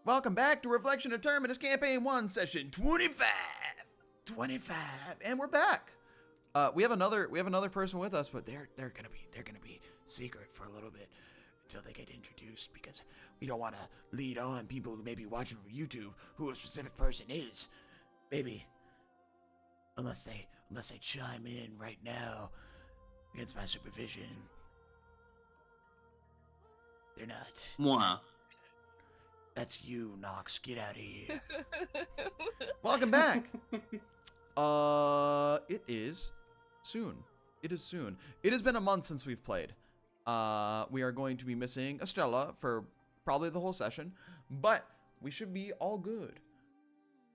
Welcome back to Reflection of Terminus Campaign 1, Session 25. 25, and we're back. We have another person with us, but they're gonna be secret for a little bit until they get introduced, because we don't want to lead on people who may be watching from YouTube who a specific person is. Maybe unless they chime in right now against my supervision. They're not. Mwah. That's you, Nox. Get out of here. Welcome back. It is soon. It is soon. It has been a month since we've played. We are going to be missing Estella for probably the whole session, but we should be all good.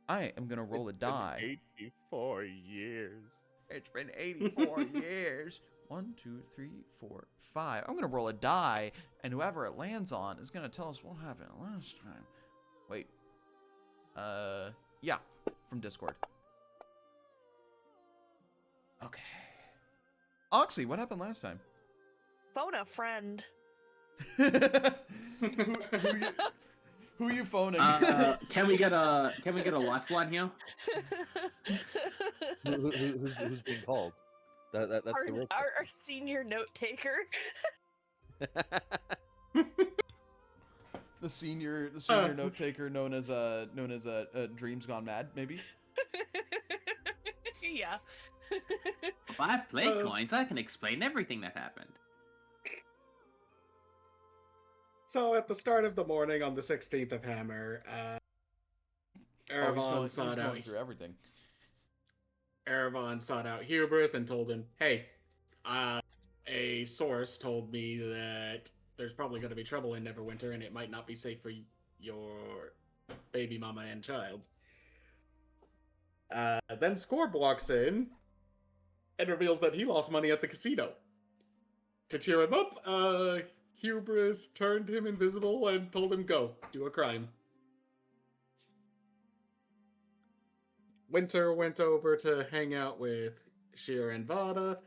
I am gonna roll a die. 84 years. It's been 84 years. 1, 2, 3, 4, 5. I'm gonna roll a die, and whoever it lands on is gonna tell us what happened last time. Wait. Yeah, from Discord. Okay. Oxy, what happened last time? Phone a friend. Who you phoning? Can we get a lifeline here? Who's being called? That's the rule. Our senior note taker. The senior note taker known as Dreams Gone Mad, maybe. Yeah. If I have play coins, I can explain everything that happened. So at the start of the morning on the 16th of Hammer, Eravon sought out through everything. Eravon sought out Hubris and told him, "Hey, a source told me that there's probably going to be trouble in Neverwinter, and it might not be safe for your baby mama and child." Then Scorb walks in and reveals that he lost money at the casino. To cheer him up, Hubris turned him invisible and told him, "Go, do a crime." Winter went over to hang out with Sheer and Vada.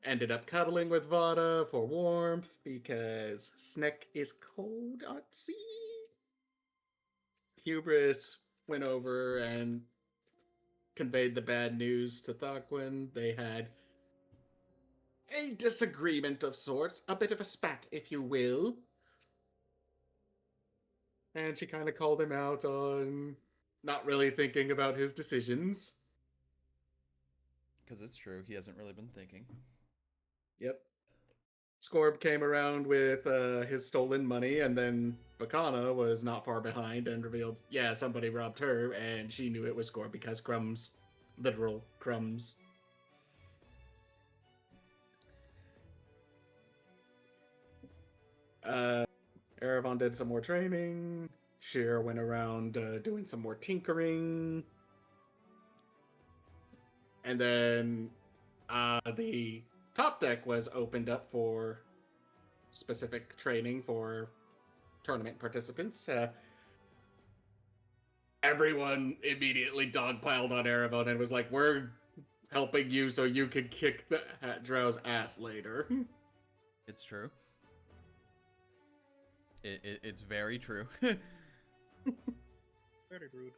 Ended up cuddling with Vada for warmth because Sneck is cold at sea. Hubris went over and conveyed the bad news to Thakwen. They had a disagreement of sorts, a bit of a spat, if you will. And she kind of called him out on not really thinking about his decisions. Because it's true, he hasn't really been thinking. Yep. Scorb came around with his stolen money, and then Vakana was not far behind and revealed, yeah, somebody robbed her, and she knew it was Scorb because crumbs. Literal crumbs. Eravon did some more training. Sheer went around doing some more tinkering. And then the top deck was opened up for specific training for tournament participants. Everyone immediately dogpiled on Eravon and was like, "We're helping you so you can kick the Drow's ass later." It's true. It's very true. Very rude.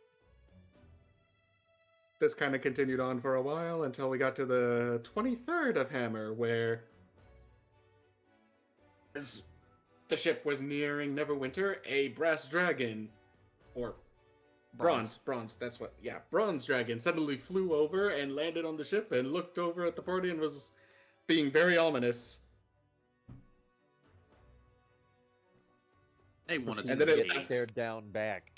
This kind of continued on for a while until we got to the 23rd of Hammer, where as the ship was nearing Neverwinter, a brass dragon, or bronze, that's what, yeah, bronze dragon suddenly flew over and landed on the ship and looked over at the party and was being very ominous. They wanted And to then it date. stared down back.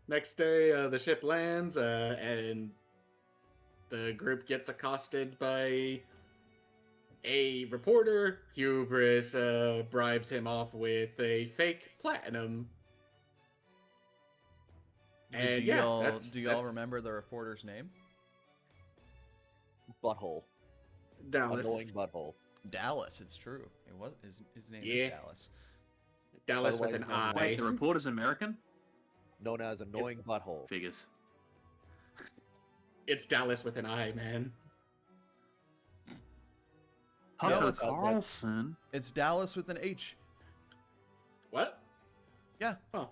Next day, the ship lands, and the group gets accosted by a reporter. Hubris bribes him off with a fake platinum. And do y'all remember the reporter's name? Butthole. Dallas. Annoying butthole. Dallas, it's true. It was his name Yeah. is Dallas. Dallas with Otherwise an known as I. Wait, the reporter's American? Known as annoying butthole. Figures. It's Dallas with an I, man. Hunter No, it's- Carlson. It's Dallas with an H. What? Yeah. Huh.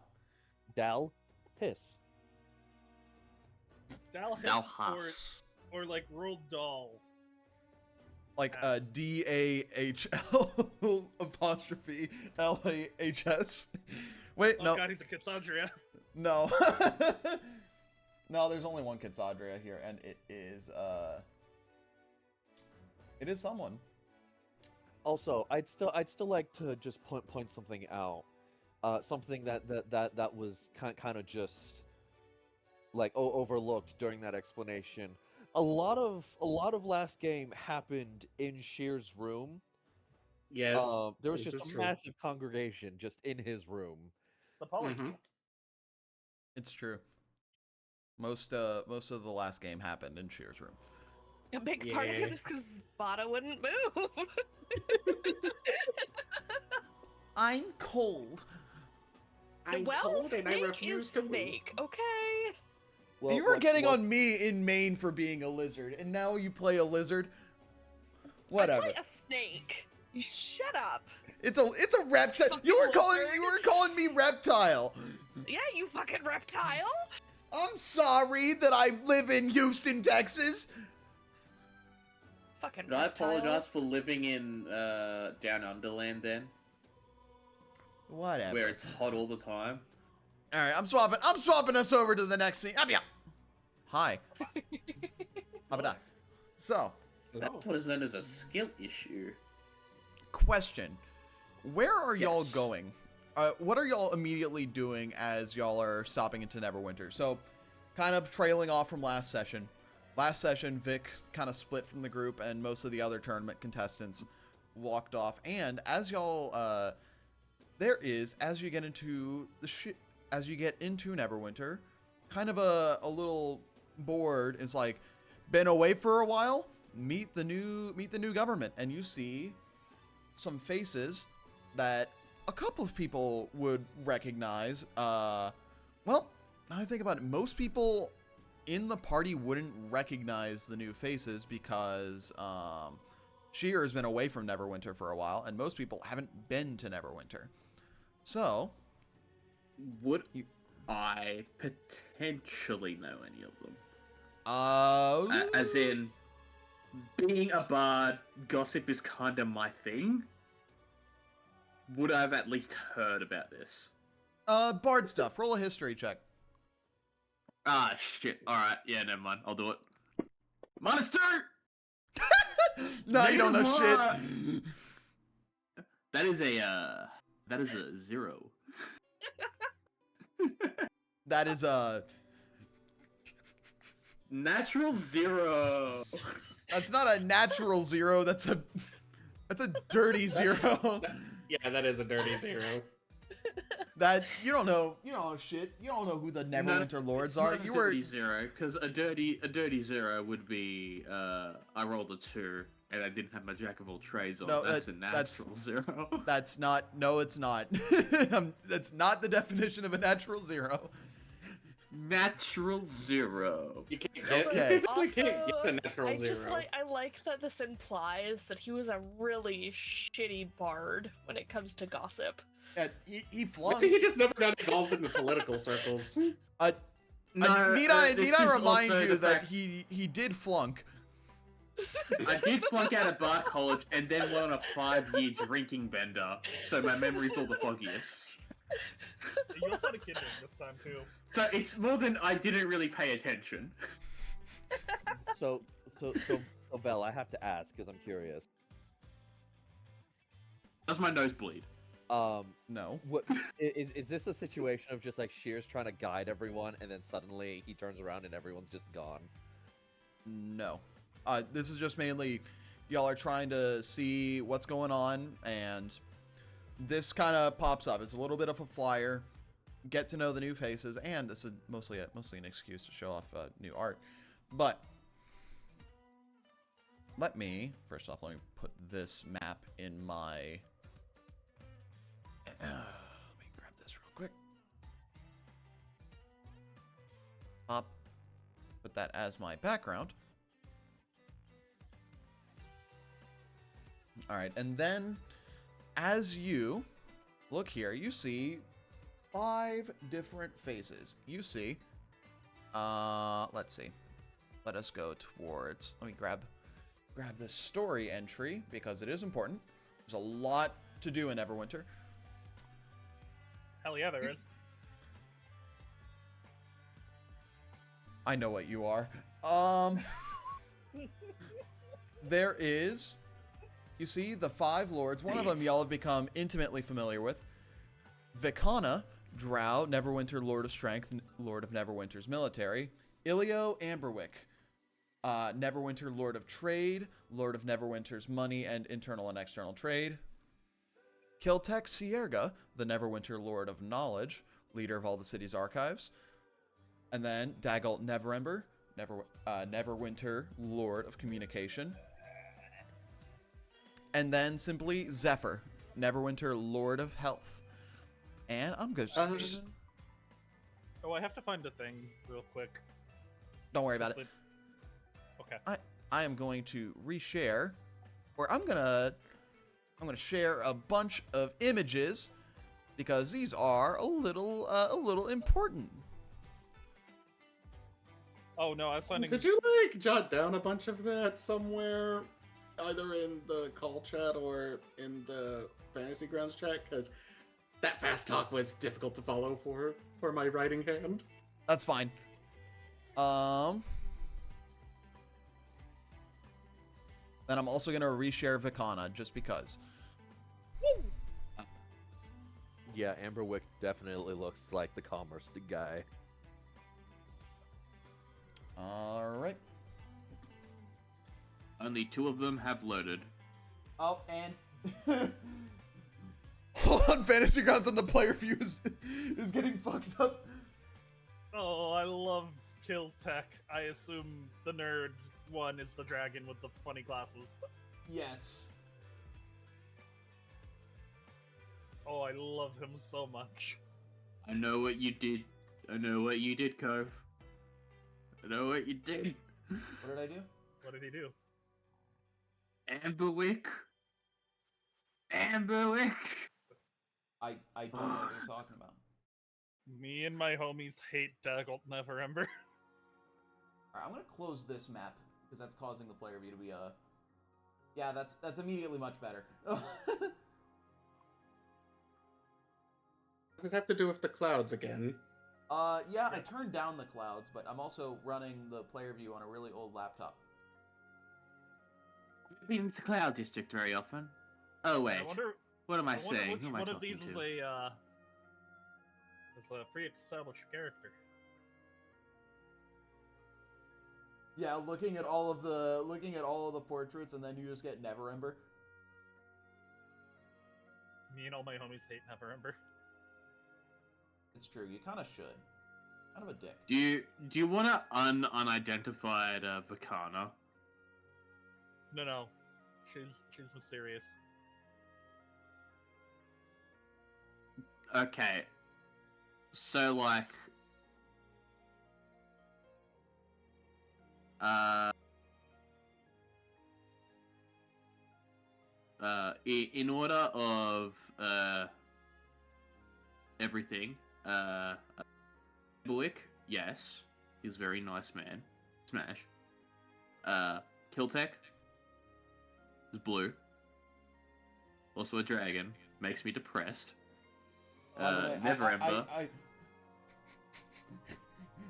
Dal Hiss. Dalhas. or like Roald Dahl. Like Yes. DAHL apostrophe LAHS. Wait, Oh no. god, he's a Cassandra. No. No, there's only one Kitsadria here, and it is someone. Also, I'd still like to just point something out. Something that was kind of just like overlooked during that explanation. A lot of last game happened in Shear's room. Yes. There was this just is a true. massive congregation just in his room. The poet. Mhm. It's true. Most of the last game happened in Shear's room. A big part of Yeah. it is because Bada wouldn't move. I'm cold. I'm well, cold and I Snake refuse is to move. Snake, okay? Well, You were getting what- on me in Maine for being a lizard, and now you play a lizard. I Whatever. play a snake. You shut up. It's a reptile. Fucking You were lizard. calling me reptile. Yeah, you fucking reptile. I'm sorry that I live in Houston, Texas. Fucking Should I reptile. apologize for living in Down Underland then? Whatever. Where it's hot all the time? Alright, I'm swapping us over to the next scene. Abia. Hi. Abada. So, That's what is known as a skill issue. question. Where are y'all Yes. going? What are y'all immediately doing as y'all are stopping into Neverwinter? So, kind of trailing off from last session. Last session, Vic kind of split from the group, and most of the other tournament contestants walked off. And as y'all, as you get into Neverwinter, kind of a little board. It's like, been away for a while. Meet the new government, and you see some faces that a couple of people would recognize. Well, now I think about it, most people in the party wouldn't recognize the new faces because Shear has been away from Neverwinter for a while, and most people haven't been to Neverwinter. So, Would I potentially know any of them? As in, being a bard, gossip is kind of my thing. Would I have at least heard about this? Bard stuff. Roll a history check. Ah, shit. Alright, yeah, never mind. I'll do it. -2! No, you don't know shit. -1! That is a 0. That is Natural 0! that's not a natural 0. That's a dirty 0. Yeah, that is a dirty 0. That you don't know shit. You don't know who the Neverwinter Lords are. You were dirty 0, because a dirty 0 would be I rolled a 2 and I didn't have my jack of all trades on. No, That's a natural 0. That's not. No, it's not. That's not the definition of a natural 0. Natural 0. You can't get, Okay. you basically Also, can't get a natural I 0. just I like that this implies that he was a really shitty bard when it comes to gossip. Yeah, he flunked. Maybe he just never got involved in the political circles. Need I remind you that he did flunk. I did flunk out of bar college and then went on a 5-year drinking bender, so my memory's all the foggiest. You also had a kid this time too. So it's more than I didn't really pay attention. So, Belle, I have to ask because I'm curious. Does my nose bleed? No. What is this a situation of just like Shear's trying to guide everyone, and then suddenly he turns around and everyone's just gone? No. This is just mainly y'all are trying to see what's going on, and this kind of pops up. It's a little bit of a flyer, get to know the new faces, and this is mostly an excuse to show off new art. But let me put this map in my. Let me grab this real quick. Put that as my background. All right, and then as you look here, you see 5 different faces. You see, let's see. Let us go towards, let me grab this story entry because it is important. There's a lot to do in Neverwinter. Hell yeah, there is. I know what you are. There is, you see, the 5 lords. One of them y'all have become intimately familiar with. Vikana, Drow, Neverwinter, Lord of Strength, Lord of Neverwinter's military. Ilio, Amberwick, Neverwinter, Lord of Trade, Lord of Neverwinter's money and internal and external trade. Kiltek Sierga, the Neverwinter Lord of Knowledge, leader of all the city's archives. And then Dagult Neverember, Neverwinter Lord of Communication. And then simply Zephyr, Neverwinter Lord of Health. And I'm good. Just Oh, I have to find a thing real quick. don't worry about it. Okay. I am going to reshare, or I'm gonna share a bunch of images because these are a little important. Oh no, I was finding. Could you like jot down a bunch of that somewhere, either in the call chat or in the Fantasy Grounds chat? Because that fast talk was difficult to follow for my writing hand. That's fine. Then I'm also gonna reshare Vikana just because. Yeah, Amberwick definitely looks like the commerce guy. All right. Only 2 of them have loaded. Oh, and hold on, Fantasy Grounds on the player view is getting fucked up. Oh, I love Kill Tech. I assume the nerd one is the dragon with the funny glasses. Yes. Oh, I love him so much. I know what you did. I know what you did, Cove. I know what you did. What did I do? What did he do? Amberwick. Amberwick. I don't know what you're talking about. Me and my homies hate Dagult Neverember. Alright, I'm gonna close this map because that's causing the player view to be yeah, that's immediately much better. Does it have to do with the clouds again? Yeah, I turned down the clouds, but I'm also running the player view on a really old laptop. I've been to Cloud District very often. Oh wait, I wonder. what am I I wonder saying? which Who am I one of talking these to? is a pre-established character. Yeah, looking at all of the portraits, and then you just get Neverember. Me and all my homies hate Neverember. It's true. You kind of should. Kind of a dick. Do you want to unidentified Vikana? No, she's mysterious. Okay, so like, in order of everything, Buick, yes, he's a very nice man. Smash. Kiltek is blue. Also a dragon. Makes me depressed. By the way, Neverember. I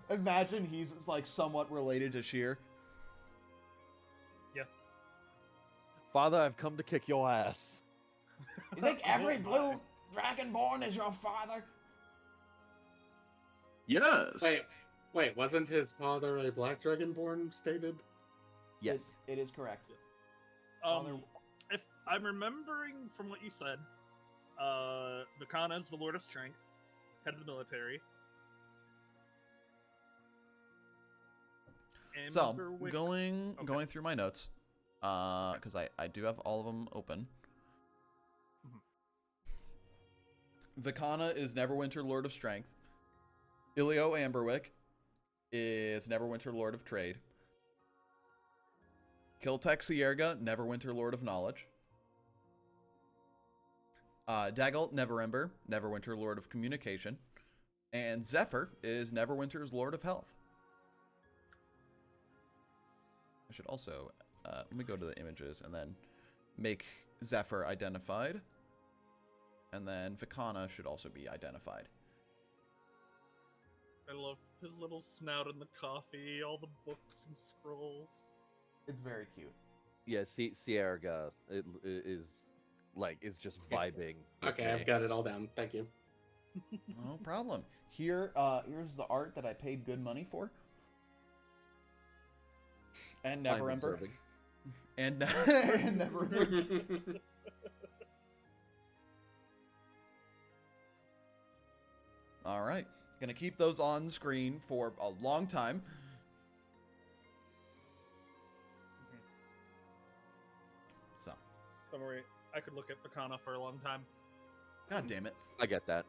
imagine he's like somewhat related to Sheer. Yeah. Father, I've come to kick your ass. You think every blue dragonborn is your father? Yes. Wait, wasn't his father a black dragonborn stated? Yes. It is correct. Yes. If I'm remembering from what you said, Vikana is the Lord of Strength, head of the military. So, Amberwick- going Okay. through my notes, because I do have all of them open. Vikana is Neverwinter Lord of Strength. Ilio Amberwick is Neverwinter Lord of Trade. Kiltek Sierga, Neverwinter Lord of Knowledge. Dagult, Neverember, Neverwinter, Lord of Communication. And Zephyr is Neverwinter's Lord of Health. I should also, let me go to the images and then make Zephyr identified. And then Vicana should also be identified. I love his little snout in the coffee, all the books and scrolls. It's very cute. Yeah, Sierra is just vibing. with Okay, me. I've got it all down. Thank you. No problem. Here's the art that I paid good money for. And I'm Neverember. observing. And Neverember. All right. Gonna keep those on screen for a long time. So. Don't worry, I could look at Vicana for a long time. God damn it. I get that.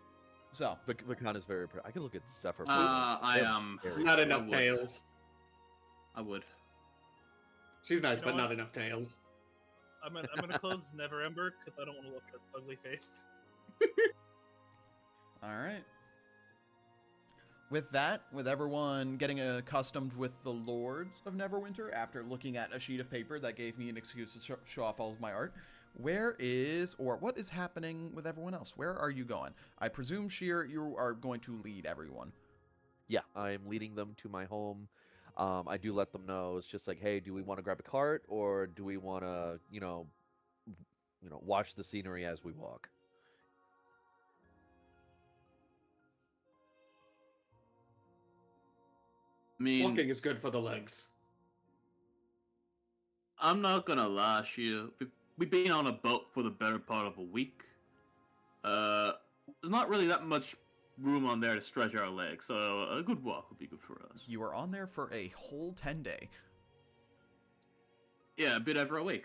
So. Vicana is very. I could look at Zephyr. Not enough tails. I would. She's nice, You know but what? not enough tails. I'm gonna close Neverember because I don't want to look at his ugly face. All right. With that, with everyone getting accustomed with the Lords of Neverwinter after looking at a sheet of paper that gave me an excuse to show off all of my art, what is happening with everyone else? Where are you going? I presume, Sheer, you are going to lead everyone. Yeah, I'm leading them to my home. I do let them know. It's just like, hey, do we want to grab a cart or do we want to, watch the scenery as we walk? I mean, Walking is good for the legs. I'm not gonna lie, Shia. We've been on a boat for the better part of a week. There's not really that much room on there to stretch our legs, so a good walk would be good for us. You are on there for a whole 10-day. Yeah, a bit over a week.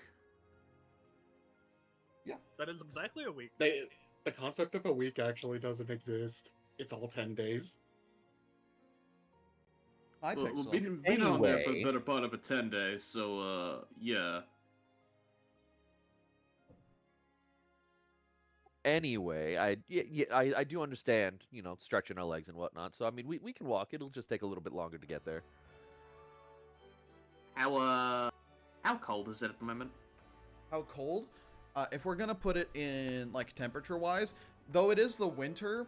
That is exactly a week. The concept of a week actually doesn't exist. It's all 10 days. Hi, Well, Pixel. we've been on there for the Anyway. better part of a 10 days, so yeah. Anyway, I do understand, stretching our legs and whatnot. So I mean, we can walk. It'll just take a little bit longer to get there. How cold is it at the moment? How cold? If we're gonna put it in like temperature-wise, though it is the winter,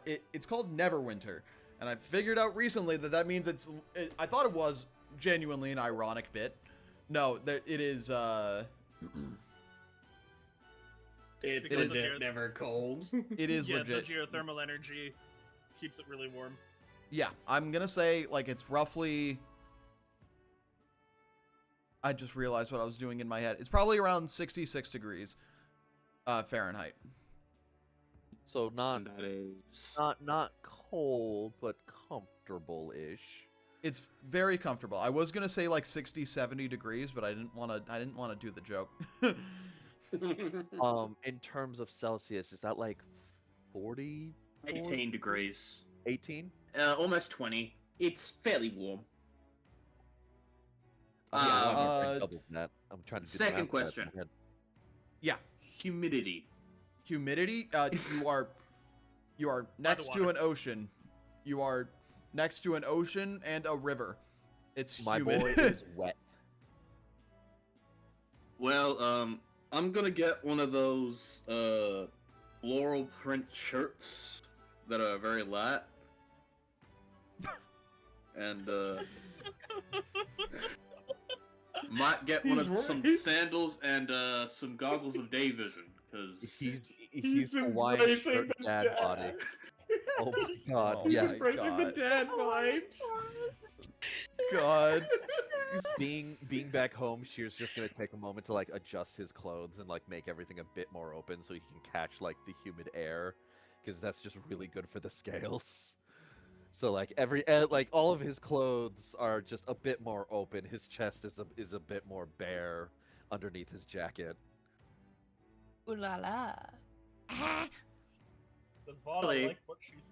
it's called Neverwinter, and I figured out recently that means I thought it was genuinely an ironic bit. No, it is. It's Because legit of never cold. It is Yeah, legit. the geothermal energy keeps it really warm. Yeah, I'm gonna say like it's roughly. I just realized what I was doing in my head. It's probably around 66 degrees Fahrenheit. So not That is. not cold, but comfortable-ish. It's very comfortable. I was gonna say like 60, 70 degrees, but I didn't want to do the joke. In terms of Celsius, is that like 40? 18 degrees. 18? Almost 20. It's fairly warm. Double that. I'm trying to do the Second math question. in my head. Yeah. Humidity. Humidity. You are next to an ocean. You are next to an ocean and a river. It's My humid. boy is wet. Well, I'm gonna get one of those floral print shirts that are very light. And might get one of some sandals and some goggles of day vision, because He's Hawaiian embracing shirt the dad dad. body. Oh my god, Oh yeah. my Embracing the God. dad vibes. God. Being back home, Shear's just gonna take a moment to like adjust his clothes and like make everything a bit more open so he can catch like the humid air, because that's just really good for the scales. So like all of his clothes are just a bit more open. His chest is a bit more bare underneath his jacket. Ooh la la. Does Vods Really? like what she sees?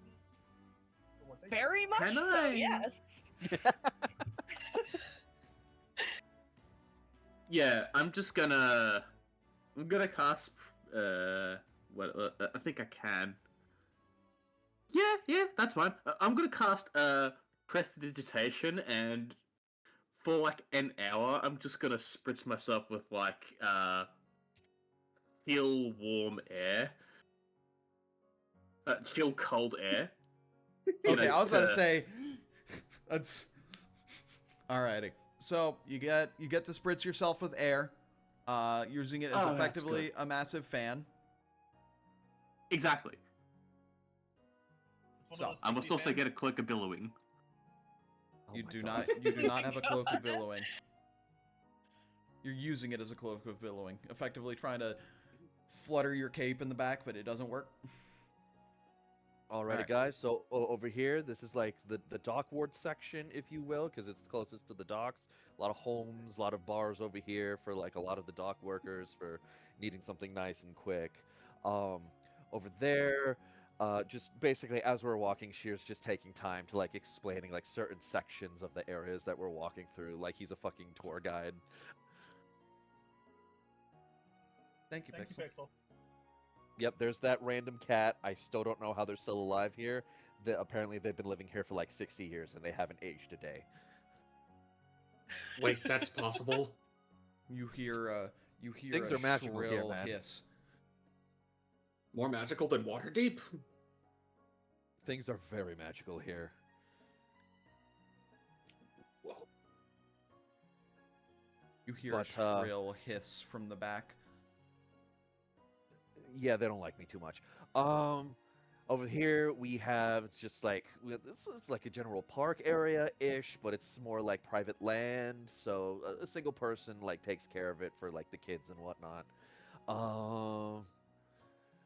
Or what they see? Very much Can so, I- yes. yeah, I'm gonna cast Well, I think I can. Yeah, that's fine. I'm gonna cast Prestidigitation, and for like an hour, I'm just gonna spritz myself with like chill warm air, chill cold air. Okay, I was about to say, that's alrighty. So you get to spritz yourself with air, using it as Oh, effectively a massive fan. Exactly. It's one of So, those I must sticky also fans. get a cloak of billowing. Oh You my do God. not you do Oh not my have a cloak of God. billowing. You're using it as a cloak of billowing, effectively trying to flutter your cape in the back, but it doesn't work. Alrighty, Alright. guys. So over here, this is like the dock ward section, if you will, because it's closest to the docks. A lot of homes, a lot of bars over here for like a lot of the dock workers for needing something nice and quick. Over there, just basically as we're walking, Shear's just taking time to like explaining like certain sections of the areas that we're walking through, like he's a fucking tour guide. Thank you, Thank Pixel. you, Pixel. Yep, there's that random cat. I still don't know how they're still alive here. Apparently they've been living here for like 60 years and they haven't aged a day. Wait, that's possible. You hear Things a are magical here, shrill man. hiss. More magical than Waterdeep? Things are very magical here. Whoa. You hear But, a shrill hiss from the back. Yeah, they don't like me too much. Over here we have just like this is like a general park area-ish, but it's more like private land, so a single person like takes care of it for like the kids and whatnot.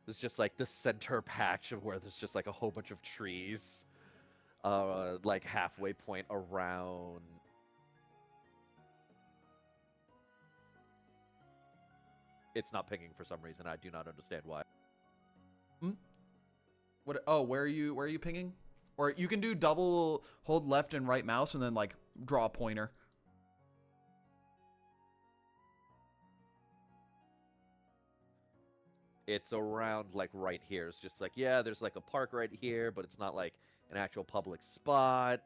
It's just like the center patch of where there's just like a whole bunch of trees, like halfway point around. It's not pinging for some reason. I do not understand why. What? Oh, where are you pinging? Or you can do double hold left and right mouse and then like draw a pointer. It's around like right here. It's just like, yeah, there's like a park right here, but it's not like an actual public spot.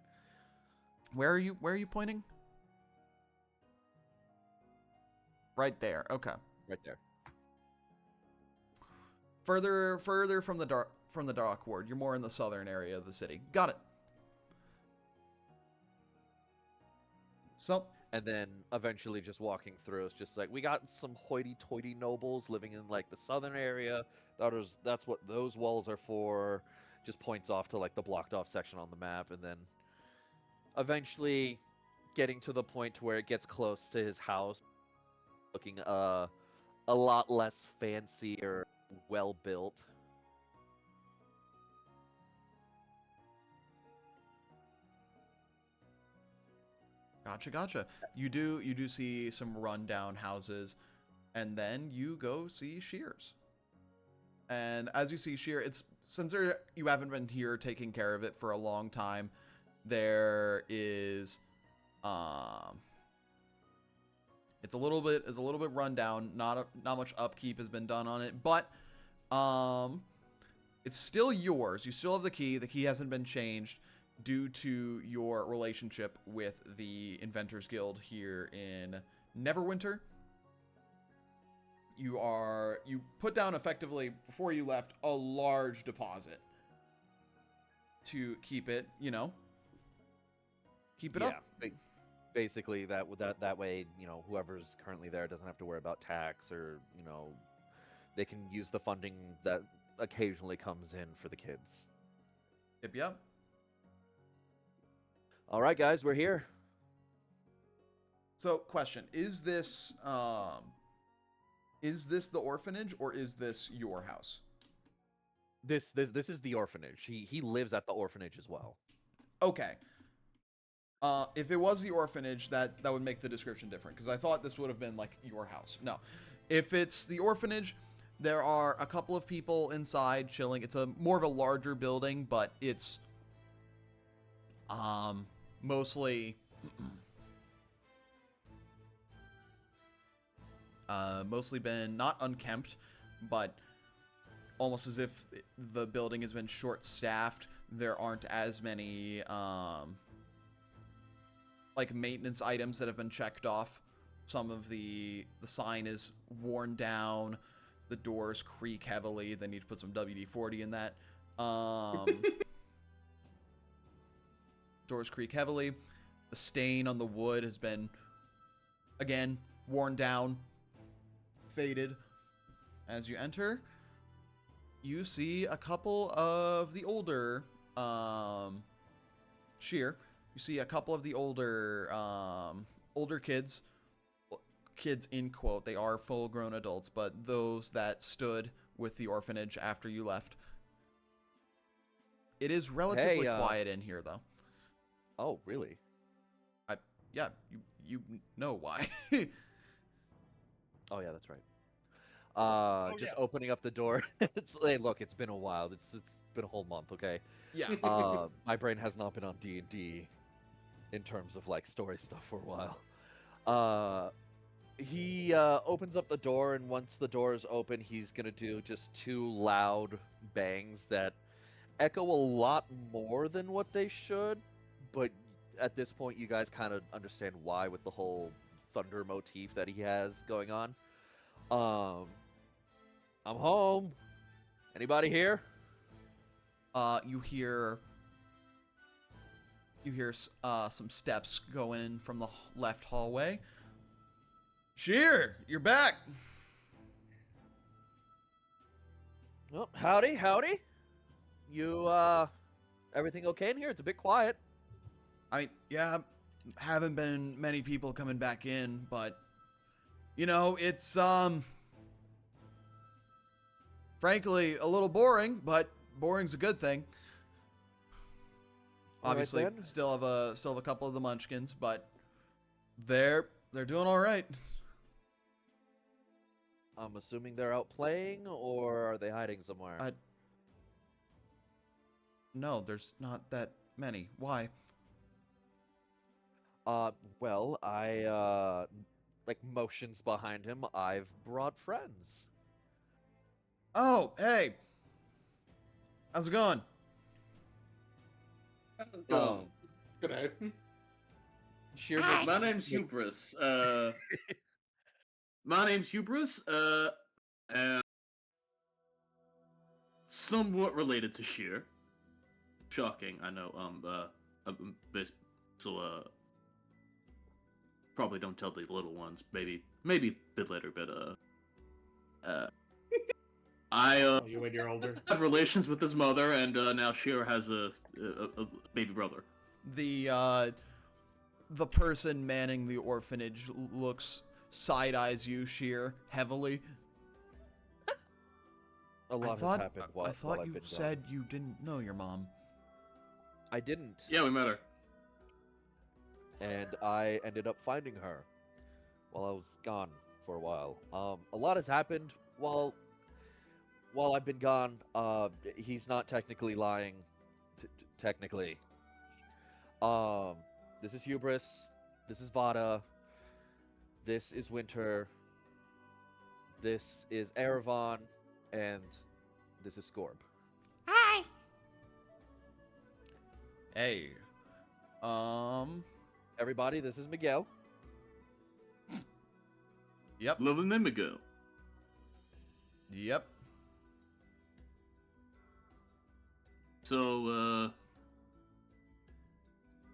Where are you pointing? Right there. Okay. Right there. Further from the dock ward. You're more in the southern area of the city. Got it. So, And then eventually just walking through, it's just like, we got some hoity-toity nobles living in like the southern area. That's what those walls are for. Just points off to like the blocked off section on the map, and then eventually getting to the point to where it gets close to his house, looking a lot less fancy or well built. gotcha. You do see some rundown houses, and then you go see Shears. And as you see Shear, since you haven't been here taking care of it for a long time, there is it's a little bit rundown. Not much upkeep has been done on it, but it's still yours. You still have the key. The key hasn't been changed due to your relationship with the Inventors Guild here in Neverwinter. You put down effectively before you left a large deposit to keep it, keep it up. Basically that way, whoever's currently there doesn't have to worry about tax, or they can use the funding that occasionally comes in for the kids. Yep. All right, guys, we're here. So, question: Is this the orphanage, or is this your house? This is the orphanage. He lives at the orphanage as well. Okay. If it was the orphanage, that would make the description different, because I thought this would have been like your house. No. If it's the orphanage, there are a couple of people inside chilling. It's more of a larger building, but it's mostly been not unkempt, but almost as if the building has been short-staffed. There aren't as many like maintenance items that have been checked off. Some of the sign is worn down. The doors creak heavily. They need to put some WD-40 in that. Doors creak heavily. The stain on the wood has been, again, worn down, faded. As you enter, you see a couple of the older, Sheer. You see a couple of the older, older kids in quote. They are full-grown adults, but those that stood with the orphanage after you left. It is relatively quiet in here, though. Oh, really? Yeah, you know why. Oh yeah, that's right. Just opening up the door. Hey, look, it's been a while. It's been a whole month, okay? Yeah. My brain has not been on D&D in terms of like story stuff for a while. He opens up the door, and once the door is open, he's gonna do just 2 loud bangs that echo a lot more than what they should, but at this point you guys kind of understand why with the whole thunder motif that he has going on. I'm home. Anybody here? You hear some steps going in from the left hallway. Sheer, you're back. Oh, howdy. You, everything okay in here? It's a bit quiet. I mean, yeah, haven't been many people coming back in, but, you know, it's, frankly, a little boring, but boring's a good thing. Obviously, right, still have a couple of the munchkins, but they're doing all right. I'm assuming they're out playing, or are they hiding somewhere? No, there's not that many. Why? Well, I, like, motions behind him. I've brought friends. Oh, hey. How's it going? Good night. Sheer My name's Hubris. My name's Hubris. And somewhat related to Sheer. Shocking, I know. So probably don't tell the little ones. Maybe a bit later, but I Tell you when you're older. had relations with his mother, and now Sheer has a baby brother. The person manning the orphanage side eyes you, Sheer, heavily. A lot has happened while I thought I've you been said gone. you didn't know your mom. I didn't. Yeah, we met her. And I ended up finding her while I was gone for a while. A lot has happened while I've been gone. He's not technically lying. Technically. This is Hubris. This is Vada. This is Winter. This is Erevan. And this is Scorb. Hi. Hey. Everybody, this is Miguel. Yep. Loving them ago. Yep. So,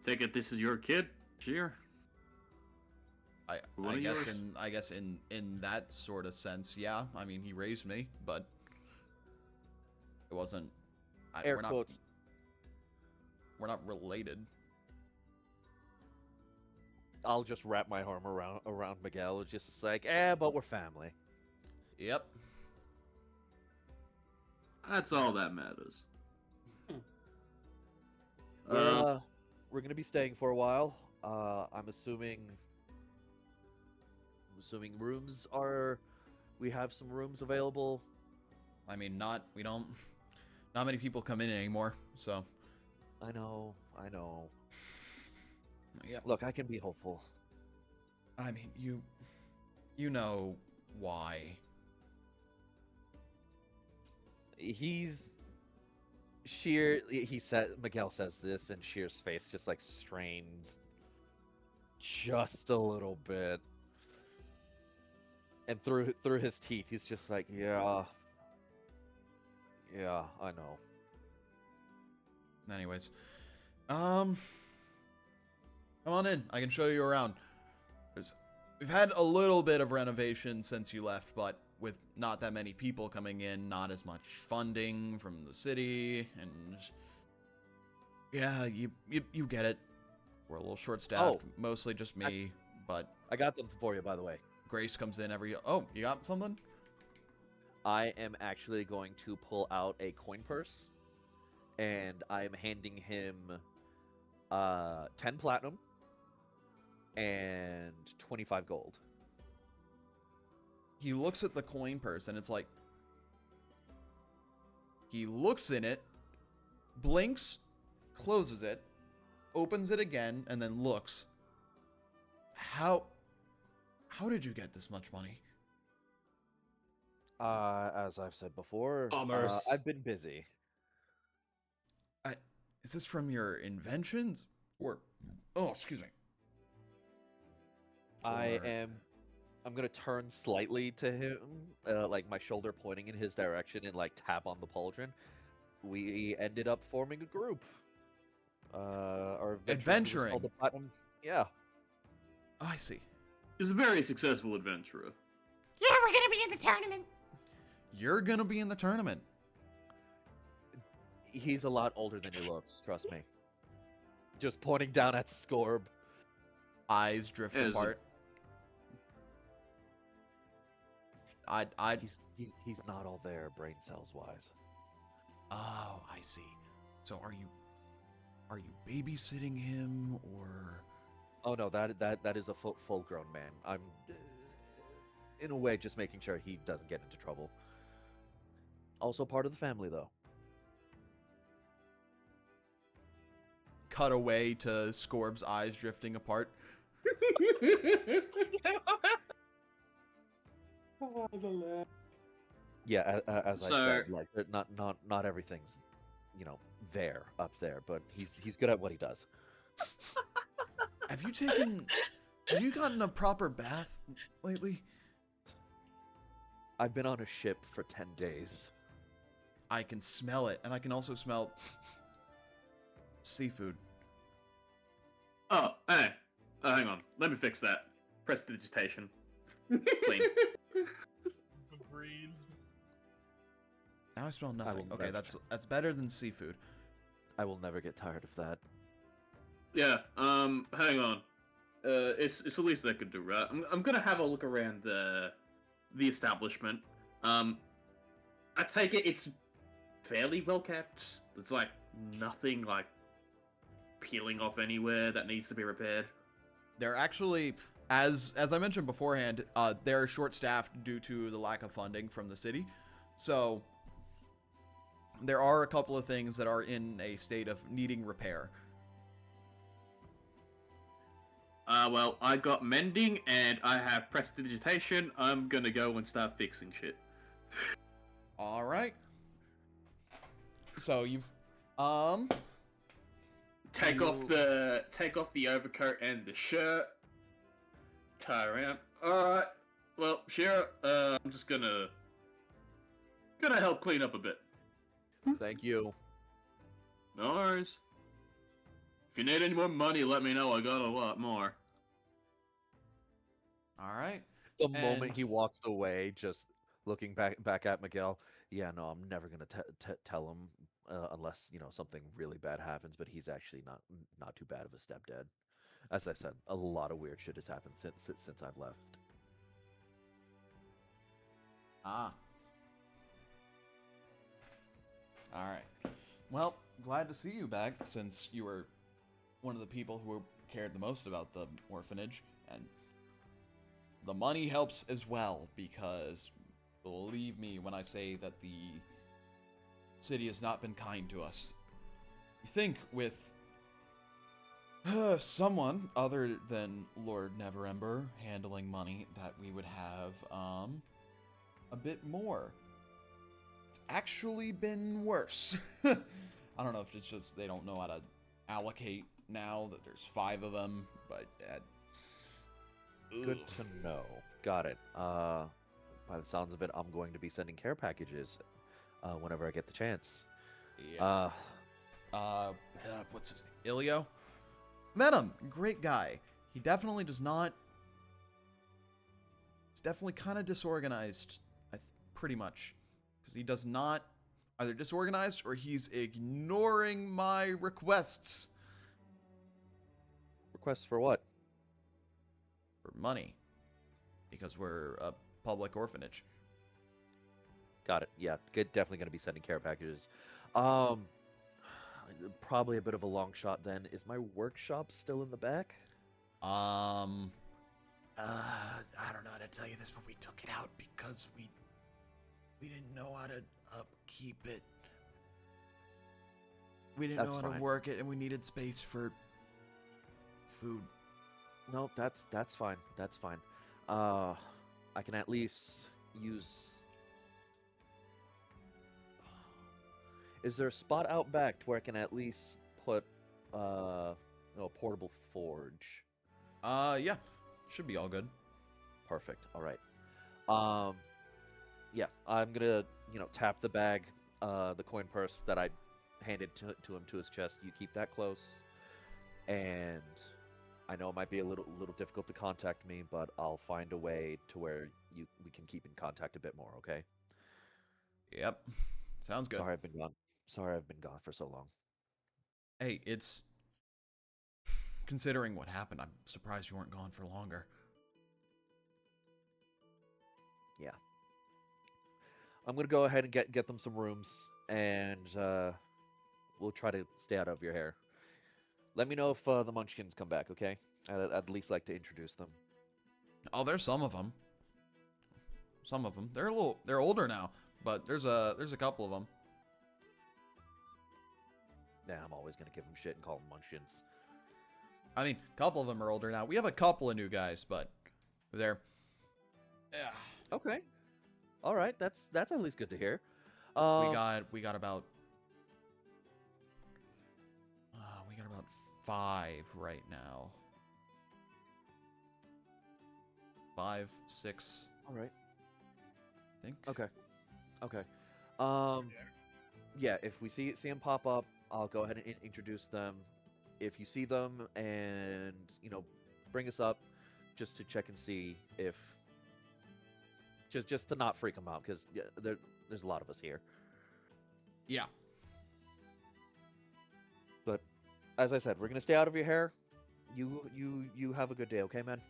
take it this is your kid, Sheer? I guess in that sort of sense, yeah. I mean, he raised me, but it wasn't. Air quotes. We're not related. I'll just wrap my arm around Miguel. Just like, but we're family. Yep. That's all that matters. We're gonna be staying for a while. I'm assuming rooms are. We have some rooms available. I mean, not many people come in anymore, so. I know. Yep. Look, I can be hopeful. I mean, you know why. He's Miguel says this, and Shear's face just like strains just a little bit. And through his teeth, he's just like, yeah, I know. Anyways, come on in. I can show you around. We've had a little bit of renovation since you left, but with not that many people coming in, not as much funding from the city, and yeah, you get it. We're a little short-staffed, mostly just me, but I got something for you, by the way. Grace comes in every... Oh, you got something? I am actually going to pull out a coin purse, and I am handing him 10 platinum and 25 gold. He looks at the coin purse, and it's like... He looks in it, blinks, closes it, opens it again, and then looks. How did you get this much money? As I've said before, Commerce. I've been busy. Is this from your inventions? Or... Oh, excuse me. I'm gonna turn slightly to him, like my shoulder pointing in his direction, and like tap on the pauldron. We ended up forming a group. Our Adventuring. Called the Platinum. Yeah. Oh, I see. He's a very successful adventurer. Yeah, we're gonna be in the tournament. You're gonna be in the tournament. He's a lot older than he looks, trust me. Just pointing down at Scorb. Eyes drift apart. He's not all there, brain cells wise. Oh, I see. So are you babysitting him, or? Oh no, that is a full grown man. I'm in a way just making sure he doesn't get into trouble. Also part of the family though. Cut away to Scorb's eyes drifting apart. Yeah, as I said, like not everything's, there up there, but he's good at what he does. Have you gotten a proper bath lately? I've been on a ship for 10 days. I can smell it, and I can also smell seafood. Oh, hey. Hang on. Let me fix that. Prestidigitation. Clean. Breathed. Now I smell nothing. will Okay, never- that's better than seafood. I will never get tired of that. Yeah, hang on. It's the least I could do, right? I'm gonna have a look around the establishment. I take it it's fairly well kept. It's like nothing like peeling off anywhere that needs to be repaired. They're actually, as I mentioned beforehand, they're short-staffed due to the lack of funding from the city. So there are a couple of things that are in a state of needing repair. Well, I got mending and I have prestidigitation. I'm gonna go and start fixing shit. All right. So you've take off the overcoat and the shirt. Tie around. Alright. Well, sure, I'm just gonna help clean up a bit. Thank you. No worries. If you need any more money, let me know. I got a lot more. all right. The moment And- he walks away, just looking back at Miguel. Yeah, no, I'm never gonna tell him unless something really bad happens. But he's actually not too bad of a stepdad. As I said, a lot of weird shit has happened since I've left. Ah. All right. Well, glad to see you back, since you were one of the people who cared the most about the orphanage, and the money helps as well, because believe me when I say that the city has not been kind to us. You think with someone other than Lord Neverember handling money that we would have a bit more. actually been worse. I don't know if it's just they don't know how to allocate now that there's 5 of them, but Good to know. Got it. By the sounds of it, I'm going to be sending care packages whenever I get the chance. Yeah. What's his name? Ilio? Met him. Great guy. He definitely does not... He's definitely kind of disorganized, pretty much. Because he does not... Either disorganized or he's ignoring my requests. Requests for what? For money. Because we're a public orphanage. Got it. Yeah, definitely going to be sending care packages. Probably a bit of a long shot then. Is my workshop still in the back? I don't know how to tell you this, but we took it out because we didn't know how to upkeep it. We didn't know how to work it, and we needed space for food. No, that's fine. That's fine. I can at least use... Is there a spot out back to where I can at least put a portable forge? Yeah. Should be all good. Perfect. All right. Yeah, I'm gonna, tap the bag, the coin purse that I handed to him to his chest. You keep that close. And I know it might be a little difficult to contact me, but I'll find a way to where we can keep in contact a bit more, okay? Yep. Sounds good. Sorry I've been gone for so long. Hey, it's... Considering what happened, I'm surprised you weren't gone for longer. Yeah. I'm gonna go ahead and get them some rooms, and we'll try to stay out of your hair. Let me know if the Munchkins come back, okay? I'd at least like to introduce them. Oh, there's some of them. Some of them. They're older now, but there's a couple of them. Yeah, I'm always gonna give them shit and call them Munchkins. I mean, a couple of them are older now. We have a couple of new guys, but they're... Yeah. Okay. All right, that's at least good to hear. We got about 5 right now. 5, 6. All right. I think. Okay. Yeah, if we see them pop up, I'll go ahead and introduce them. If you see them and, bring us up just to check and see if... Just to not freak them out, because there's a lot of us here. Yeah. But, as I said, we're going to stay out of your hair. You have a good day, okay, man?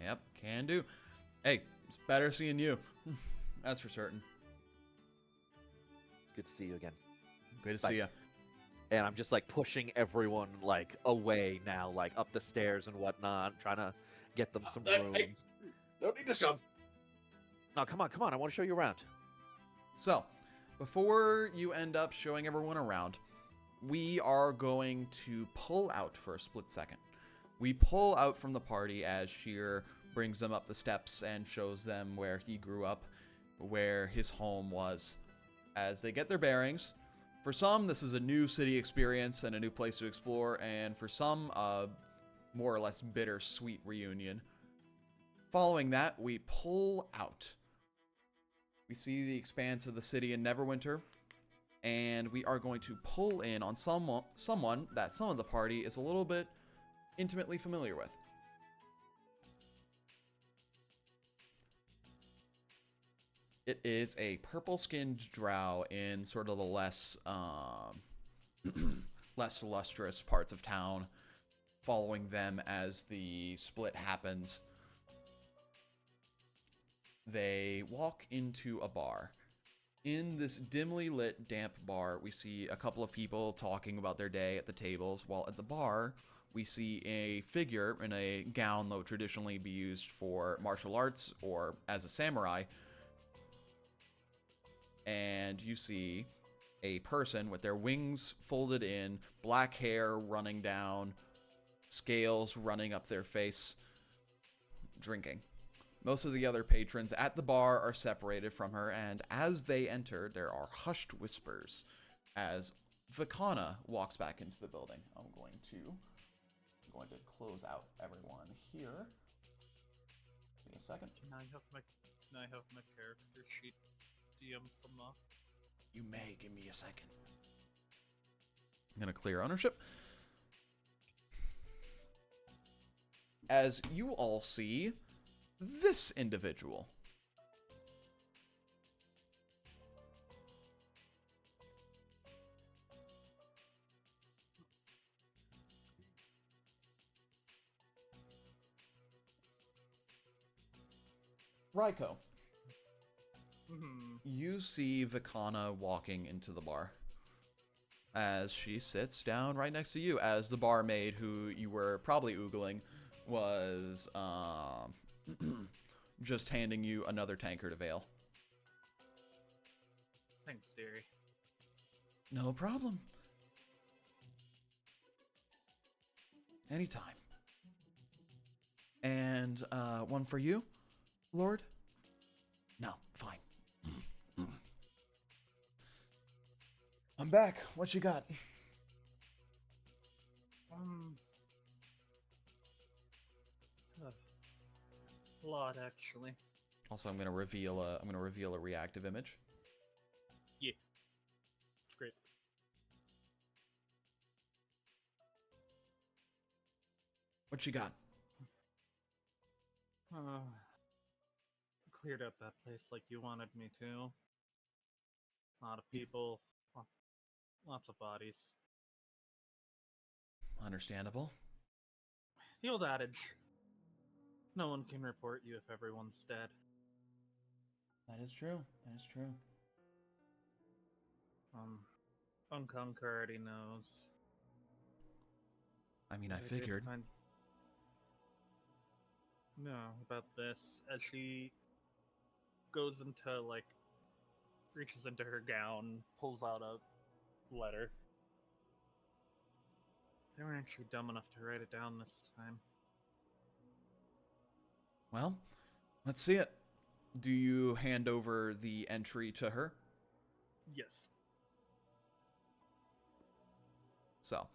Yep, can do. Hey, it's better seeing you. That's for certain. Good to see you again. Good to see you. And I'm just, pushing everyone, away now, up the stairs and whatnot, trying to get them some rooms. Hey, don't need to shove. No, come on. I want to show you around. So, before you end up showing everyone around, we are going to pull out for a split second. We pull out from the party as Sheer brings them up the steps and shows them where he grew up, where his home was. As they get their bearings, for some, this is a new city experience and a new place to explore, and for some, a more or less bittersweet reunion. Following that, we pull out. We see the expanse of the city in Neverwinter, and we are going to pull in on someone that some of the party is a little bit intimately familiar with. It is a purple-skinned drow in sort of the less lustrous parts of town, following them as the split happens. They walk into a bar. In this dimly lit, damp bar, we see a couple of people talking about their day at the tables, while at the bar, we see a figure in a gown that would traditionally be used for martial arts or as a samurai. And you see a person with their wings folded in, black hair running down, scales running up their face, drinking. Most of the other patrons at the bar are separated from her, and as they enter, there are hushed whispers as Vakana walks back into the building. I'm going to close out everyone here. Give me a second. Can I have my character sheet DM some off? You may. Give me a second. I'm going to clear ownership. As you all see this individual. Raiko. You see Vakana walking into the bar as she sits down right next to you, as the barmaid who you were probably oogling was just handing you another tankard of ale. Thanks, dearie. No problem. Anytime. And one for you, Lord? No, fine. I'm back. What you got? A lot, actually. Also, I'm gonna reveal a reactive image. Yeah. Great. What you got? Cleared up that place like you wanted me to. A lot of people, lots of bodies. Understandable. The old adage. No one can report you if everyone's dead. That is true. That is true. Unkunk already knows. I mean, I did figured. No, about this. As she goes into, like, reaches into her gown, pulls out a letter. They weren't actually dumb enough to write it down this time. Well, let's see it. Do you hand over the entry to her? Yes. So,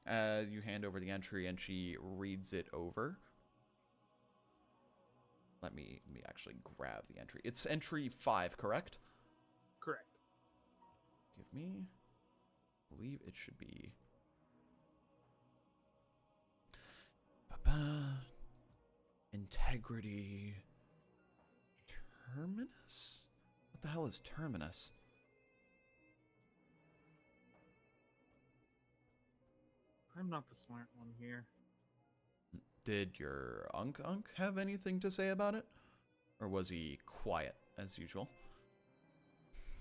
you hand over the entry and she reads it over. Let me actually grab the entry. It's entry 5, correct? Correct. Give me, I believe it should be. Integrity. Terminus? What the hell is Terminus? I'm not the smart one here. Did your Unk have anything to say about it? Or was he quiet as usual?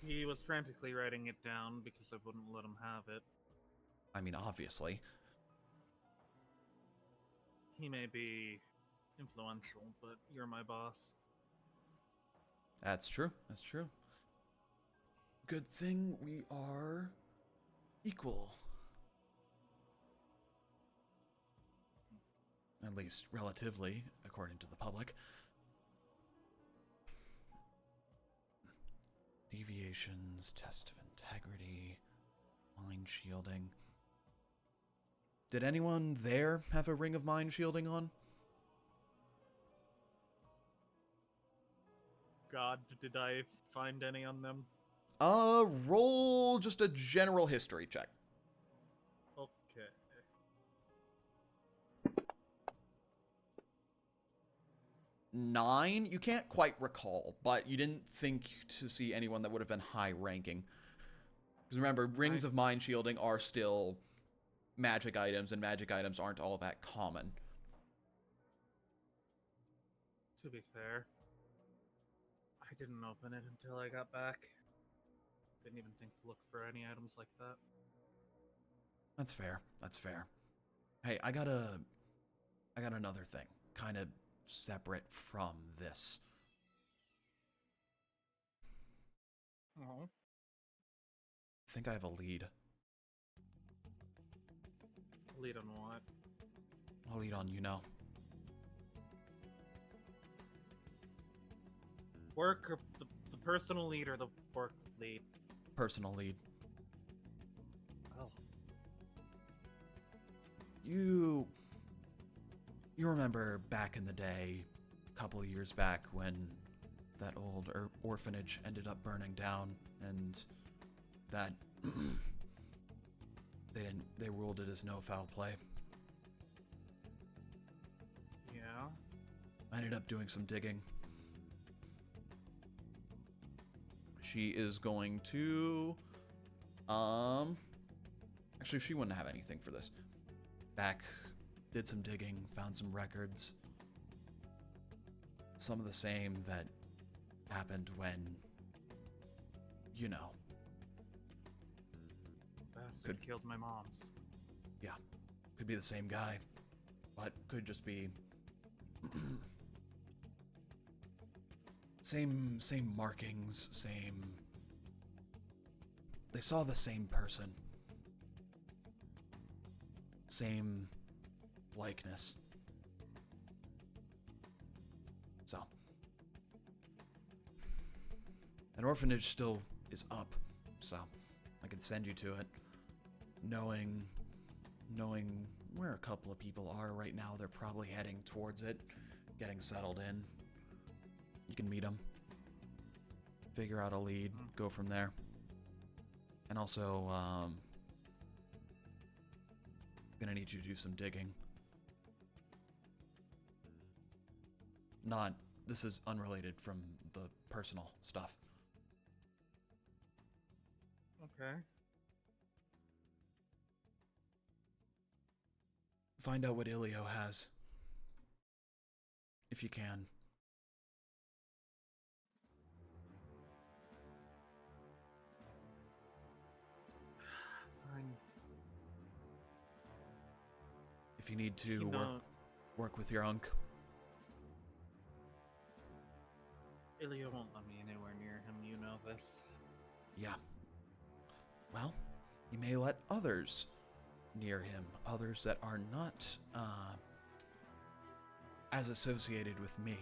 He was frantically writing it down because I wouldn't let him have it. I mean, obviously. He may be influential, but you're my boss. That's true. That's true. Good thing we are equal. At least relatively, according to the public. Deviations, test of integrity, mind shielding. Did anyone there have a ring of mind shielding on? God, did I find any on them? Roll just a general history check. Okay. 9? You can't quite recall, but you didn't think to see anyone that would have been high ranking. Because remember, rings of mind shielding are still magic items, and magic items aren't all that common. To be fair, I didn't open it until I got back. Didn't even think to look for any items like that. That's fair. That's fair. Hey, I got another thing, kind of separate from this. Oh. I think I have a lead. Lead on what? I'll lead on you now. Work or the personal lead or the work lead? Personal lead. Oh. You remember back in the day, a couple of years back, when that old orphanage ended up burning down, and that they ruled it as no foul play. Yeah. I ended up doing some digging. She is going to actually, she wouldn't have anything for this. Did some digging, found some records. Some of the same that happened when, you know. Bastard killed my mom's. Yeah, could be the same guy, but could just be same markings, same. They saw the same person. Same likeness. So, an orphanage still is up, so I can send you to it. Knowing where a couple of people are right now, they're probably heading towards it, getting settled in. You can meet them, figure out a lead, go from there. And also, gonna need you to do some digging. This is unrelated from the personal stuff. Okay. Find out what Ilio has. If you can. Fine. If you need to You know, work with your unk. Ilya won't let me anywhere near him, you know this. Yeah. Well, he may let others near him. Others that are not as associated with me.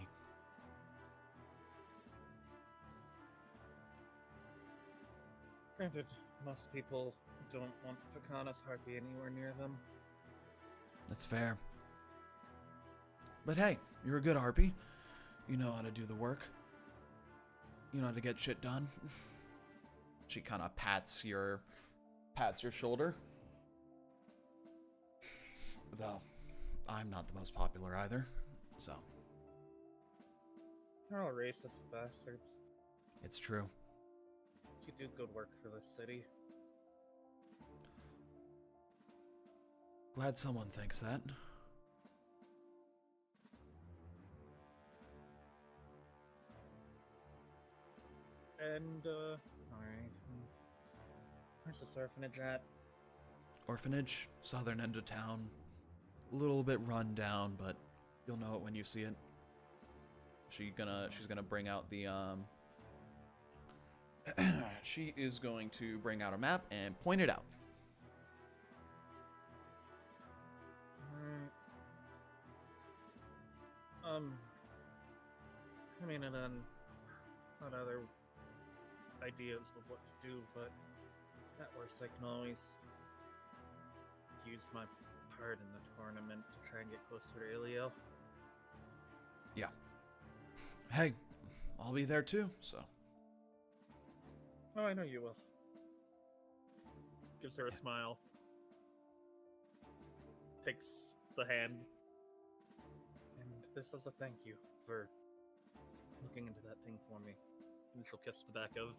Granted, most people don't want Vakana's harpy anywhere near them. That's fair. But hey, you're a good harpy. You know how to do the work. You know how to get shit done. She kind of pats your shoulder. Though, I'm not the most popular either, so. They're all racist bastards. It's true. You do good work for this city. Glad someone thinks that. And, alright. Where's this orphanage at? Orphanage, southern end of town. A little bit run down, but you'll know it when you see it. She's gonna bring out the she is going to bring out a map and point it out. Alright. I mean, and then not other ideas of what to do, but at worst I can always use my part in the tournament to try and get closer to Ilio. Yeah. Hey, I'll be there too, so. Oh, I know you will. Gives her a smile. Takes the hand. And this is a thank you for looking into that thing for me. And she'll kiss the back of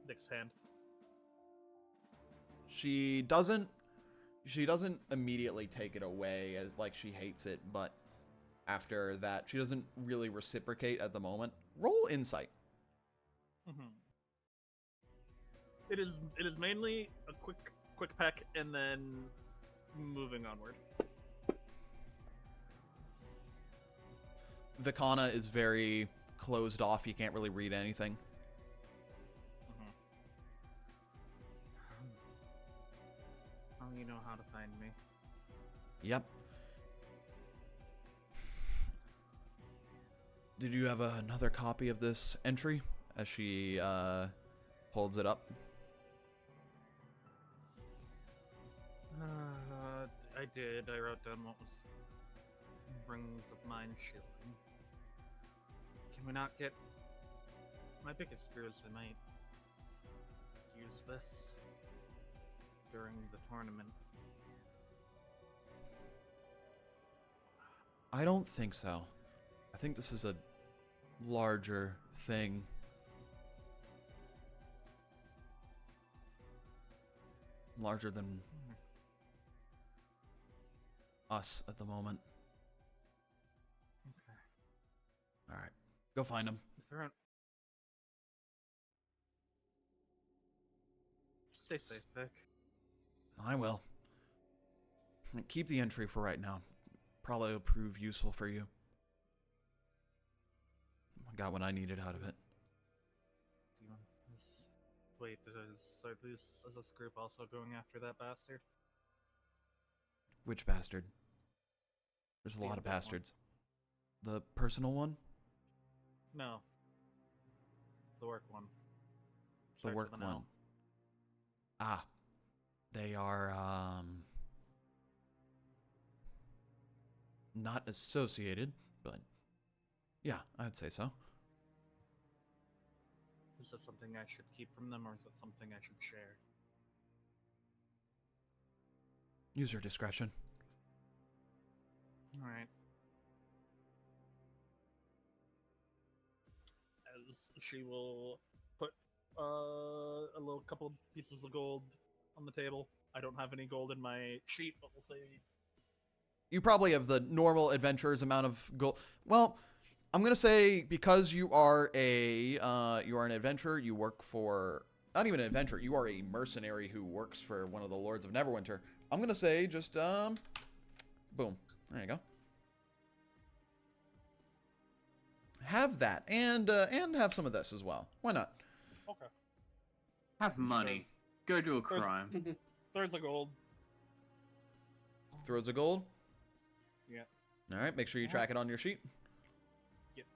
Nick's hand. She doesn't immediately take it away as like she hates it, but after that, she doesn't really reciprocate at the moment. Roll insight. Mm-hmm. It is mainly a quick peck and then moving onward. Vikana is very closed off. You can't really read anything. Mm-hmm. Oh, you know how to find me. Yep. Did you have another copy of this entry? As she holds it up. I did. I wrote down what was rings of mind shielding. Can we not get... My biggest fear is we might use this during the tournament. I don't think so. I think this is a larger thing. Larger than us at the moment. Okay. Alright. Go find him. If there aren't... Stay safe, Vic. I will. Keep the entry for right now. Probably will prove useful for you. I got what I needed out of it. Wait, are these, is this group also going after that bastard? Which bastard? There's a The lot of adult one. bastards. The personal one? No. The work one. The Starts work with an one. L. Ah. They are, not associated, but yeah, I'd say so. Is this something I should keep from them, or is it something I should share? Use your discretion. Alright. As she will put a little couple pieces of gold on the table. I don't have any gold in my sheet, but we'll say... You probably have the normal adventurer's amount of gold. Well, I'm gonna say because you are an adventurer. You work for not even an adventurer. You are a mercenary who works for one of the Lords of Neverwinter. I'm gonna say just boom. There you go. Have that and have some of this as well. Why not? Okay. Have money. Go do a crime. There's a gold. Throws a gold. Yeah. All right. Make sure you track it on your sheet. Yep.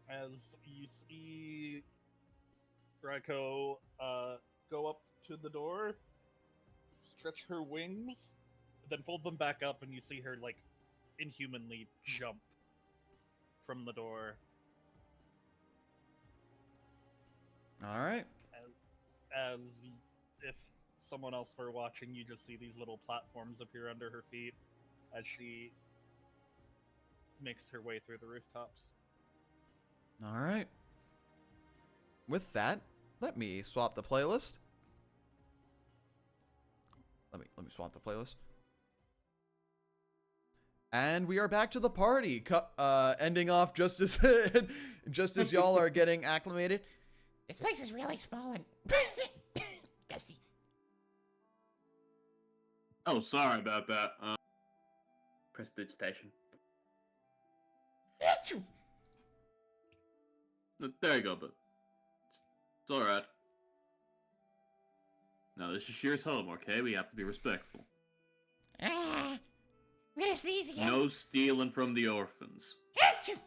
As you see Raiko go up to the door, stretch her wings, then fold them back up, and you see her, like, inhumanly jump from the door. All right. As if someone else were watching, you just see these little platforms appear under her feet as she makes her way through the rooftops. All right. With that, let me swap the playlist. Let me swap the playlist. And we are back to the party, ending off just as just as y'all are getting acclimated. This place is really small and dusty. Oh, sorry about that. Prestidigitation. Achoo! There you go, but it's alright. Now, this is Shear's home, okay? We have to be respectful. I'm gonna sneeze again. No stealing from the orphans. Achoo!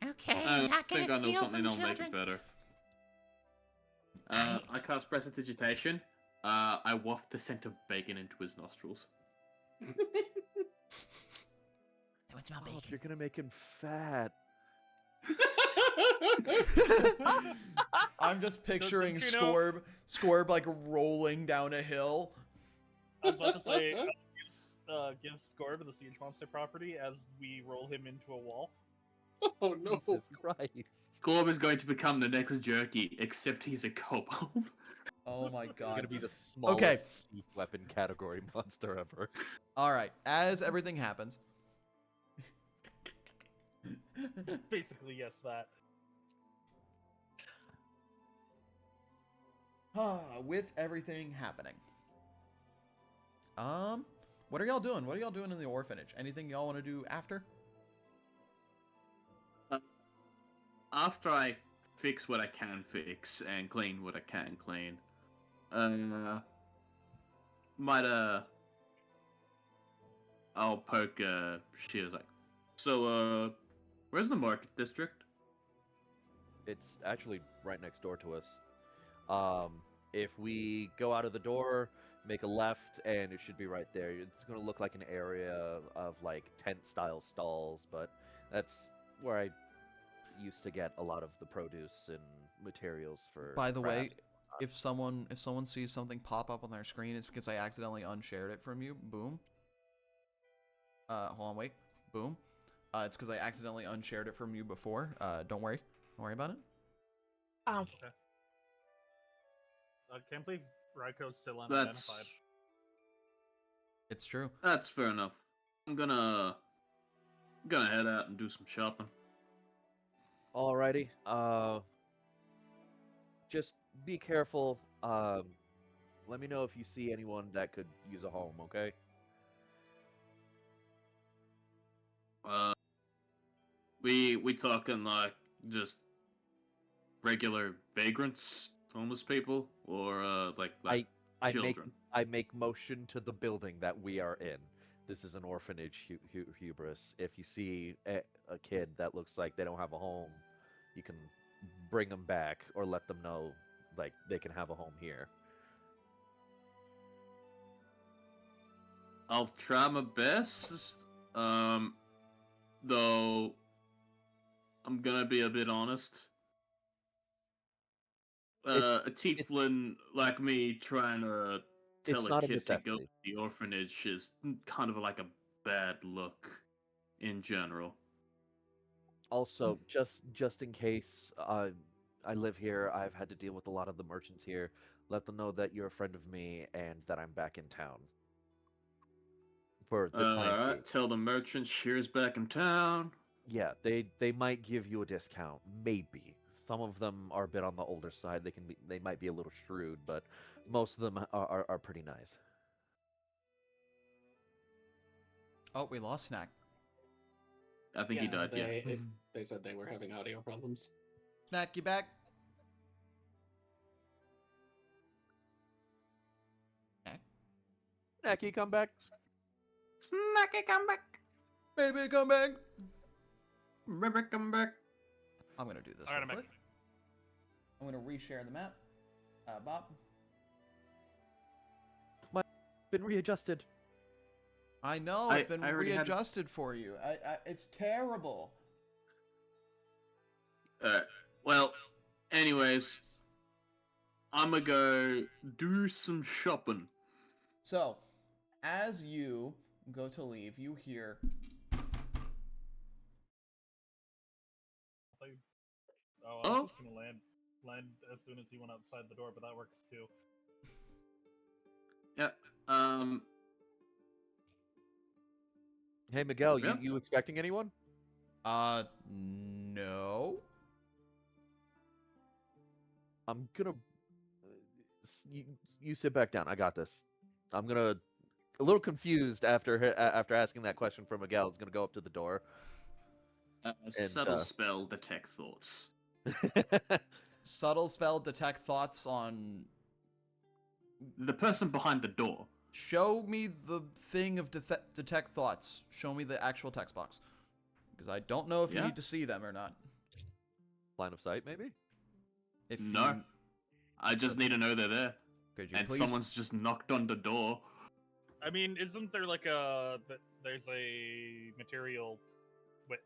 Okay, I'm I not gonna think I know steal something from that'll make children. it better. I cast Prestidigitation. I waft the scent of bacon into his nostrils. That would smell Oh, bacon. you're gonna make him fat. I'm just picturing Don't you know- Scorb like rolling down a hill. I was about to say, give Scorb the Siege Monster property as we roll him into a wall. Oh no! Jesus Christ. Scorb is going to become the next Jerky, except he's a kobold. Oh my It's god. gonna be the smallest Okay. siege weapon category monster ever. All right. As everything happens. Basically, yes, that. With everything happening. What are y'all doing? What are y'all doing in the orphanage? Anything y'all want to do after? After I fix what I can fix and clean what I can clean, might I'll poke Shears like, so where's the market district? It's actually right next door to us. If we go out of the door, make a left, and it should be right there. It's gonna look like an area of like tent-style stalls, but that's where I used to get a lot of the produce and materials for. By the way, crafts. if someone sees something pop up on their screen, it's because I accidentally unshared it from you. Boom. Hold on, wait. Boom. It's because I accidentally unshared it from you before. Don't worry. Don't worry about it. Um, I can't believe Raiko's still unidentified. It's true. That's fair enough. I'm gonna head out and do some shopping. Alrighty. Just be careful. Let me know if you see anyone that could use a home, okay? We talking like just regular vagrants, homeless people, or like I children? I make motion to the building that we are in. This is an orphanage, hubris. If you see a kid that looks like they don't have a home, you can bring them back or let them know like they can have a home here. I'll try my best. Though I'm gonna be a bit honest. A tieflin like me trying to tell a kid to go to the orphanage is kind of like a bad look in general. Also, just in case I live here, I've had to deal with a lot of the merchants here. Let them know that you're a friend of me and that I'm back in town. For the time being. Tell the merchants Shear's back in town. Yeah, they might give you a discount, maybe. Some of them are a bit on the older side. They might be a little shrewd, but most of them are pretty nice. Oh, we lost Snack. I think he died. They said they were having audio problems. Snack, you back? Snack? Snacky, come back. Snacky, come back. Baby, come back. Baby, come back. I'm gonna do this. All right, real quick. I'm gonna reshare the map. Bob. Been readjusted. I know it's been readjusted for you. It's terrible. Well, anyways, I'ma go do some shopping. So, as you go to leave, you hear. I was just gonna land as soon as he went outside the door, but that works too. Yeah. Hey Miguel, you expecting anyone? No. I'm gonna. You sit back down. I got this. I'm gonna. A little confused after asking that question from Miguel. Is gonna go up to the door. Subtle spell detect thoughts. Subtle spell detect thoughts on the person behind the door. Show me the thing of detect thoughts. Show me the actual text box, because I don't know if you need to see them or not. Line of sight, maybe. No, I just need to know they're there. And someone's just knocked on the door. I mean, isn't there like there's a material with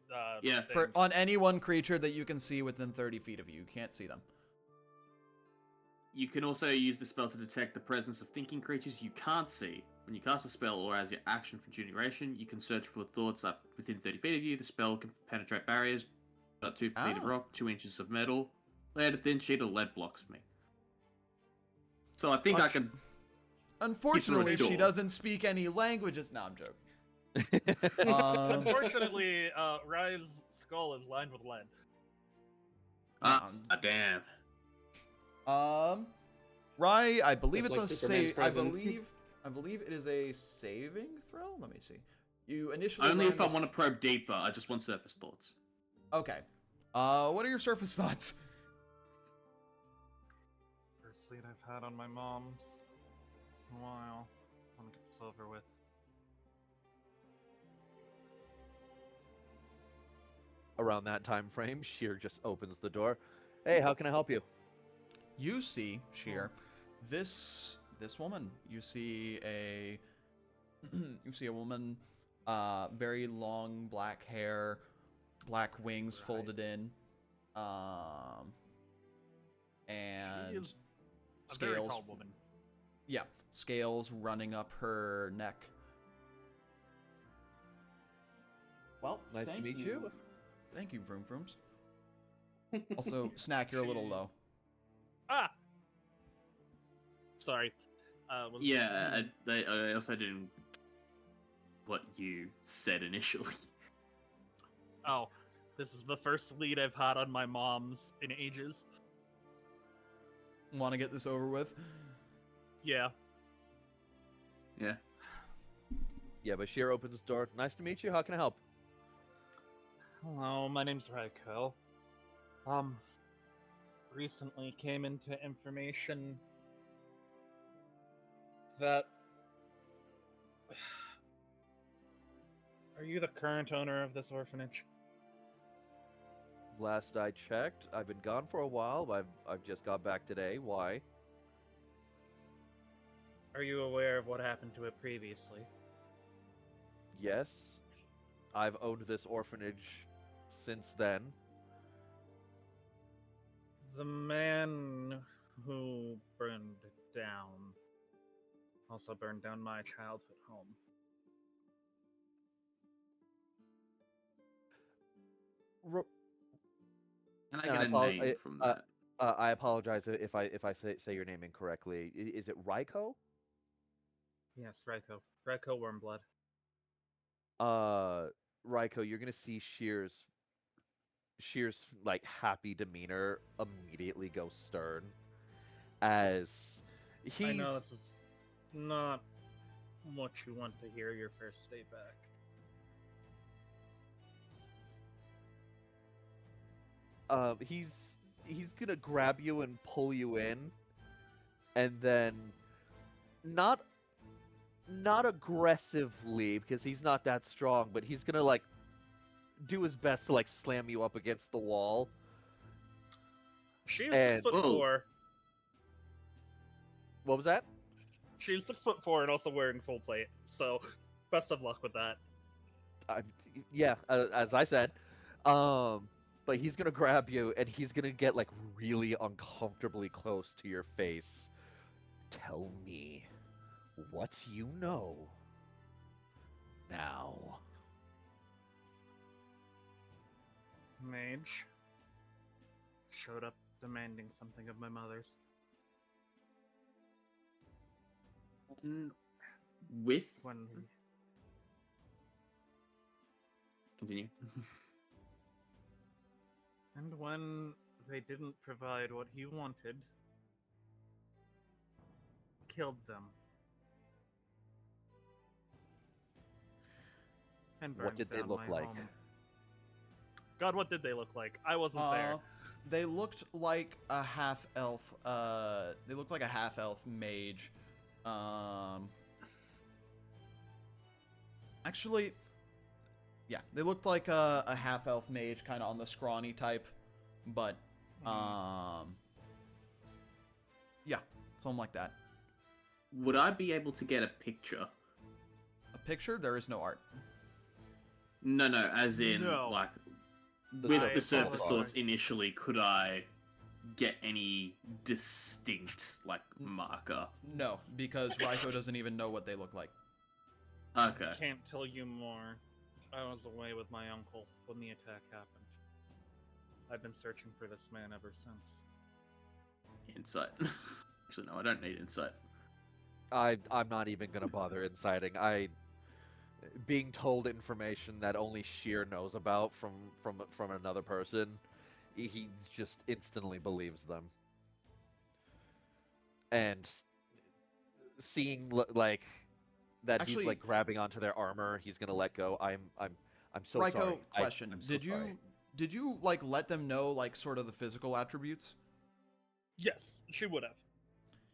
on any one creature that you can see within 30 feet of you. You can't see them. You can also use the spell to detect the presence of thinking creatures you can't see. When you cast a spell or as your action for duration, you can search for thoughts up within 30 feet of you. The spell can penetrate barriers, about 2 feet of rock, 2 inches of metal. Layered a thin sheet of lead blocks me. So I think I can... Unfortunately, she doesn't speak any languages. No, I'm joking. Unfortunately, Rye's skull is lined with lead. Damn. Rye, I believe it's like a save. I believe it is a saving throw. Let me see. You initially only if I want to probe deeper. I just want surface thoughts. Okay. What are your surface thoughts? First lead I've had on my mom's in a while. over with. Around that time frame, Sheer just opens the door. Hey, how can I help you? You see, Sheer, this woman. You see a woman, very long black hair, black wings folded in, and She is a very scales. tall woman. Yeah, scales running up her neck. Well, Nice to thank meet you. Thank you, Vroom Vrooms. Also, Snack, you're a little low. Ah! Sorry. Yeah, I also didn't what you said initially. Oh, this is the first lead I've had on my mom's in ages. Want to get this over with? Yeah. Yeah. Yeah, but Sheer opens the door. Nice to meet you. How can I help? Hello, my name's Raiko. Recently came into information that... Are you the current owner of this orphanage? Last I checked, I've been gone for a while. I've just got back today. Why? Are you aware of what happened to it previously? Yes. I've owned this orphanage since then. The man who burned it down also burned down my childhood home. Can I And get a apol- name from that? I apologize if I say your name incorrectly. Is it Raiko? Yes, Raiko. Raiko Wormblood. Raiko, you're gonna see Sheer's like happy demeanor immediately go stern as he's. I know this is not what you want to hear your first day back. He's gonna grab you and pull you in, and then not aggressively because he's not that strong, but he's gonna like do his best to like slam you up against the wall. She is And- 6'4". What was that? She's 6'4" and also wearing full plate. So, best of luck with that. Yeah, as I said. But he's gonna grab you and he's gonna get like really uncomfortably close to your face. Tell me what you know now. Mage showed up demanding something of my mother's. With When continue. and when they didn't provide what he wanted, killed them. And What burned did they down look my like? home. God, what did they look like? I wasn't there. They looked like a half elf. They looked like a half elf mage. Actually, yeah, they looked like a half elf mage, kind of on the scrawny type, but yeah, something like that. Would I be able to get a picture? A picture? There is no art. No, as in No. like The with surface the surface thoughts. thoughts initially. Could I get any distinct like marker? No, because Raiko doesn't even know what they look like. Okay. Can't tell you more. I was away with my uncle when the attack happened. I've been searching for this man ever since. Insight. Actually, no, I don't need insight. I'm not even gonna bother inciting. Being told information that only Sheer knows about from another person, he just instantly believes them. And seeing like that Actually- he's like grabbing onto their armor, he's gonna let go. I'm so Raiko, sorry. question: I'm so Did sorry. you like let them know like sort of the physical attributes? Yes, she would have. I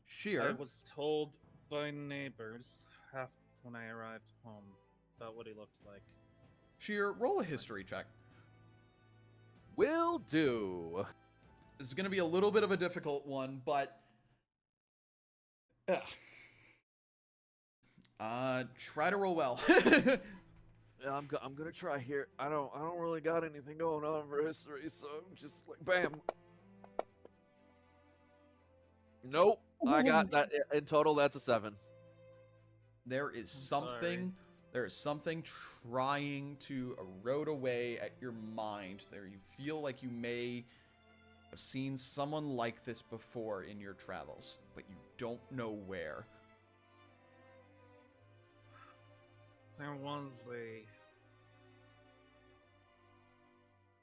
Sheer. was told by neighbors, half when I arrived home about what he looked like. Sheer, roll a history check. Will do. This is going to be a little bit of a difficult one, but try to roll well. Yeah, I'm gonna try here. I don't really got anything going on for history, so I'm just like bam. Nope. I got that in total. That's a 7. There is something. There is something trying to erode away at your mind. There, you feel like you may have seen someone like this before in your travels, but you don't know where. There was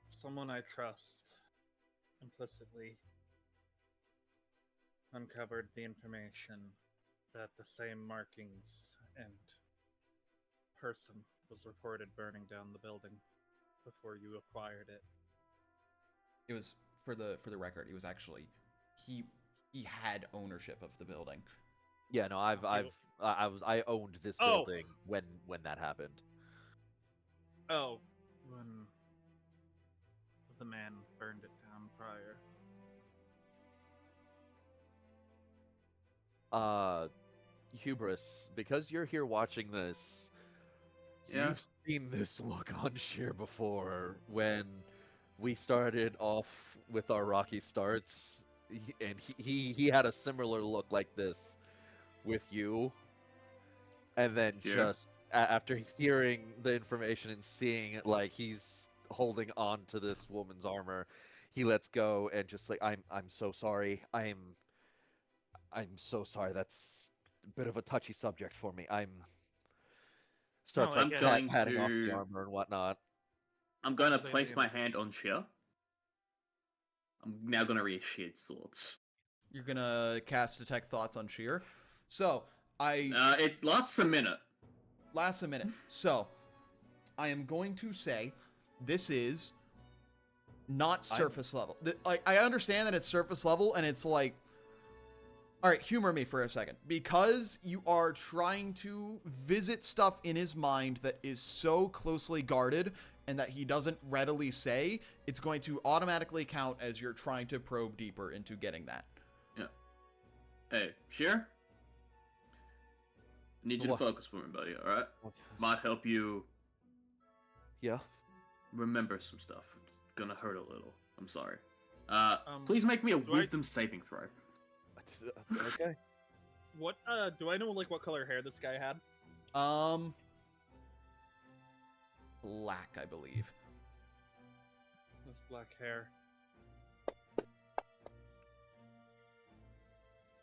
someone I trust implicitly uncovered the information that the same markings and person was reported burning down the building before you acquired it. It was for the record. It was actually he had ownership of the building. Yeah, no, I owned this building when that happened. Oh, when the man burned it down prior. Hubris, because you're here watching this, you've seen this look on Sheer before when we started off with our rocky starts, and he had a similar look like this with you, and then just after hearing the information and seeing it, like he's holding on to this woman's armor, he lets go and just like I'm so sorry. I'm so sorry. That's a bit of a touchy subject for me. Starts patting off the armor and whatnot. I'm going to place my hand on Sheer. I'm now going to read Sheer's swords. You're going to cast Detect Thoughts on Sheer. So, it lasts a minute. So, I am going to say this is not surface level. I understand that it's surface level, and it's like... All right, humor me for a second. Because you are trying to visit stuff in his mind that is so closely guarded and that he doesn't readily say, it's going to automatically count as you're trying to probe deeper into getting that. Yeah. Hey, Sheer? I need you to focus for me, buddy, alright? Might help you... Yeah? Remember some stuff. It's gonna hurt a little. I'm sorry. Please make me a wisdom saving throw. Okay. What do I know like what color hair this guy had? Black, I believe. This black hair.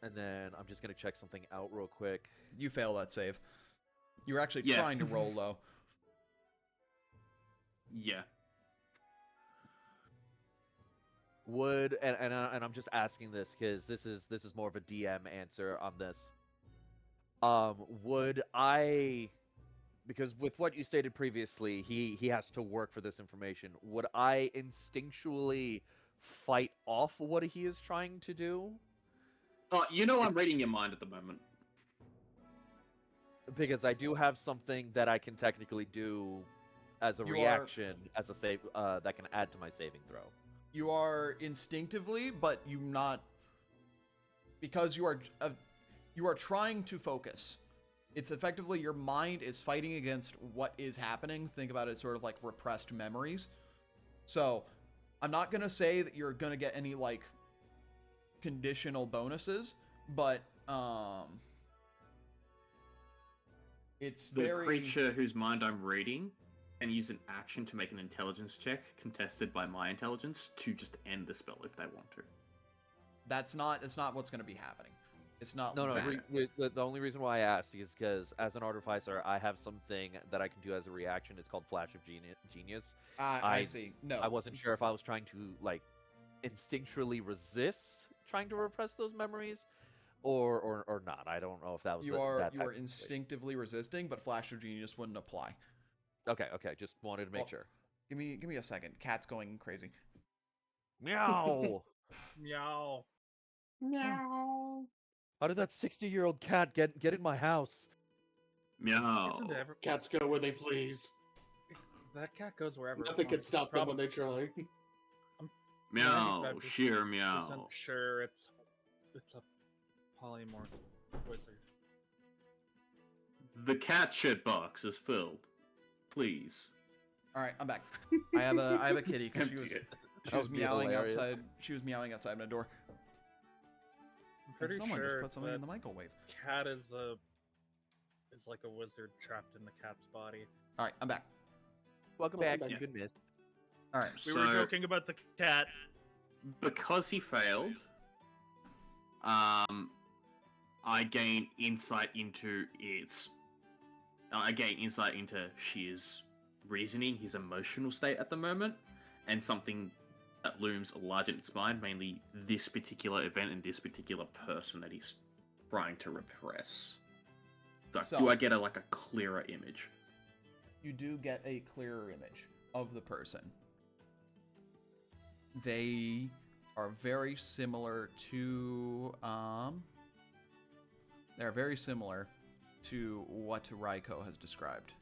And then I'm just gonna check something out real quick. You fail that save. You're actually trying to roll low. Yeah. Would and I'm just asking this because this is more of a DM answer on this. Would I, because with what you stated previously, he has to work for this information. Would I instinctually fight off what he is trying to do? You know I'm reading your mind at the moment. Because I do have something that I can technically do as a reaction, as a save that can add to my saving throw. You are instinctively, but you not, because you are trying to focus. It's effectively your mind is fighting against what is happening. Think about it sort of like repressed memories. So I'm not going to say that you're going to get any like conditional bonuses, but it's the very... creature whose mind I'm reading and use an action to make an intelligence check contested by my intelligence to just end the spell if they want to. That's not what's going to be happening. It's not. No. The only reason why I asked is because as an artificer, I have something that I can do as a reaction. It's called Flash of Genius. I see. No, I wasn't sure if I was trying to like instinctually resist trying to repress those memories, or not. I don't know if that was. You are instinctively resisting, but Flash of Genius wouldn't apply. Okay. Just wanted to make sure. Give me a second. Cat's going crazy. Meow. Meow. Meow. How did that 60-year-old cat get in my house? Meow. Gets into every... Cats go where they please. That cat goes wherever. it Nothing can wants. stop them when they try. I'm Meow. 95% Sheer meow. sure it's a polymorph wizard. The cat shit box is filled. Please. All right, I'm back. I have a kitty because she was Empty it. she was That would be meowing hilarious. outside. She was meowing outside my door. I'm And pretty someone sure just put something that in the microwave. cat is like a wizard trapped in the cat's body. All right, I'm back. Welcome Welcome back, back. you good miss. All right. We were joking about the cat. Because he failed, I gain insight into Sheer's reasoning, his emotional state at the moment, and something that looms large in its mind, mainly this particular event and this particular person that he's trying to repress. So, do I get a clearer image? You do get a clearer image of the person. They are very similar to they're very similar to what Raiko has described.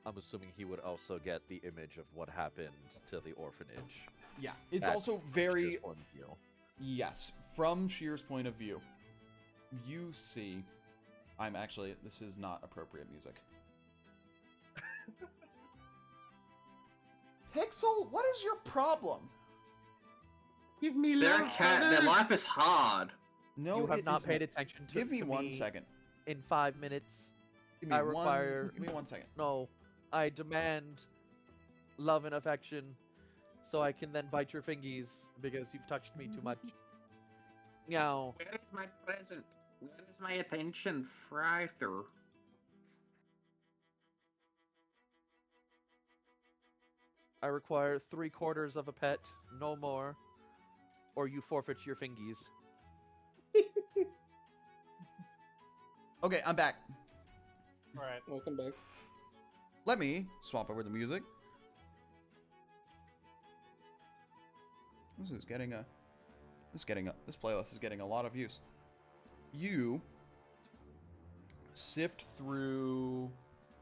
I'm assuming he would also get the image of what happened to the orphanage. Yeah, it's At also very Sheer's point of view. yes, from Sheer's point of view. You see, this is not appropriate music. Pixel, what is your problem? Give me Their love, cat, their father. life is hard. No, You have it not is paid attention to Give me to 1 second. In 5 minutes. Give me I require- Give me 1 second. No, I demand love and affection so I can then bite your fingies because you've touched me too much. Meow. Where is my present? Where is my attention, Frither? I require 3/4 of a pet, no more, or you forfeit your fingies. Okay, I'm back. All right. Welcome back. Let me swap over the music. This playlist is getting a lot of use. You sift through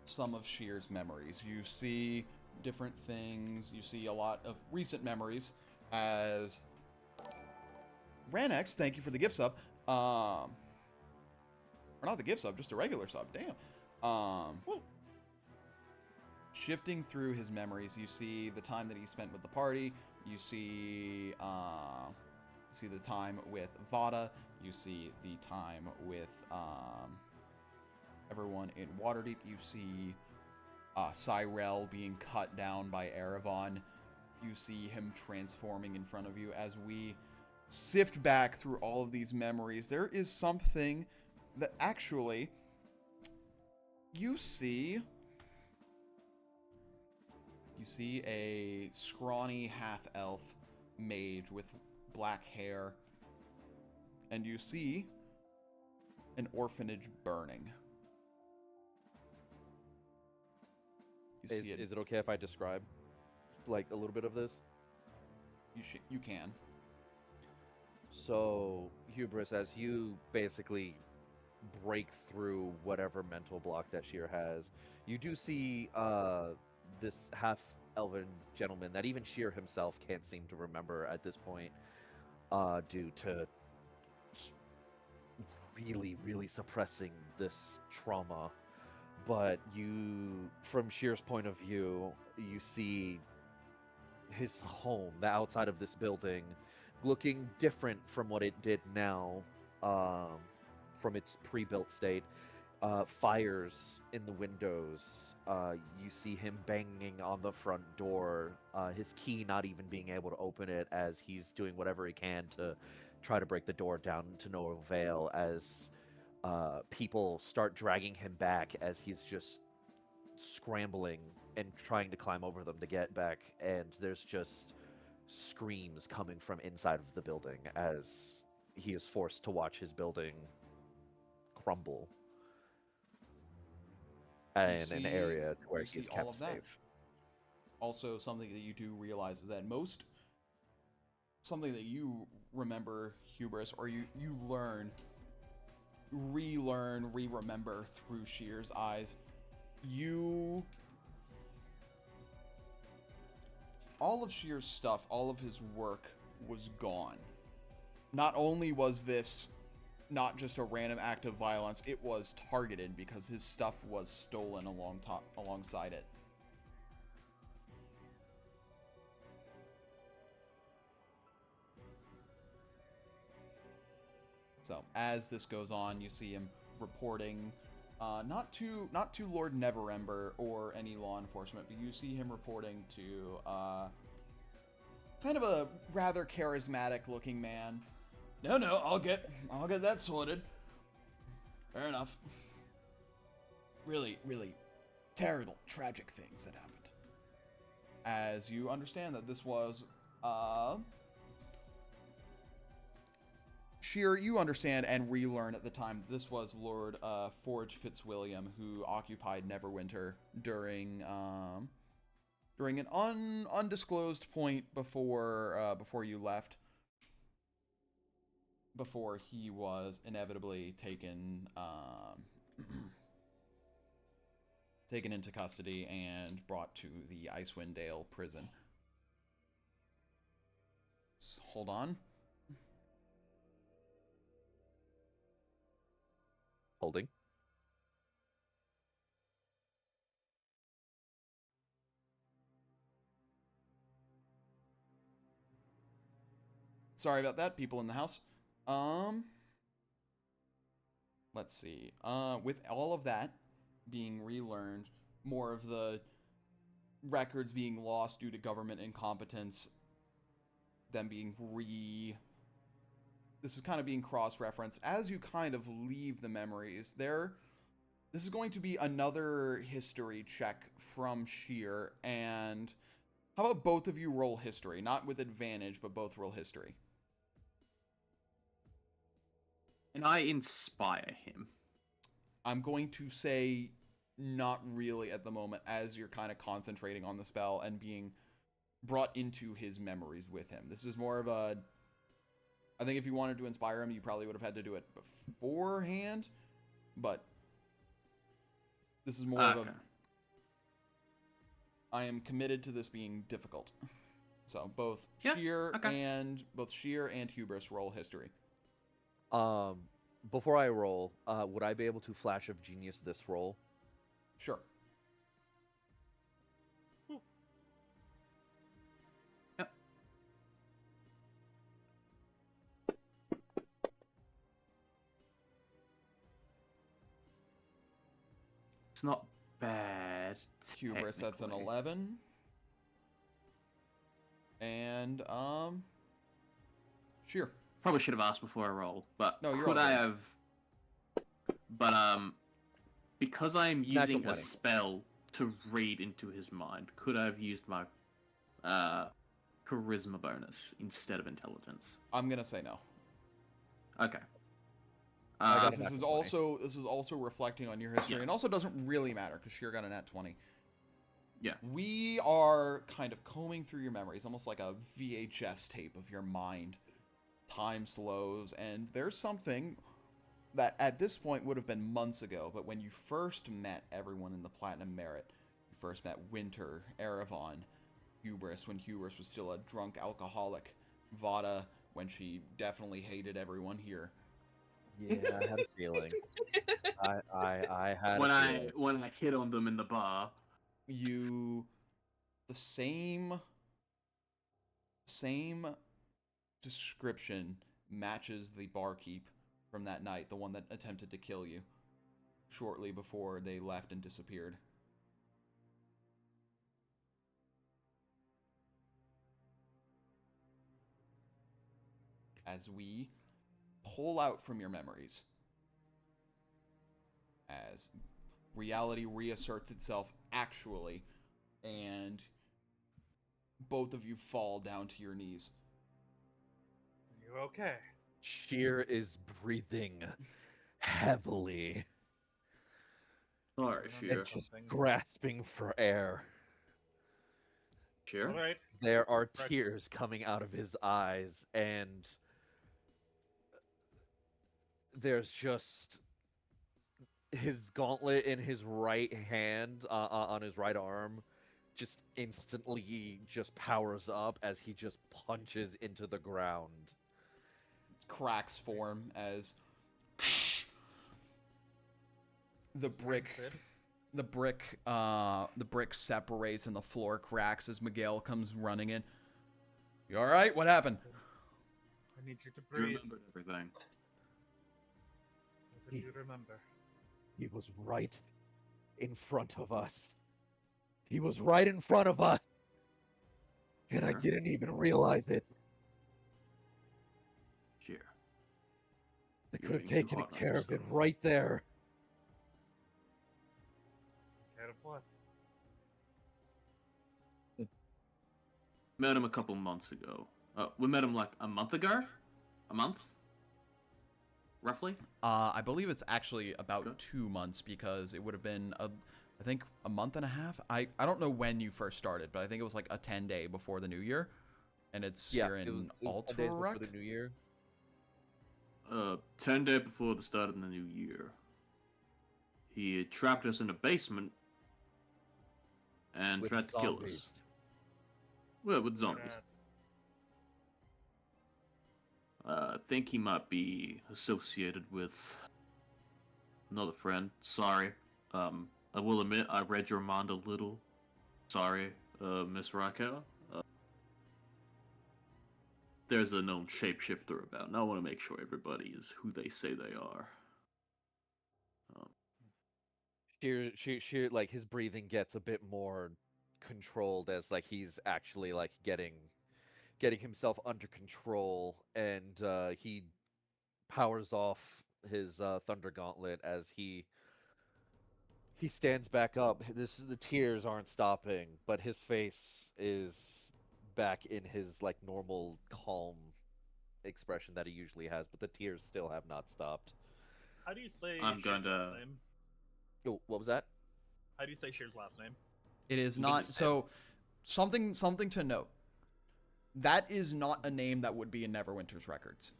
some of Sheer's memories. You see different things. You see a lot of recent memories as Ranex, thank you for the gift sub. Or not the gift sub, just a regular sub. Damn. Shifting through his memories, you see the time that he spent with the party. You see the time with Vada. You see the time with everyone in Waterdeep. You see Cyrell being cut down by Erevan. You see him transforming in front of you. As we sift back through all of these memories, there is something that actually you see a scrawny half-elf mage with black hair, and you see an orphanage burning. Is it okay if I describe like a little bit of this? You can. So, Hubris, as you basically break through whatever mental block that Sheer has, you do see this half-elven gentleman that even Sheer himself can't seem to remember at this point, due to really, really suppressing this trauma. But you, from Sheer's point of view, you see his home, the outside of this building, looking different from what it did now, from its pre-built state. Fires in the windows. You see him banging on the front door, his key not even being able to open it, as he's doing whatever he can to try to break the door down to no avail, as people start dragging him back as he's just scrambling and trying to climb over them to get back, and there's just screams coming from inside of the building as he is forced to watch his building crumble in an area where he's kept safe. Also, something that you do realize is that something that you remember, Hubris, or you learn relearn, re-remember through Sheer's eyes, all of Sheer's stuff, all of his work was gone. Not only was this not just a random act of violence, it was targeted because his stuff was stolen alongside it. So as this goes on, you see him reporting, not to Lord Neverember or any law enforcement, but you see him reporting to kind of a rather charismatic looking man. No, I'll get that sorted. Fair enough. Really, really terrible, tragic things that happened. As you understand that this was, Sheer, you understand and relearn at the time this was Lord Forge Fitzwilliam, who occupied Neverwinter during an undisclosed point before you left. Before he was inevitably taken taken into custody and brought to the Icewind Dale prison. Hold on. Holding. Sorry about that, people in the house. Let's see. With all of that being relearned, more of the records being lost due to government incompetence, them being this is kind of being cross-referenced. As you kind of leave the memories, this is going to be another history check from Sheer, and how about both of you roll history? Not with advantage, but both roll history. And I inspire him. I'm going to say not really at the moment, as you're kind of concentrating on the spell and being brought into his memories with him. This is more of a... I think if you wanted to inspire him, you probably would have had to do it beforehand, but this is more of a... I am committed to this being difficult. So both Sheer and Hubris roll history. Before I roll, would I be able to Flash of Genius this roll? Sure. Yep. It's not bad. Hubris, that's an 11. And, Sheer. Probably should have asked before I rolled, but no, could I have... But, because I'm using a spell to read into his mind, could I have used my charisma bonus instead of intelligence? I'm gonna say no. Okay. This is also reflecting on your history, and also doesn't really matter because Sheer got a nat 20. Yeah. We are kind of combing through your memories, almost like a VHS tape of your mind. Time slows, and there's something that at this point would have been months ago, but when you first met everyone in the Platinum Merit, you first met Winter, Erevan, Hubris when Hubris was still a drunk alcoholic, Vada when she definitely hated everyone here. Yeah, I had a feeling. I had when I hit on them in the bar. The same description matches the barkeep from that night, the one that attempted to kill you shortly before they left and disappeared. As we pull out from your memories, as reality reasserts itself actually, and both of you fall down to your knees. Are you okay? Sheer is breathing heavily. Sorry, Sheer. And just grasping for air. Sheer? All right. There are tears coming out of his eyes, and there's just his gauntlet in his right hand on his right arm just instantly just powers up as he just punches into the ground. Cracks form as the brick separates and the floor cracks as Miguel comes running in. You all right? What happened? I need you to You breathe. remembered everything. What do you remember? He was right in front of us. He was right in front of us. And I Sure. didn't even realize it. Sure. I You're could have being too taken hard on care of it yourself. right there. Care of what? Met him a couple months ago. We met him like a month ago? A month? Roughly? I believe it's actually about Good. 2 months because it would have been I think a month and a half. I don't know when you first started, but I think it was like a 10-day before the new year, and it's Yeah, you're in it was 10 days before Ultra the new year. 10 days before the start of the new year. He trapped us in a basement and With tried to kill us. zombies. Well, with zombies. Bad. I think he might be associated with another friend. Sorry. I will admit I read your mind a little. Sorry, Miss Raquel. There's a known shapeshifter about, and I want to make sure everybody is who they say they are. Sheer, like his breathing gets a bit more controlled as like he's actually like getting himself under control, and he powers off his thunder gauntlet as he stands back up. The tears aren't stopping, but his face is back in his like normal calm expression that he usually has, but the tears still have not stopped. How do you say I'm Shear's going to- last name? Oh, what was that? How do you say Shear's last name? It is You not just- so. Something to note. That is not a name that would be in Neverwinter's records.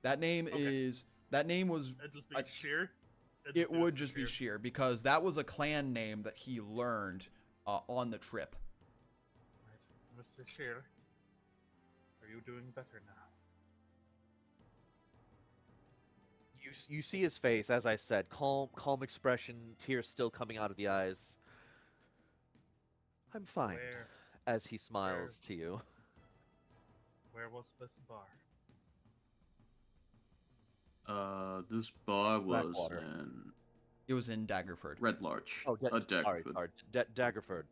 That name Okay. was. It'd just be Shear? It would just be Sheer because that was a clan name that he learned on the trip. Right. Mr. Shear, are you doing better now? You see his face, as I said, calm expression, tears still coming out of the eyes. I'm fine, Where as he smiles to you. where was this bar? This bar was Blackwater. in It was in Daggerford. Red Larch. Oh, sorry, Daggerford. Daggerford.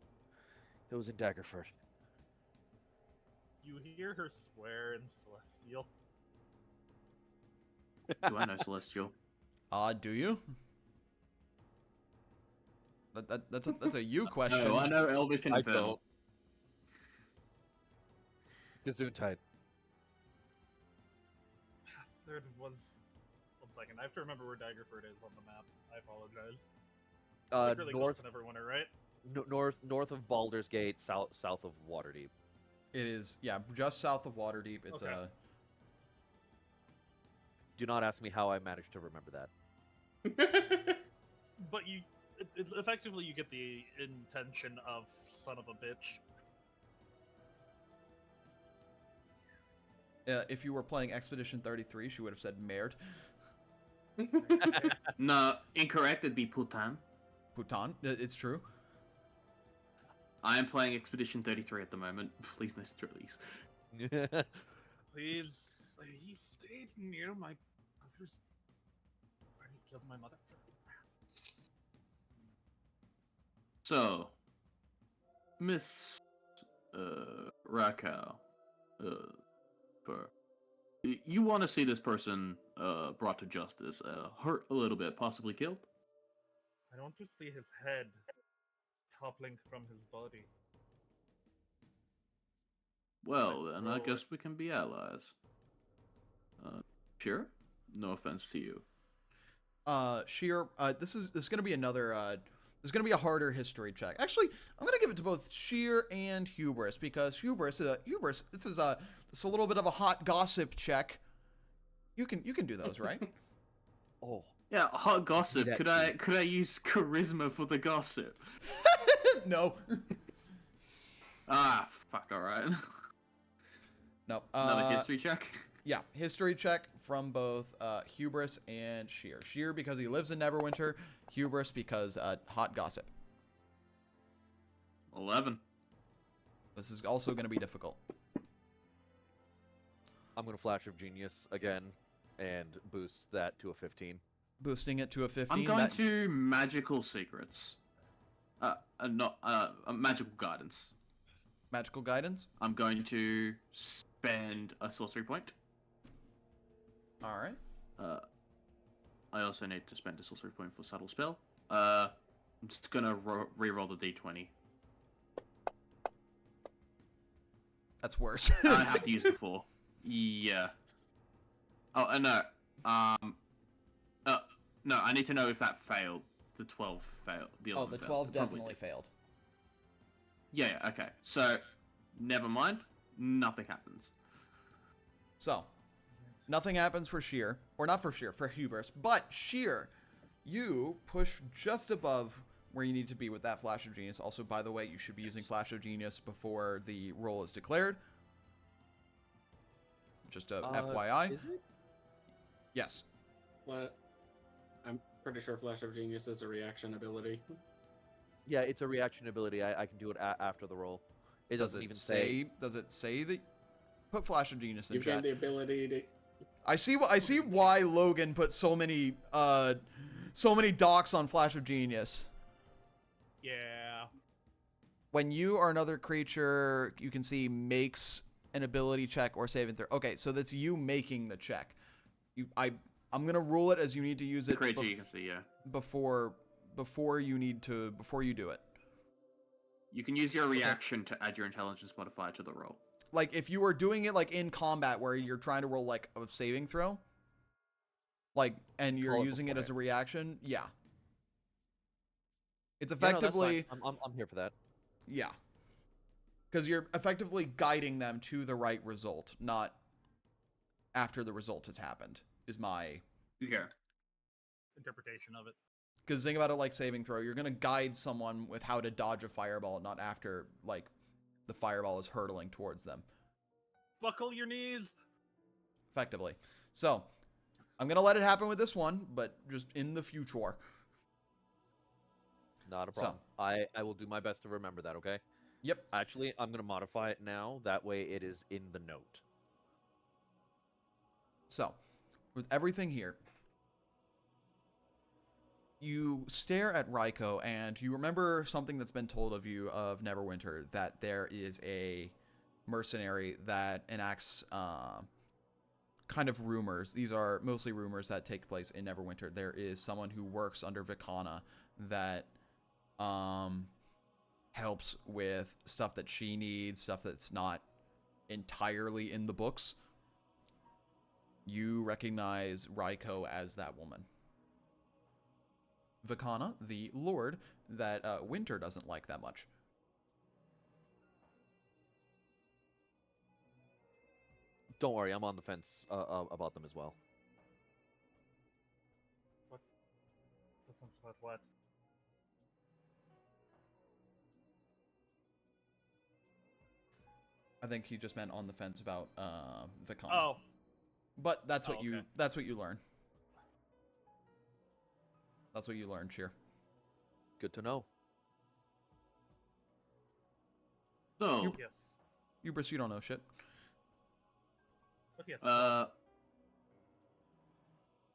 It was in Daggerford. You hear her swear in Celestial. Do I know Celestial? Do you? That's a you question. No, I know Elvish and I Fell. don't. Gesundheit. Bastard was. 1 second, I have to remember where Daggerford is on the map. I apologize. Like really close North to Neverwinter, right? north of Baldur's Gate, south of Waterdeep. It is, yeah, just south of Waterdeep. It's Okay. Do not ask me how I managed to remember that. But effectively you get the intention of son of a bitch. If you were playing Expedition 33, she would have said Merd. No, incorrect. It'd be Putan. Putan. It's true. I am playing Expedition 33 at the moment. Please, next release. Please, he stayed near my brother's. Where he killed my mother. So, Miss Raquel, you want to see this person brought to justice, hurt a little bit, possibly killed? I want to see his head toppling from his body. Well, then I throw guess we can be allies. Sure. No offense to you. Sheer. This is gonna be another. There's gonna be a harder history check. Actually, I'm gonna give it to both Sheer and Hubris because Hubris. This is a little bit of a hot gossip check. You can do those, right? Oh, Yeah, hot gossip. that Could I use charisma for the gossip? No. Ah, fuck. All right. No. Another history check. Yeah, history check from both Hubris and Sheer. Sheer because he lives in Neverwinter. Hubris because hot gossip. 11. This is also going to be difficult. I'm gonna Flash of Genius again, and boost that to a 15. Boosting it to a 15. I'm going to magical secrets. Not magical guidance. Magical guidance. I'm going to spend a sorcery point. All right. I also need to spend a sorcery point for subtle spell. I'm just gonna re-roll the d20. That's worse. I have to use the 4. Yeah. Oh, no. No, I need to know if that failed. The 12 failed. The 11 the failed. 12 It probably definitely did. failed. Yeah, okay. So, never mind. Nothing happens. So, nothing happens for Sheer. Or not for Sheer, for Hubris. But Sheer, you push just above where you need to be with that Flash of Genius. Also, by the way, you should be using Flash of Genius before the roll is declared. Just a FYI. Is it? Yes. What? I'm pretty sure Flash of Genius is a reaction ability. Yeah, it's a reaction ability. I can do it after the roll. It Does doesn't it even say? Does it say that? Put Flash of Genius in You gain chat. the ability to. I see why Logan put so many docs on Flash of Genius. Yeah. When you or another creature you can see makes an ability check or saving throw. Okay, so that's you making the check. I'm gonna rule it as you need to use The it creature you can see, yeah. before you do it. You can use your reaction to add your intelligence modifier to the roll. Like if you were doing it like in combat where you're trying to roll like a saving throw, like and you're Call it using it as a reaction, yeah. It's Yeah, no, that's effectively fine. I'm here for that. yeah. Because you're effectively guiding them to the right result, not after the result has happened, is my... Yeah. Interpretation of it. Because think about it like saving throw. You're going to guide someone with how to dodge a fireball, not after, like, the fireball is hurtling towards them. Buckle your knees. Effectively. So, I'm going to let it happen with this one, but just in the future. Not a problem. I will do my best to remember that, okay? Yep. Actually, I'm going to modify it now. That way it is in the note. So, with everything here, you stare at Raiko, and you remember something that's been told of you of Neverwinter, that there is a mercenary that enacts kind of rumors. These are mostly rumors that take place in Neverwinter. There is someone who works under Vicana that helps with stuff that she needs, stuff that's not entirely in the books. You recognize Raiko as that woman. Vicana, the lord that Winter doesn't like that much. Don't worry, I'm on the fence about them as well. Difference about what? I think he just meant on the fence about Vicana. Oh. But that's what Oh, you okay. that's what you learn. That's what you learn, Cheer. Good to know. So, Yes. Hubris, you don't know shit. But yes. uh,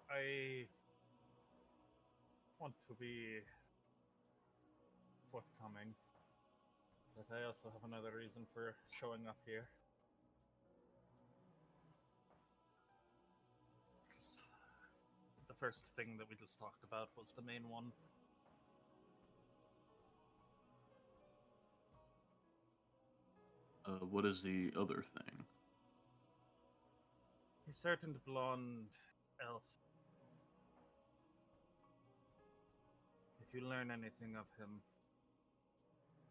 I want to be forthcoming, but I also have another reason for showing up here. Just the first thing that we just talked about was the main one. what is the other thing? A certain blonde elf. If you learn anything of him,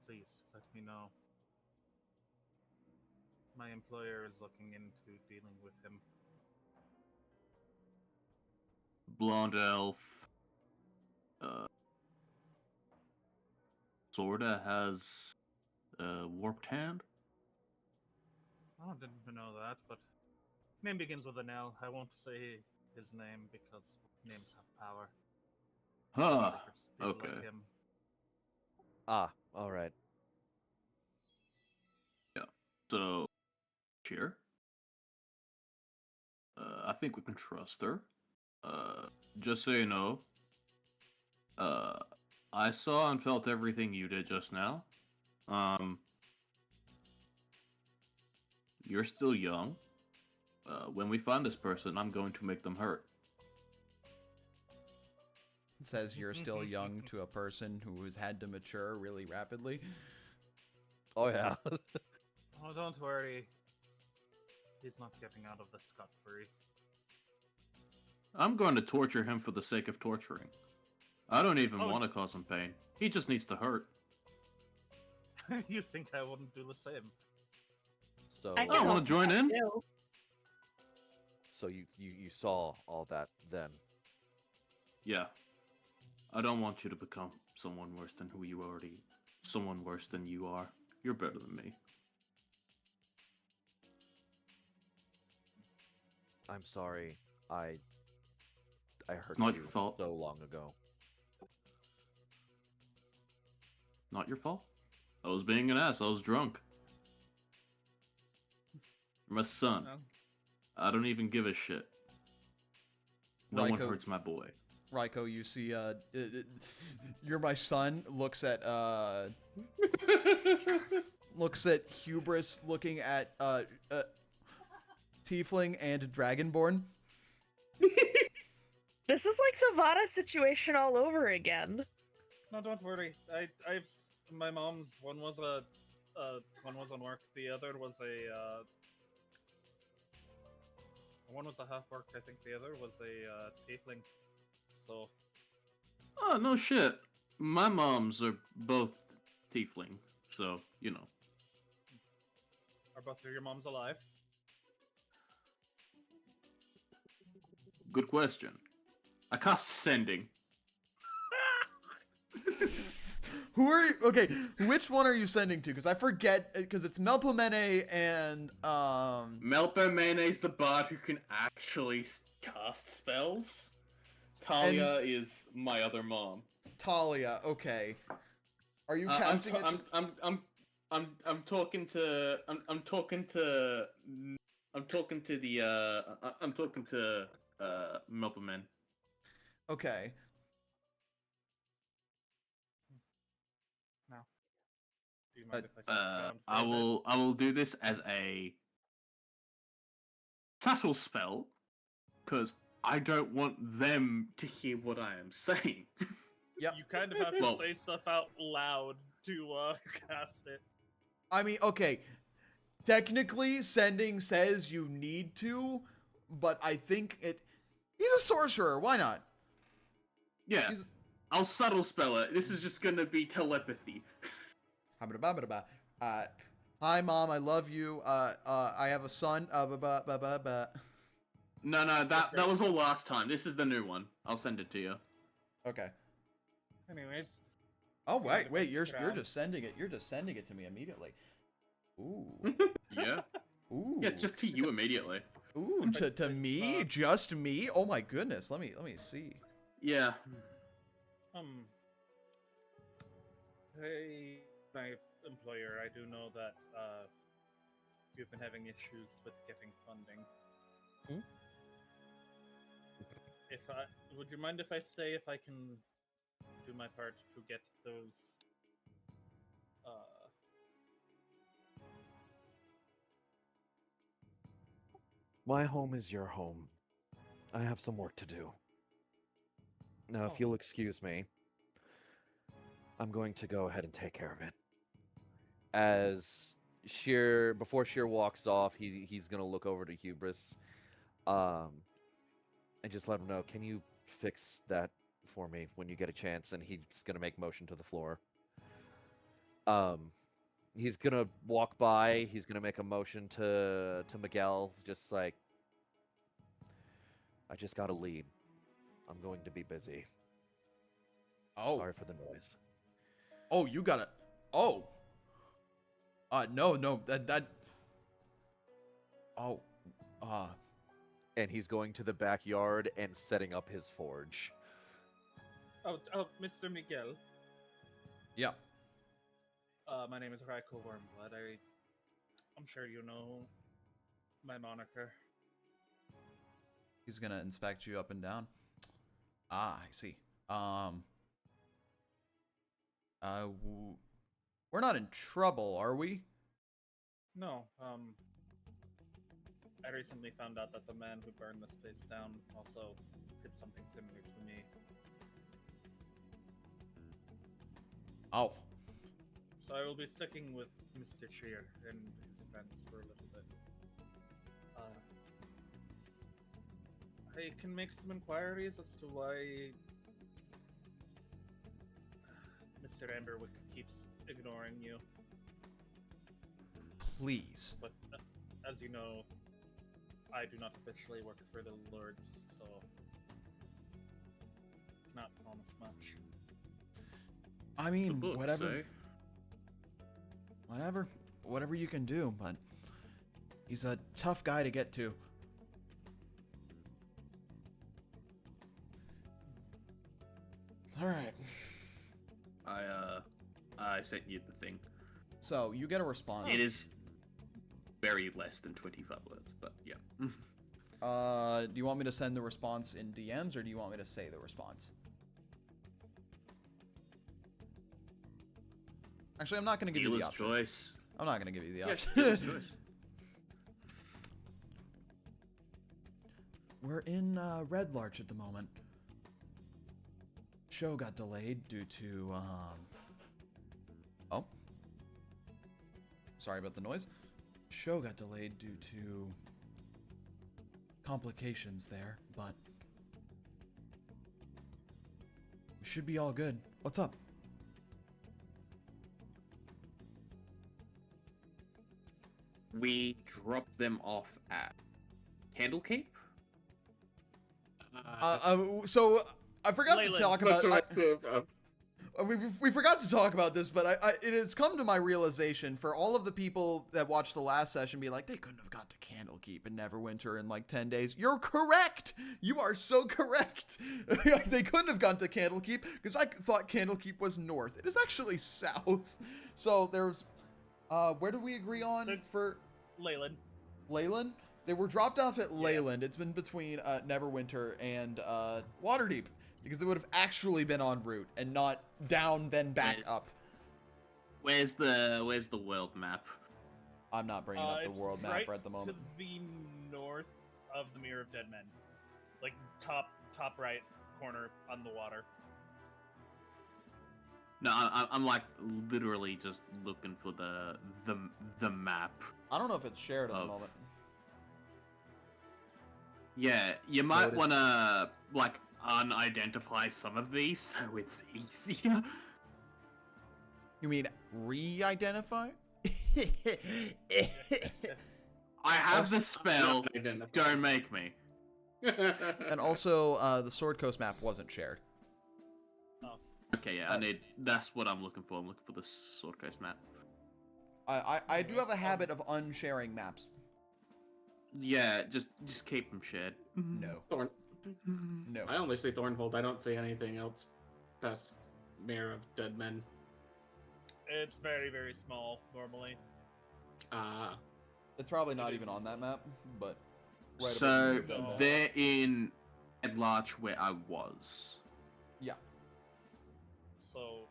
please let me know. My employer is looking into dealing with him. blonde elf, sorta has a warped hand. Oh, I didn't know that, but name begins with an L. I won't say his name because names have power. Huh. People Okay. like him. Ah, all right. So, sure. I think we can trust her. Just so you know, I saw and felt everything you did just now. You're still young. When we find this person, I'm going to make them hurt. It says you're still young to a person who has had to mature really rapidly. Oh yeah. Oh, don't worry. He's not getting out of this scot-free. I'm going to torture him for the sake of torturing. I don't even Oh, want to cause him pain. He just needs to hurt. You think I wouldn't do the same? So, I can Oh, wanna help join with that in? too. so you saw all that then? Yeah. I don't want you to become someone worse than someone worse than you are. You're better than me. I'm sorry. I hurt It's not you your fault. so long ago. Not your fault. I was being an ass. I was drunk. You're my son. No. I don't even give a shit. No one Raiko- hurts my boy. Raiko, you see, you're my son. Looks at Hubris, looking at Tiefling and Dragonborn. This is like the Vada situation all over again. No, don't worry. I've my mom's one was on work. The other was one was a half orc. I think the other was a tiefling. So Oh, no shit. My moms are both tiefling, so, you know. are both of your moms alive? Good question. I cast Sending. Who are you? Okay, which one are you sending to? Because I forget, because it's Melpomene and Melpomene's the bard who can actually cast spells. Talia is my other mom. Talia. Okay, are you I'm casting it? I'm talking to Melpomen. Okay. No. Do you mind if I sit down for I a bit? will do this as a subtle spell, because I don't want them to hear what I am saying. Yep. You kind of have to Well- say stuff out loud to cast it. I mean, okay. Technically, sending says you need to, but I think it. He's a sorcerer. Why not? Yeah, He's- I'll subtle spell it. This is just gonna be telepathy. Hi, Mom. I love you. I have a son. No, that was all last time. This is the new one. I'll send it to you. Okay. Anyways, Oh Yeah, wait, if wait. it's You're ground. just sending it. You're just sending it to me immediately. Ooh. Yeah, Ooh. yeah, just to you immediately. Ooh. To It's, me, just me. Oh my goodness. Let me see. Yeah. Hey, my employer, I do know that you've been having issues with getting funding. Hmm? Would you mind if I stay if I can do my part to get those My home is your home. I have some work to do. Now, if you'll excuse me, I'm going to go ahead and take care of it. As before Sheer walks off, he's gonna look over to Hubris, and just let him know. Can you fix that for me when you get a chance? And he's gonna make motion to the floor. He's gonna walk by. He's gonna make a motion to Miguel, just like, I just got a lead. I'm going to be busy. Oh. Sorry for the noise. Oh, you gotta. Oh. No, that. Oh. And he's going to the backyard and setting up his forge. Oh, Mr. Miguel. Yeah. My name is Raiko Warmblood. I'm sure you know my moniker. He's gonna inspect you up and down. I see. We're not in trouble, are we? No, I recently found out that the man who burned this place down also did something similar to me. Oh. So I will be sticking with Mr. Shear and his friends for a little bit. I can make some inquiries as to why Mr. Amberwick keeps ignoring you. Please. But as you know, I do not officially work for the Lords, so cannot promise much. I mean, The books, whatever. eh? Whatever you can do, but he's a tough guy to get to. All right. I sent you the thing. So you get a response. It is very less than 25 words, but yeah. Do you want me to send the response in DMs or do you want me to say the response? Actually, I'm not going to give you the Dealer's option. choice. I'm not going to give you the Yeah, option. dealer's choice. We're in Red Larch at the moment. Show got delayed due to oh. Sorry about the noise. Show got delayed due to complications there, but we should be all good. What's up? We dropped them off at Candlekeep. So I forgot to Leyland, talk What's about. We forgot to talk about this, but it has come to my realization for all of the people that watched the last session be like, they couldn't have got to Candlekeep and Neverwinter in like 10 days. You're correct. You are so correct. They couldn't have gone to Candlekeep because I thought Candlekeep was north. It is actually south. So there's, where do we agree on for Leyland. Leyland? They were dropped off at Leyland. It's been between Neverwinter and Waterdeep. Because it would have actually been en route and not down then back up. Where's the world map? I'm not bringing up the It's world map right at the moment. to the north of the Mirror of Dead Men, like top right corner on the water. No, I'm like literally just looking for the map. I don't know if it's shared at the moment. Yeah, you might want to like unidentify some of these so it's easier. You mean re-identify? I have the spell. Don't make me. And also, the Sword Coast map wasn't shared. Okay, yeah, that's what I'm looking for. I'm looking for the Sword Coast map. I do have a habit of unsharing maps. Yeah, just keep them shared. No. No. I only say Thornhold. I don't say anything else past Mayor of Dead Men. It's very, very small normally. It's probably not even on that map, but right So above the Dead Men. they're in Red Larch where I was. Yeah. So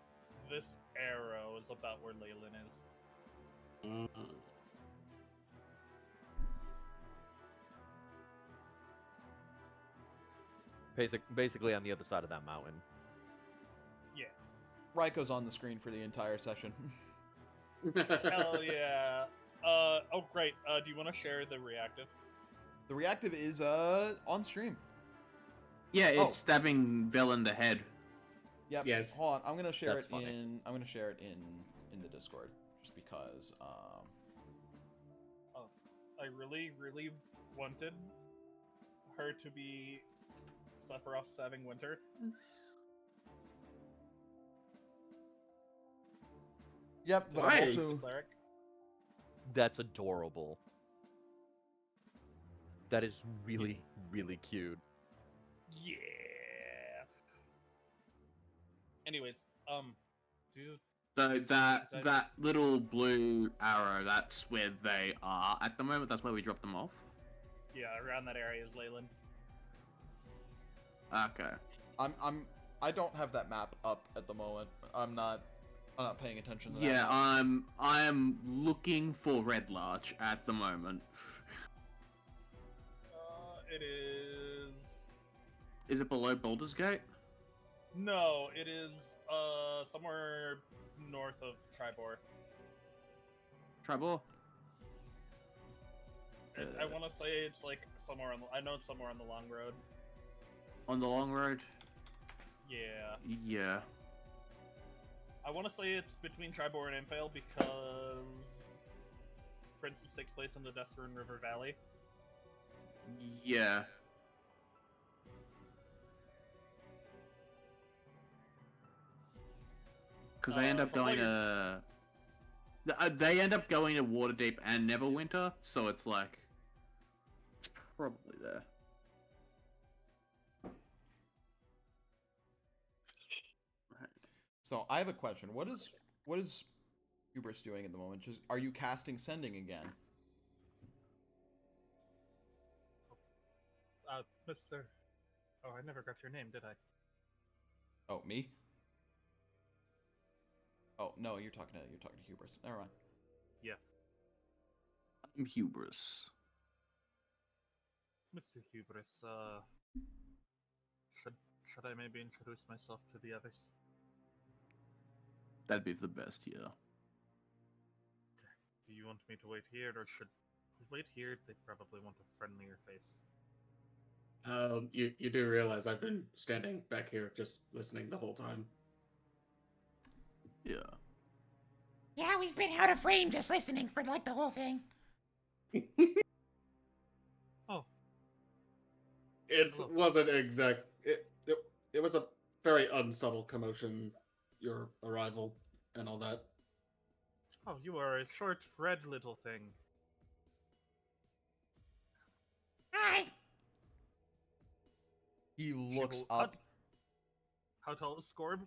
this arrow is about where Leyland is. Basically on the other side of that mountain. Yeah. Raiko's on the screen for the entire session. Hell yeah. Oh great. Do you want to share the reactive? The reactive is on stream. Yeah, it's stabbing Vel in the head. Yep. Yes. Hold on. I'm gonna share That's it funny. in. I'm gonna share it in the Discord, just because. I really, really wanted her to be Sephiroth's having winter. Yep, but Why? I'm He's the also... cleric. That's adorable. That is really, really cute. Yeah. Anyways, do you... So that little blue arrow, that's where they are at the moment. That's where we dropped them off. Yeah, around that area is Leyland. Okay. I don't have that map up at the moment. I'm not paying attention to that. Yeah, map. I'm looking for Red Larch at the moment. It is... Is it below Baldur's Gate? No, it is, somewhere north of Tribor. Tribor? I want to say it's, like, somewhere on the... I know it's somewhere on the long road. On the long road? Yeah. Yeah. I want to say it's between Tribor and Impale because... For instance, takes place in the Desperin River Valley. Yeah. Because they end up from what going to... They end up going to Waterdeep and Neverwinter, so it's like... It's probably there. So I have a question. What is Hubris doing at the moment? Just are you casting sending again? Mr... Oh, I never got your name, did I? Oh, me? Oh no, you're talking to Hubris. Never mind. Yeah. I'm Hubris. Mr. Hubris, should I maybe introduce myself to the others? That'd be the best, yeah. Do you want me to wait here, or should we wait here? They probably want a friendlier face. You do realize I've been standing back here just listening the whole time. Yeah. Yeah, we've been out of frame just listening for like the whole thing. Oh. It Hello. wasn't exact. It was a very unsubtle commotion, your arrival and all that. Oh, you are a short, red little thing. Hi. He looks will- up. How tall is Scorb?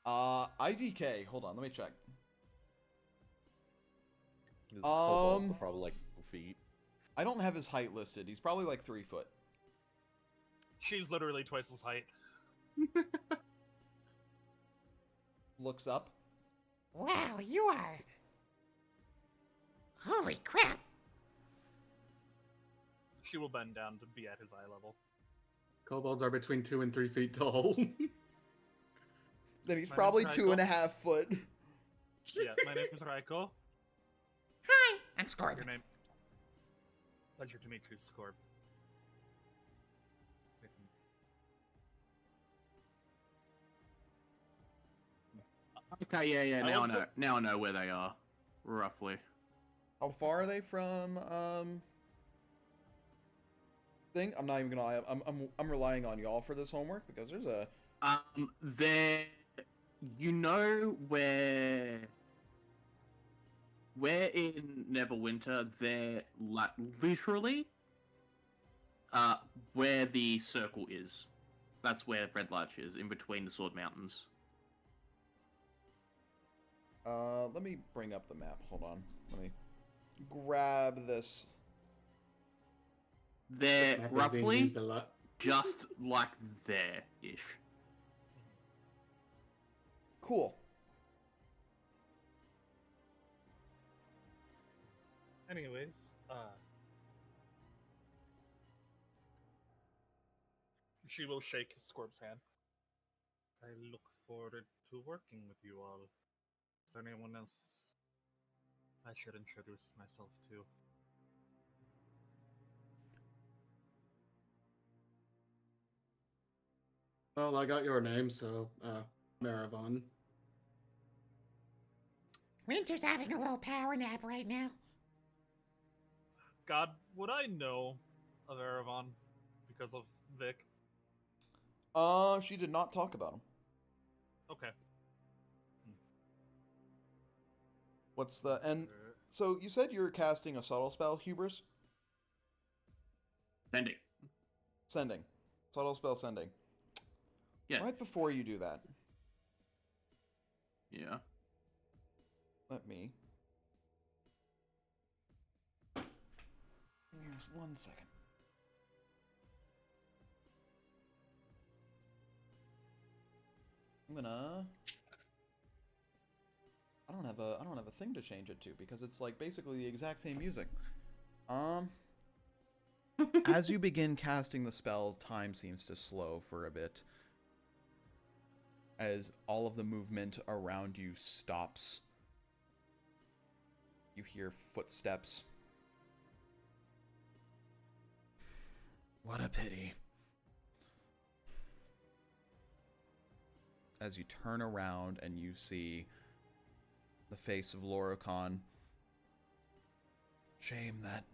IDK. Hold on, let me check. His kobolds are probably like 2 feet. I don't have his height listed. He's probably like 3 foot. She's literally twice his height. Looks up. Wow, you are. Holy crap. She will bend down to be at his eye level. Kobolds are between 2 and 3 feet tall. Then he's My probably name's 2.5 foot. Yeah, my name is Raiko. Hi, I'm Scorb. Your name? Pleasure to meet you, Scorb. Wait a minute. Okay, yeah, I now I was know. Now I know where they are, roughly. How far are they from thing? I'm not even gonna lie. I'm relying on y'all for this homework because there's a There, you know where in Neverwinter, they're like literally, where the circle is. That's where Red Larch is, in between the Sword Mountains. let me bring up the map. Hold on. Let me grab this. They're This map is being roughly used a lot. just like there-ish. Cool. Anyways, she will shake Scorb's hand. I look forward to working with you all. Is there anyone else I should introduce myself to? Well, I got your name, so, Maravon. Winter's having a little power nap right now. God, would I know of Erevan because of Vic? She did not talk about him. Okay. What's the and so you said you're casting a subtle spell, Hubris? Sending. Subtle spell sending. Yeah. Right before you do that, Yeah. let me. Here's 1 second. I'm gonna. I don't have a thing to change it to because it's like basically the exact same music. As you begin casting the spell, time seems to slow for a bit. As all of the movement around you stops. You hear footsteps. What a pity. As you turn around and you see the face of Loricon. Shame that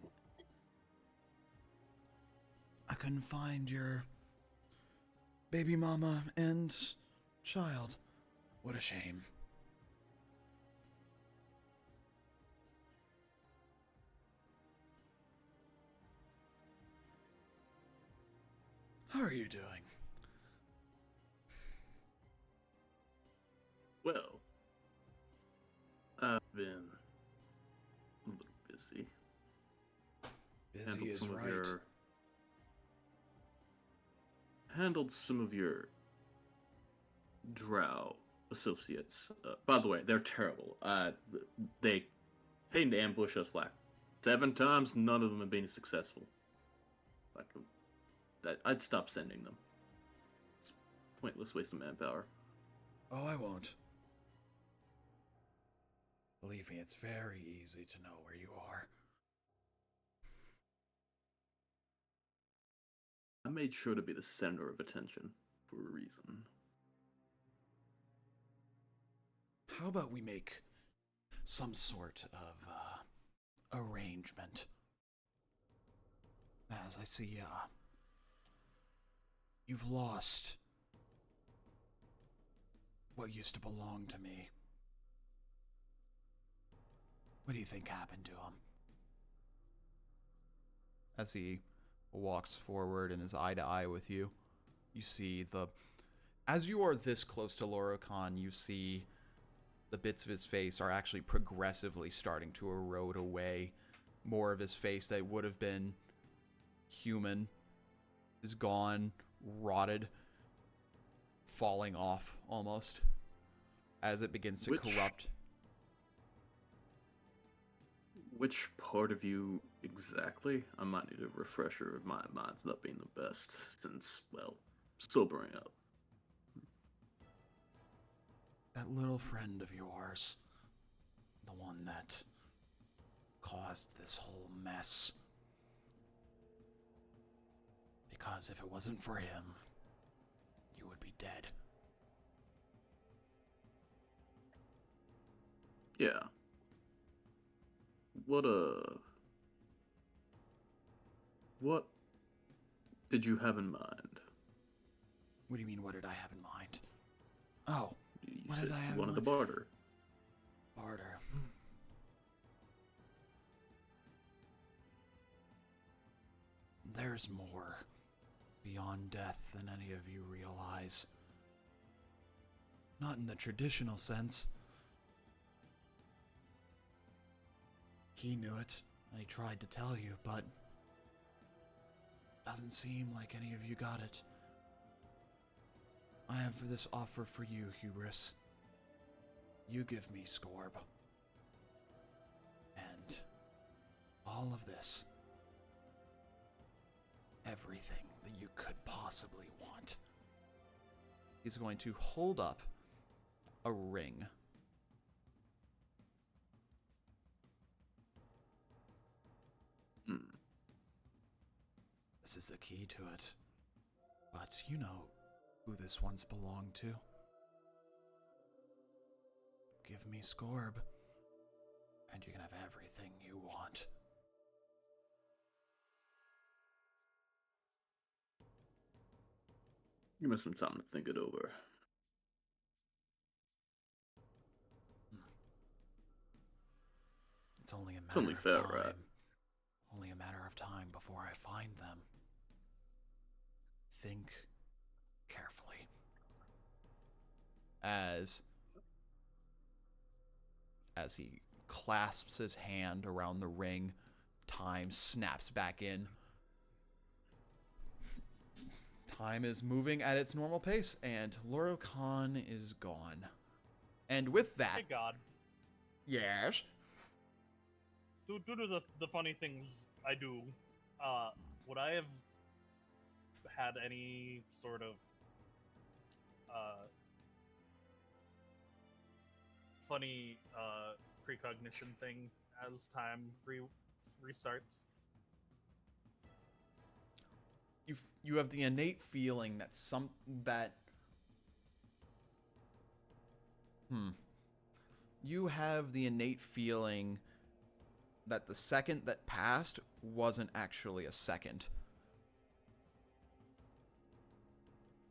I couldn't find your baby mama and child. What a shame. How are you doing? Well, I've been a little busy. Busy is right. Handled some of your drow associates. By the way, they're terrible. They came to ambush us like 7 times. None of them have been successful. Like that, I'd stop sending them. It's a pointless waste of manpower. Oh, I won't. Believe me, it's very easy to know where you are. I made sure to be the center of attention for a reason. How about we make some sort of arrangement? As I see, you've lost what used to belong to me. What do you think happened to him? As he walks forward and is eye to eye with you, you see as you are this close to Loricon, you see the bits of his face are actually progressively starting to erode away. More of his face that would have been human is gone, rotted, falling off almost as it begins to corrupt. Which part of you exactly? I might need a refresher. My mind's not being the best since, well, sobering up. That little friend of yours. The one that caused this whole mess. Because if it wasn't for him, you would be dead. Yeah. What did you have in mind? What do you mean, what did I have in mind? Oh, You what said did I have you in wanted mind? the barter. Barter. There's more beyond death than any of you realize. Not in the traditional sense. He knew it, and he tried to tell you, but doesn't seem like any of you got it. I have this offer for you, Hubris. You give me Scorb. And all of this. Everything that you could possibly want. He's going to hold up a ring. This is the key to it. But you know who this once belonged to. Give me Scorb, and you can have everything you want. Give me some time to think it over. It's only a matter It's only of fair, time. right? Only a matter of time before I find them. Think carefully. As he clasps his hand around the ring, time snaps back in. Time is moving at its normal pace, and Laurel Khan is gone. And with that... Thank God. Yes? Due to the funny things I do, would I have had any sort of funny precognition thing as time restarts? You have the innate feeling that you have the innate feeling that the second that passed wasn't actually a second.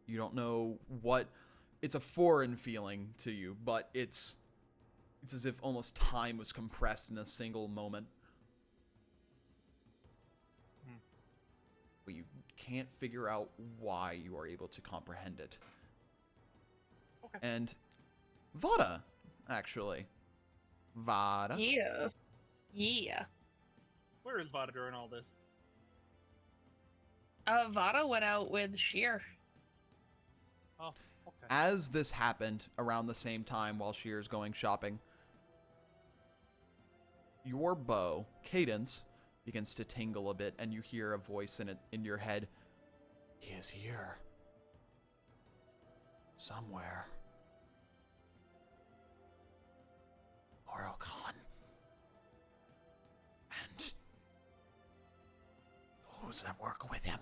You don't know what... It's a foreign feeling to you, but it's as if almost time was compressed in a single moment. But you can't figure out why you are able to comprehend it. Okay. And Vada, actually. Vada? Yeah. Yeah. Where is Vada during all this? Vada went out with Sheer. Oh, okay. As this happened around the same time while Sheer's going shopping, your bow, Cadence, begins to tingle a bit, and you hear a voice in your head. He is here. Somewhere. Laurel Khan. And those that work with him.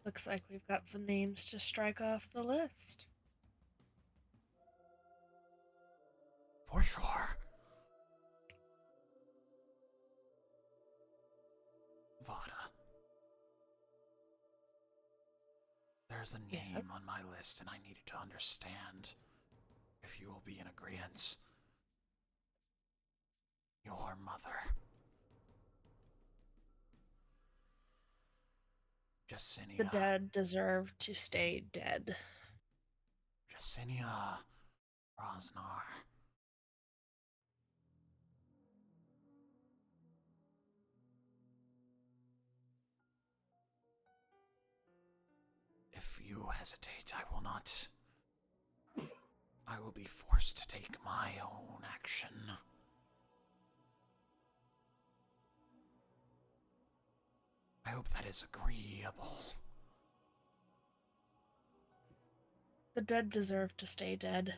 Looks like we've got some names to strike off the list. For sure. Vada. There's a name on my list, and I needed to understand if you will be in agreement. Your mother. Jacinia. The dead deserve to stay dead. Jacinia Rosnar. If you hesitate, I will not. I will be forced to take my own action. I hope that is agreeable. The dead deserve to stay dead.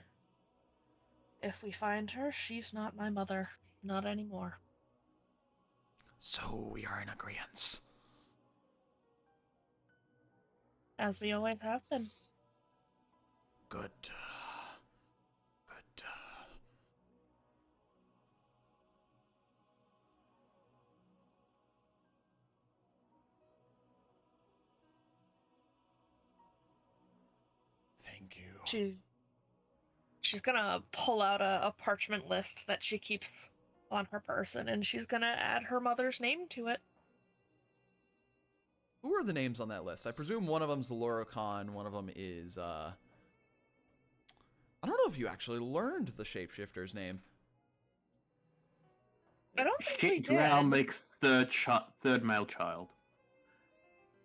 If we find her, she's not my mother. Not anymore. So we are in agreement. As we always have been. Good. Good. Thank you. She's gonna pull out a parchment list that she keeps on her person, and she's gonna add her mother's name to it. Who are the names on that list? I presume one of them's Laura Khan, one of them is, I don't know if you actually learned the shapeshifter's name. I don't think we Drow did. makes third male child.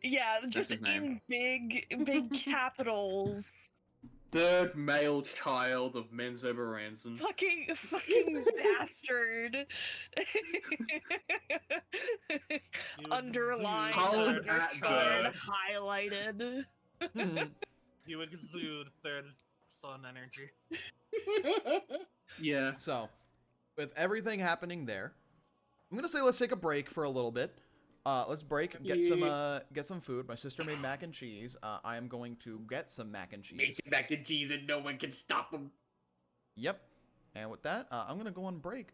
Yeah, just his name. in big capitals. Third male child of Menzo Baranzan. Fucking bastard. Underlined, exude underscored, highlighted. You exude third son energy. Yeah. So, with everything happening there, I'm gonna say let's take a break for a little bit. Let's break, get some food. My sister made mac and cheese. I am going to get some mac and cheese. Making mac and cheese and no one can stop him. Yep. And with that, I'm gonna go on break.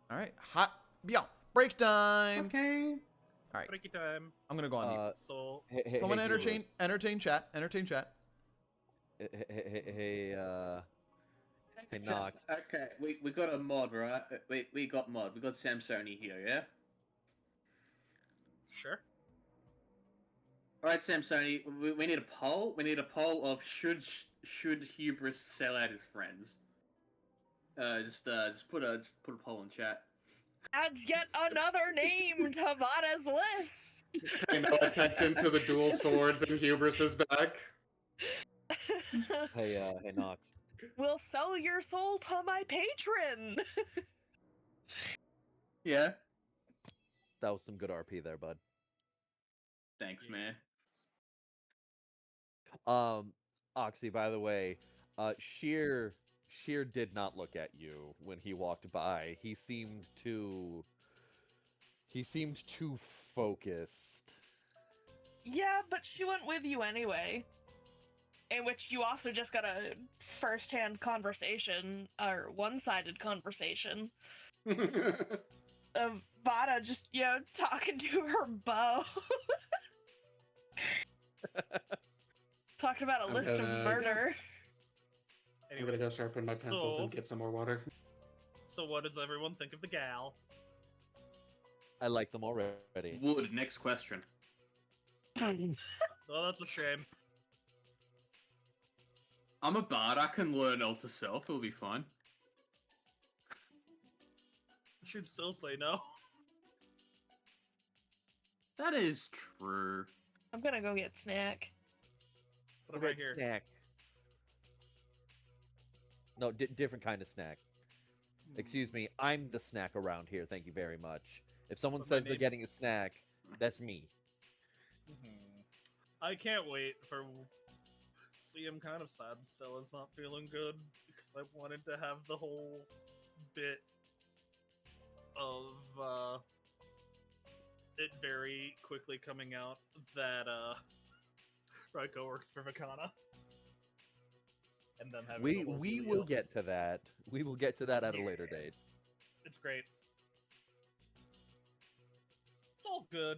All right. Hot. Beyond. Break time. Okay. All right, Breaky time. I'm gonna go on mute. So Someone hey, entertain chat. Entertain chat. Hey, Nox. Okay, we got a mod, right? We got mod. We got Samsoni here, yeah. sure. All right, Samsoni. We need a poll. We need a poll of should Hubris sell out his friends. Just put a poll in chat. Adds yet another name to Vada's list. Pay no attention to the dual swords in Hubris's back. Hey, Nox. Will sell your soul to my patron. Yeah. That was some good RP there, bud. Thanks, man. Oxy, by the way, Sheer did not look at you when he walked by. He seemed too focused. Yeah, but she went with you anyway. In which you also just got a first-hand conversation, or one-sided conversation, of Vada just, talking to her bow. Talking about a list of murder. I'm gonna go sharpen my pencils and get some more water. So what does everyone think of the gal? I like them already. Wood. Next question. Well, that's a shame. I'm a bard. I can learn Alter Self. It'll be fun. She'd still say no. That is true. I'm gonna go get snack. Put it right here. Snack. No, different kind of snack. Excuse me, I'm the snack around here. Thank you very much. If someone But my says they're name's- getting a snack, that's me. I can't wait for. See, I'm kind of sad Stella's not feeling good because I wanted to have the whole bit of it very quickly coming out that Raiko works for Vakana. And then having the whole We reveal. will get to that. We will get to that at a later date. Yes. It's great. It's all good.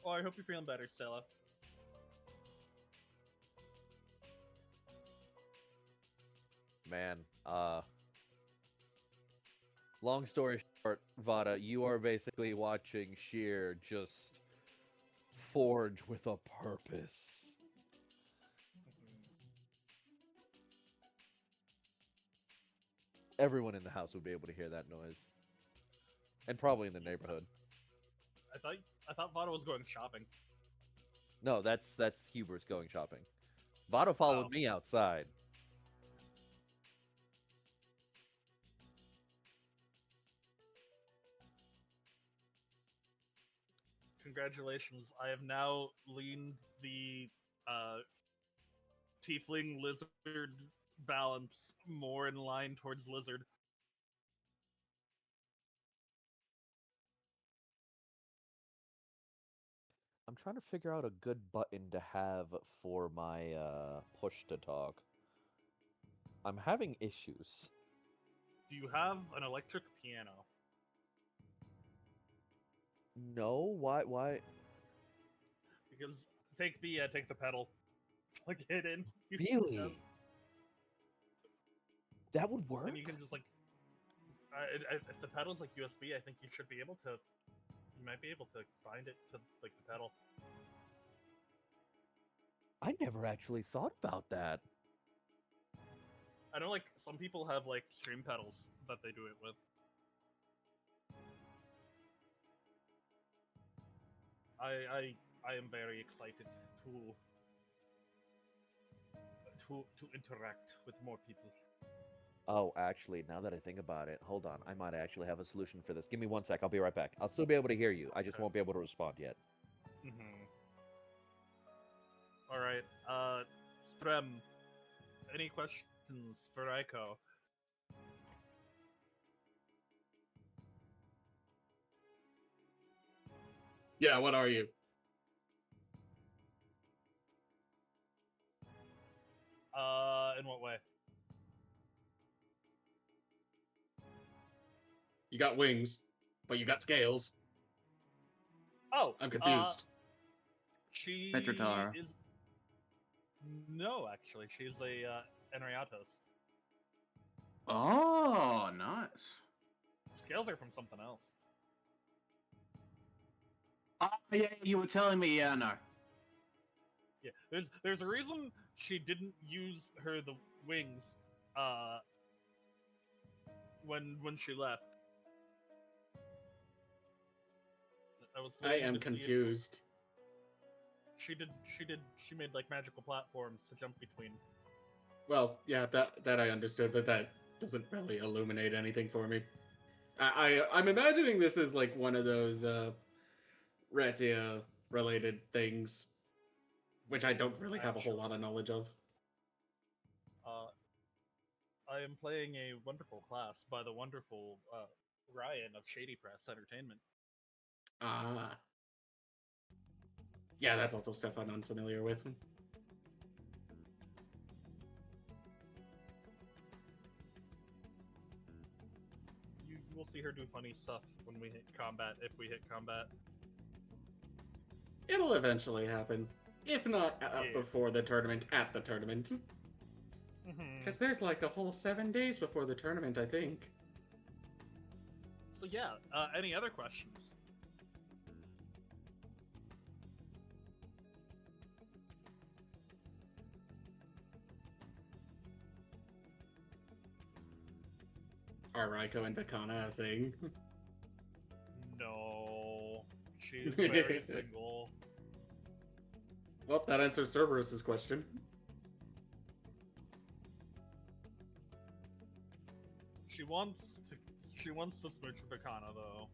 Oh, I hope you're feeling better, Stella. Man, long story short, Vada, you are basically watching Sheer just forge with a purpose. Everyone in the house would be able to hear that noise. And probably in the neighborhood. I thought Vada was going shopping. No, that's Huber's going shopping. Vada followed Oh. me outside. Congratulations, I have now leaned the tiefling lizard balance more in line towards lizard. I'm trying to figure out a good button to have for my push to talk. I'm having issues. Do you have an electric piano? No, why? Because take the pedal, plug it in. Really? Yes. That would work? And you can just like, if the pedal's like USB, I think you should be able to. You might be able to bind it to like the pedal. I never actually thought about that. I know like some people have like stream pedals that they do it with. I am very excited to interact with more people. Oh, actually, now that I think about it, hold on. I might actually have a solution for this. Give me 1 sec. I'll be right back. I'll still be able to hear you. I just Okay. won't be able to respond yet. All right, Strem, any questions for Raiko? Yeah, what are you? In what way? You got wings. But you got scales. Oh, I'm confused. She Petritar. is. No, actually, she's a Enriatos. Oh, nice. Scales are from something else. Oh, yeah, you were telling me, yeah, no. Yeah, there's a reason she didn't use the wings when she left. I am confused. She made like magical platforms to jump between. Well, yeah, that I understood, but that doesn't really illuminate anything for me. I'm imagining this is like one of those Retia related things, which I don't really have a whole lot of knowledge of. I am playing a wonderful class by the wonderful Ryan of Shady Press Entertainment. Ah. Yeah, that's also stuff I'm unfamiliar with. You will see her do funny stuff when we hit combat, if we hit combat. It'll eventually happen. If not Yeah. before the tournament, at the tournament. Because there's like a whole 7 days before the tournament, I think. So yeah, any other questions? Are Raiko and Vakana a thing? No, she's very single. Well, that answers Cerberus's question. She wants to smooch Vakana though.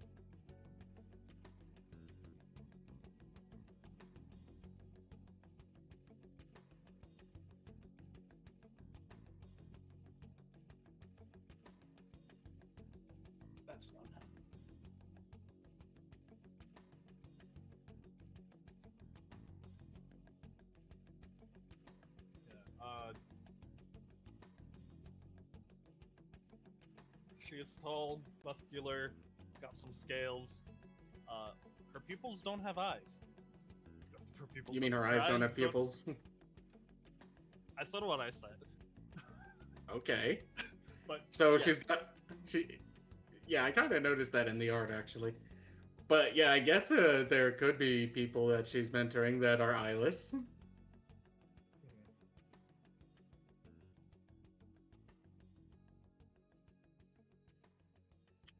That's one. Yeah, she is tall, muscular, got some scales. Her pupils don't have eyes. You mean her eyes don't have pupils? I said what I said. Okay. But So yes. she's got... Yeah, I kind of noticed that in the art, actually. But yeah, I guess there could be people that she's mentoring that are eyeless.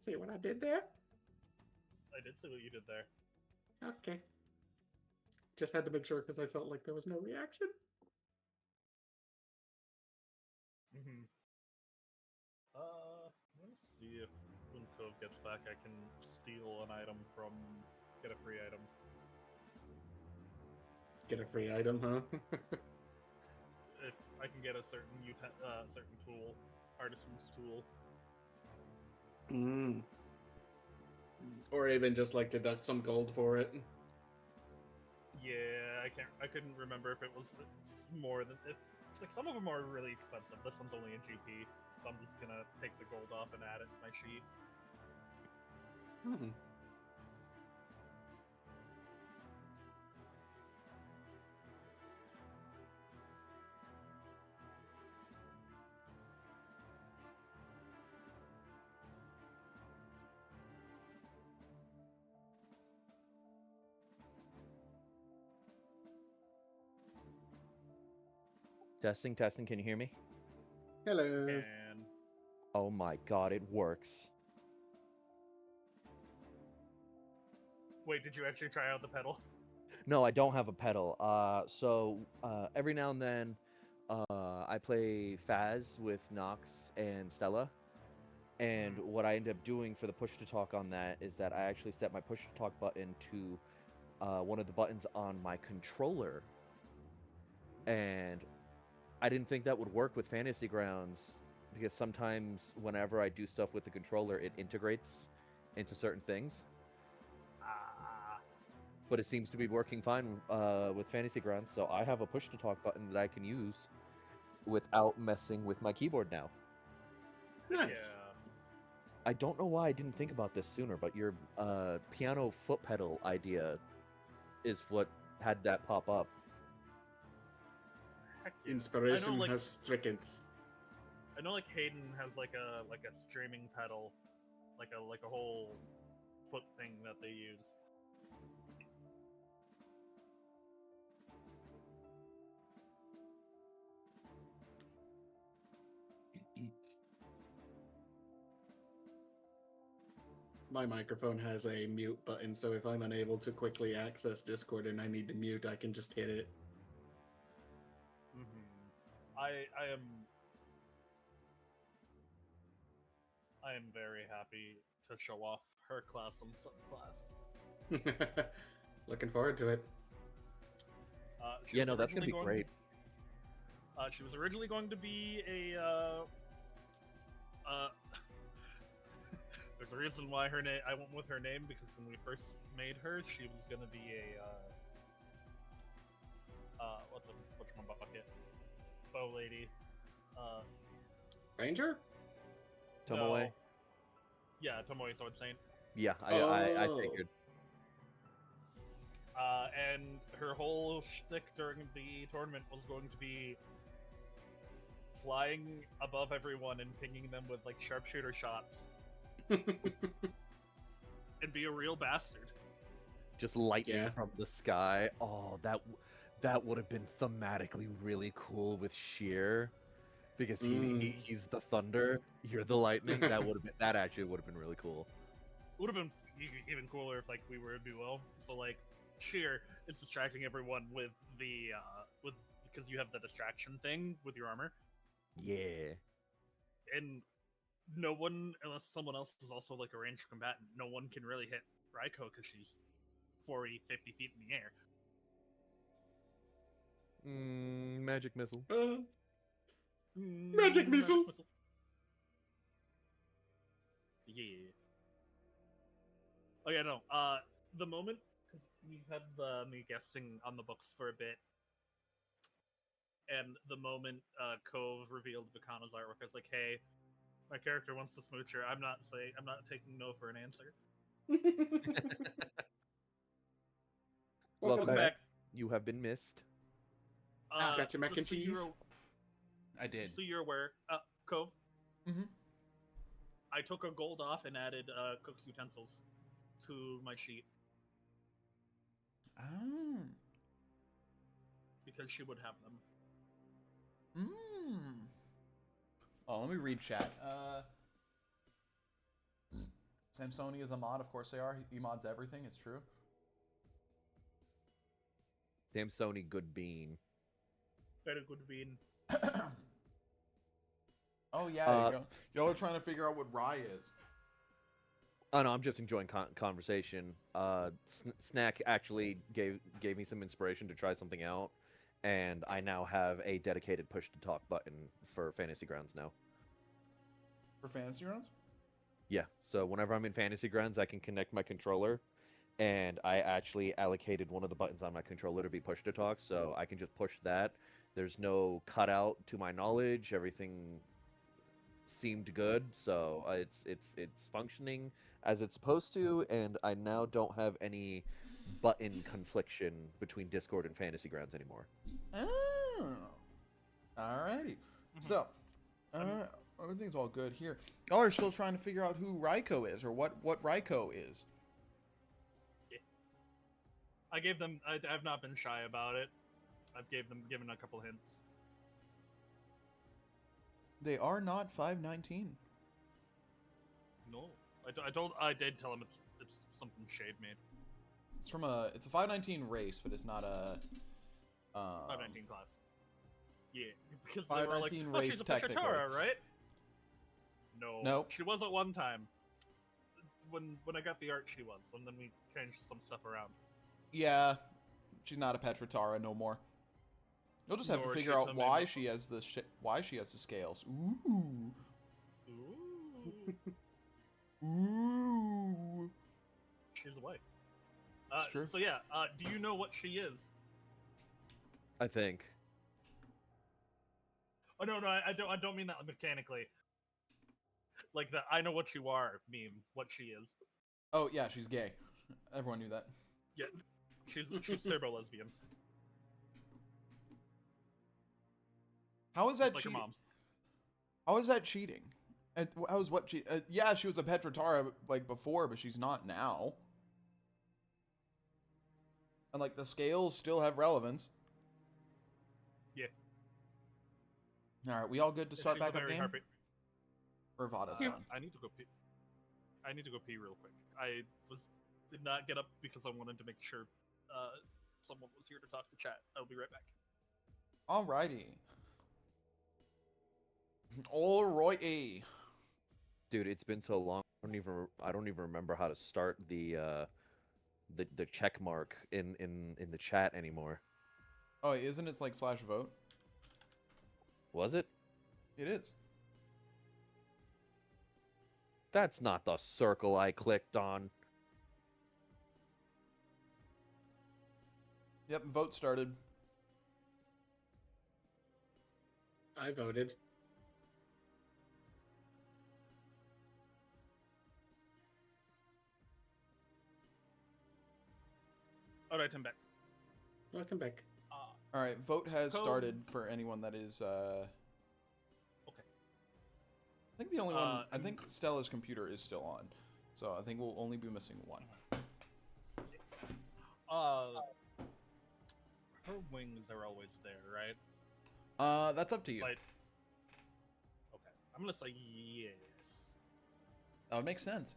See what I did there? I did see what you did there. Okay. Just had to make sure because I felt like there was no reaction. Let me see if when Cove gets back, I can steal an item get a free item. Get a free item, huh? If I can get a certain tool, artisan's tool. Or even just like deduct some gold for it. Yeah, I couldn't remember if it was more than it's like some of them are really expensive. This one's only in GP, so I'm just gonna take the gold off and add it to my sheet. Testing, can you hear me? Hello. And Oh my god, it works. wait, did you actually try out the pedal? No, I don't have a pedal. So every now and then, I play Faz with Nox and Stella. And what I end up doing for the push to talk on that is that I actually set my push to talk button to one of the buttons on my controller. And I didn't think that would work with Fantasy Grounds because sometimes whenever I do stuff with the controller, it integrates into certain things. But it seems to be working fine with Fantasy Grounds, so I have a push-to-talk button that I can use without messing with my keyboard now. Nice. I don't know why I didn't think about this sooner, but your piano foot pedal idea is what had that pop up. Heck yeah. Inspiration I know, like, has stricken. I know, like, Hayden has like a streaming pedal, like a whole foot thing that they use. My microphone has a mute button, so if I'm unable to quickly access Discord and I need to mute, I can just hit it. I am very happy to show off her class on subclass. Looking forward to it. She Yeah, was no, that's gonna originally be great. She was originally going to be a. There's a reason why her name. I went with her name because when we first made her, she was gonna be a. Whatchamacallit? Bow lady. Ranger? Tomoe? No. Yeah, Tomoe Sword Saint. Yeah, I Oh. figured. And her whole shtick during the tournament was going to be flying above everyone and pinging them with like sharpshooter shots and be a real bastard. Just lightning Yeah. from the sky. Oh, that would have been thematically really cool with Sheer, because he's the thunder, you're the lightning. That actually would have been really cool. Would have been even cooler if like we were a duo. So like Sheer is distracting everyone with the because you have the distraction thing with your armor, Yeah. and no one, unless someone else is also like a ranged combatant, no one can really hit Raiko because she's 40, 50 feet in the air. Magic missile. Magic missile. Yeah. Oh yeah, no. The moment, because we've had me guessing on the books for a bit, and the moment Cove revealed Vakana's artwork, I was like, hey, my character wants to smooch her. I'm not taking no for an answer. Welcome Welcome back. back. You have been missed. Got your mac and cheese? I did. Just so you're aware, Cove. Mhm. I took a gold off and added cook's utensils to my sheet Oh. because she would have them. Oh, let me read chat. Samsoni is a mod, of course they are. He mods everything, it's true. Damn Sony, good bean. Very good bean. Oh yeah, y'all are trying to figure out what rye is. Oh no, I'm just enjoying conversation. Snack actually gave me some inspiration to try something out, and I now have a dedicated push to talk button for Fantasy Grounds now. For fantasy rounds? Yeah, so whenever I'm in Fantasy Grounds, I can connect my controller, and I actually allocated one of the buttons on my controller to be push to talk, so I can just push that. There's no cutout to my knowledge. Everything seemed good, so it's functioning as it's supposed to, and I now don't have any button confliction between Discord and Fantasy Grounds anymore. Oh. Alrighty. So, everything's all good here. Y'all are still trying to figure out who Raiko is, or what Raiko is. Yeah. I gave them. I've not been shy about it. I've given a couple hints. They are not 519. No, I did tell him it's something Shade made. It's a 519 race, but it's not a 519 class. Yeah, because they were like, 519 oh, race she's a technically. Petritora, right? No. Nope. She was at one time. When I got the art, she was, and then we changed some stuff around. Yeah, she's not a Petratara no more. You'll just have Nor to figure she out come why in- she has the scales. Ooh. Ooh. Ooh. She's a wife. It's true. So yeah, do you know what she is? I think. Oh no, I don't mean that mechanically. like the "I know what you are" meme. What she is. Oh yeah, she's gay. Everyone knew that. Yeah, she's turbo lesbian. How is that Just like her cheating? mom's. How is that cheating? And how is what cheat? Yeah, she was a Petratara like before, but she's not now. And like the scales still have relevance. Yeah. All right, we all good to start She's a back up very game? harpy- Or Vada's Uh, gone? I need to go pee. I need to go pee real quick. I did not get up because I wanted to make sure someone was here to talk to chat. I'll be right back. Alrighty. Alrighty. Dude, it's been so long. I don't even remember how to start the check mark in the chat anymore. Oh, isn't it like /vote? Was it? It is. That's not the circle I clicked on. Yep, vote started. I voted. All right, I'm back. Welcome back. All right, vote has Code. started for anyone that is. Okay. I think the only one. I and- think Stella's computer is still on, so I think we'll only be missing one. Her wings are always there, right? That's up to you. Like, okay, I'm gonna say yes That would make sense.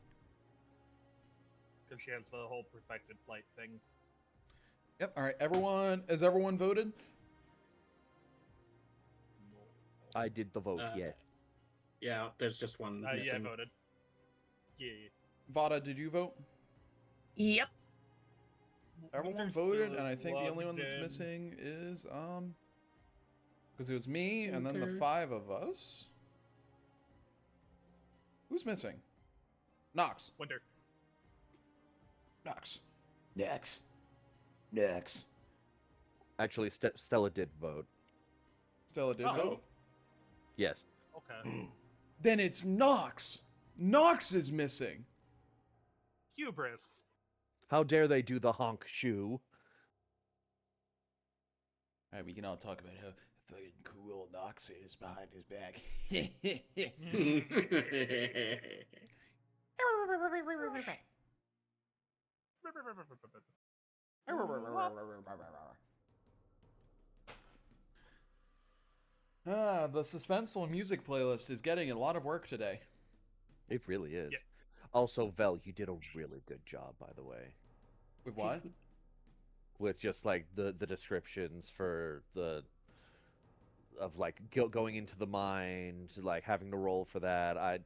because she has the whole perfected flight thing. Yep. All right, everyone. Has everyone voted? I did the vote, Uh, yeah. Yeah, there's just one Yeah, I missing. voted. Yeah. Vada, did you vote? Yep. Everyone Winter's voted, still and I think the only one logged that's in. missing is because it was me and then the Okay. 5 of us. Who's missing? Nox. Winter. Nox. Next. Actually, Stella did vote. Stella did Oh. vote. Yes. Okay. Then it's Nox. Nox is missing. Hubris. How dare they do the honk shoe? All right, we can all talk about how fucking cool Nox is behind his back. The suspenseful music playlist is getting a lot of work today. It really is. Yeah. Also, Vel, you did a really good job, by the way, With what? with just like the descriptions for the of like going into the mind, like having to roll for that. I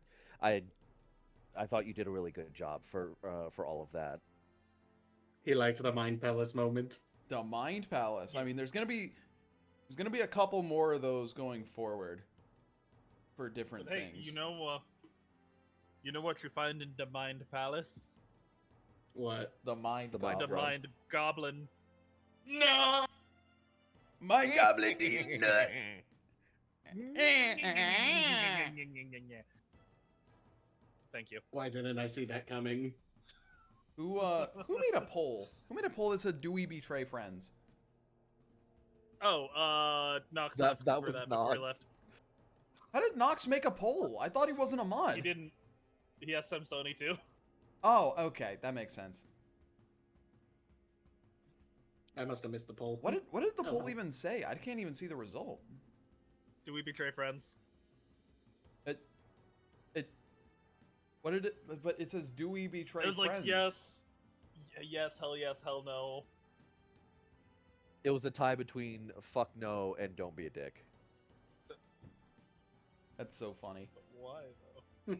thought you did a really good job for all of that. He liked the Mind Palace moment. The Mind Palace. I mean, there's gonna be a couple more of those going forward for different Hey, things. you know what you find in the Mind Palace? What? the Mind The Mind The Goblin. Bros. Mind Goblin. No! Mind Goblin these nuts. Thank you. Why didn't I see that coming? Who made a poll? Who made a poll that said, "Do we betray friends"? Oh, Nox That asked that for was that before he Nox. left. How did Nox make a poll? I thought he wasn't a mod. He didn't. He has some Sony too. Oh, okay, that makes sense. I must have missed the poll. What did the Oh, poll well. even say? I can't even see the result. Do we betray friends? What did it? But it says, "Do we betray It was friends?" like yes, yes, hell no. It was a tie between fuck no and don't be a dick. That's so funny. But why though?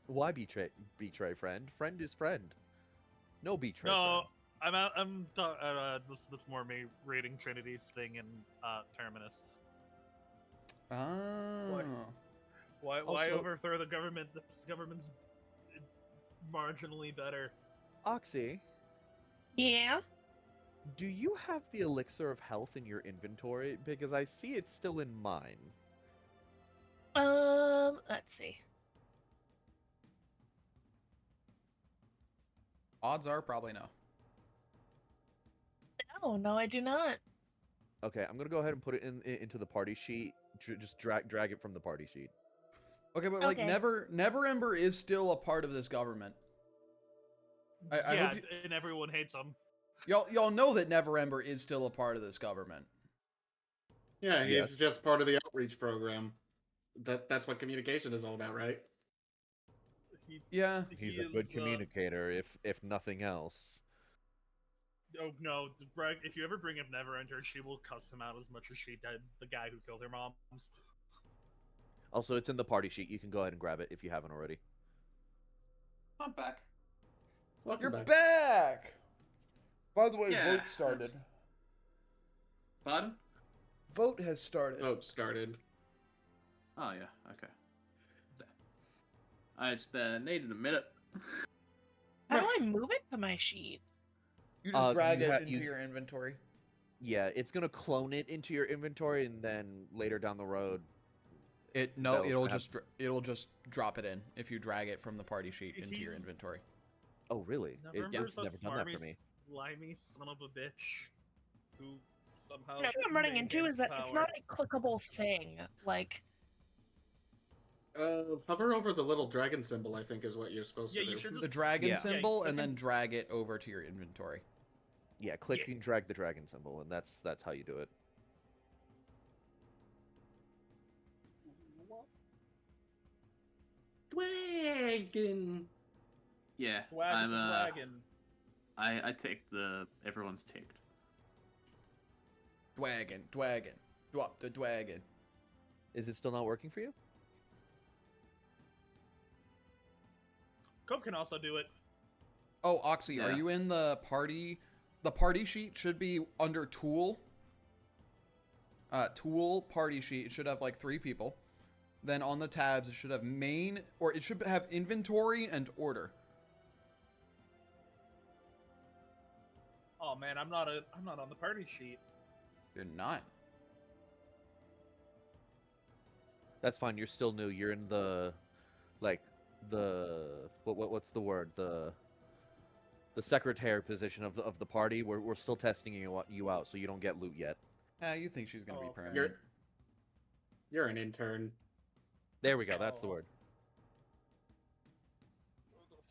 Why betray friend? Friend is friend. No betray No, friend. that's more me reading Trinity's thing in Terminus. Ah. Why Also- overthrow the government? This government's marginally better. Oxy, Yeah. do you have the elixir of health in your inventory? Because I see it's still in mine. Let's see. Odds are probably no. No, I do not. Okay, I'm gonna go ahead and put it into the party sheet. Just drag it from the party sheet. Okay, but like Okay. Never Ember is still a part of this government. I yeah, hope you, and everyone hates him. y'all know that Never Ember is still a part of this government. Yeah, he's Yes. just part of the outreach program. That's what communication is all about, right? Yeah. He's He a good is, communicator, if nothing else. Oh no, Greg, if you ever bring up Neverenter, she will cuss him out as much as she did the guy who killed her moms. Also, it's in the party sheet. You can go ahead and grab it if you haven't already. I'm back. Welcome You're back. back. By the way, Yeah, vote started. Pardon? Vote has started. Vote started. Oh, yeah, okay. I just needed a minute. How do I move it to my sheet? You just drag you it ha- into you- your inventory. Yeah, it's gonna clone it into your inventory, and then later down the road, That'll It'll just drop it in if you drag it from the party sheet into your He's- inventory. oh really? Neverember's It's a never done that for smarmy, me. slimy son of a bitch who somehow. What I'm running into is that it's power. not a clickable thing. Like, Hover over the little dragon symbol, I think is what you're supposed Yeah, to do. you should The just. dragon Yeah. symbol, Yeah, and you then drag it over to your inventory. Yeah, click and drag the dragon symbol, and that's how you do it. Dragon. Yeah, Wagon, wagon. I ticked everyone's ticked. Dwagon, drop the dwagon. Is it still not working for you? Cove can also do it. Oh, Oxy, are Yeah. you in the party? The party sheet should be under tool. Tool party sheet. It should have like 3 people. Then on the tabs, it should have main, or it should have inventory and order. Oh man, I'm not on the party sheet. You're not. That's fine. You're still new. You're in the, like, what's the word? The secretary position of the party. We're still testing you out, so you don't get loot yet. You think she's gonna be Oh, okay. permanent? You're an intern. There we go. That's the Oh. word.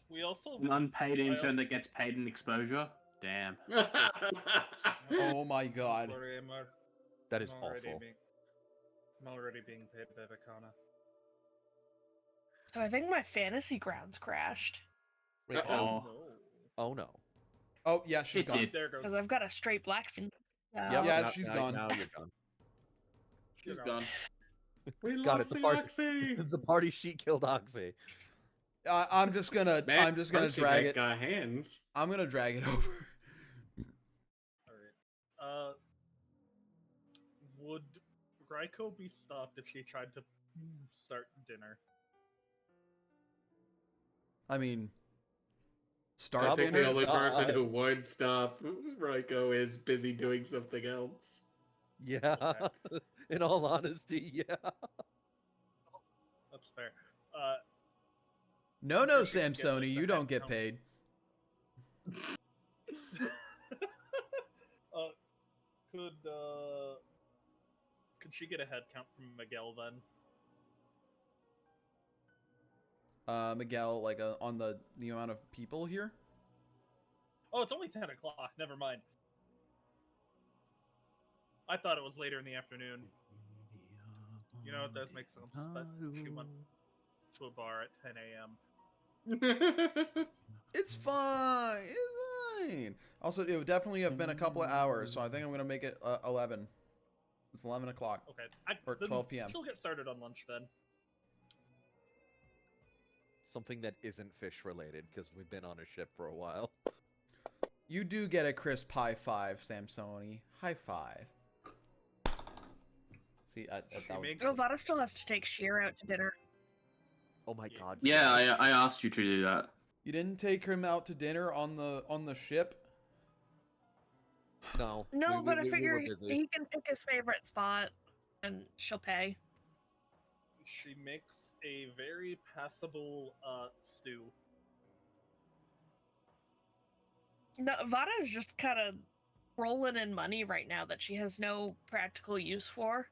We also. An unpaid I intern also- that gets paid in exposure? Damn. Oh my god. Sorry, That is I'm already awful. I'm already being paid by Vicana. so I think my fantasy grounds crashed Wait, Uh-oh. oh no. Oh yeah, she's It gone. did. There goes. because I've got a straight black skin. Yep, Yeah, now- she's now- gone. Now you're gone. She's gone. We Got lost it, the the party- Oxy. the party sheet killed Oxy. I'm just gonna Man, drag Percy it. got hands. I'm gonna drag it over. Alright. Would Raiko be stopped if she tried to start dinner? I mean, I start think dinner. the only person God. who would stop Raiko is busy doing something else. Yeah. Okay. In all honesty, yeah. That's fair. No, sure she can get, Samsoni, like, you the don't head get count. paid. Could she get a head count from Miguel then? Miguel, like on the amount of people here. Oh, it's only 10 o'clock. Never mind. I thought it was later in the afternoon. You know, it does make sense that she went to a bar at 10 a.m. It's fine. It's fine. Also, it would definitely have been a couple of hours, so I think I'm gonna make it 11. It's 11 o'clock. Okay. Or then 12 p.m. She'll get started on lunch then. Something that isn't fish related, because we've been on a ship for a while. You do get a crisp high five, Samsoni. High five. See, that was. makes- Vada still has to take Sheer out to dinner. Oh my Yeah. god. Yeah, I asked you to do that. You didn't take him out to dinner on the ship. No. No, but I we were figured busy. he can pick his favorite spot, and she'll pay. she makes a very passable stew. No, Vada is just kind of rolling in money right now that she has no practical use for,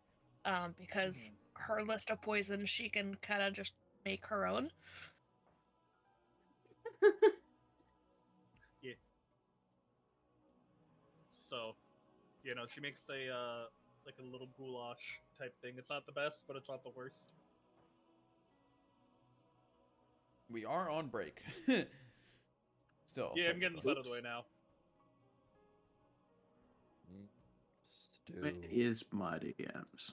because her list of poisons she can kind of just make her own. Yeah. So, she makes a like a little goulash type thing. It's not the best, but it's not the worst. We are on break. Still. Yeah, I'm getting this out of the way now. Where is my DMs?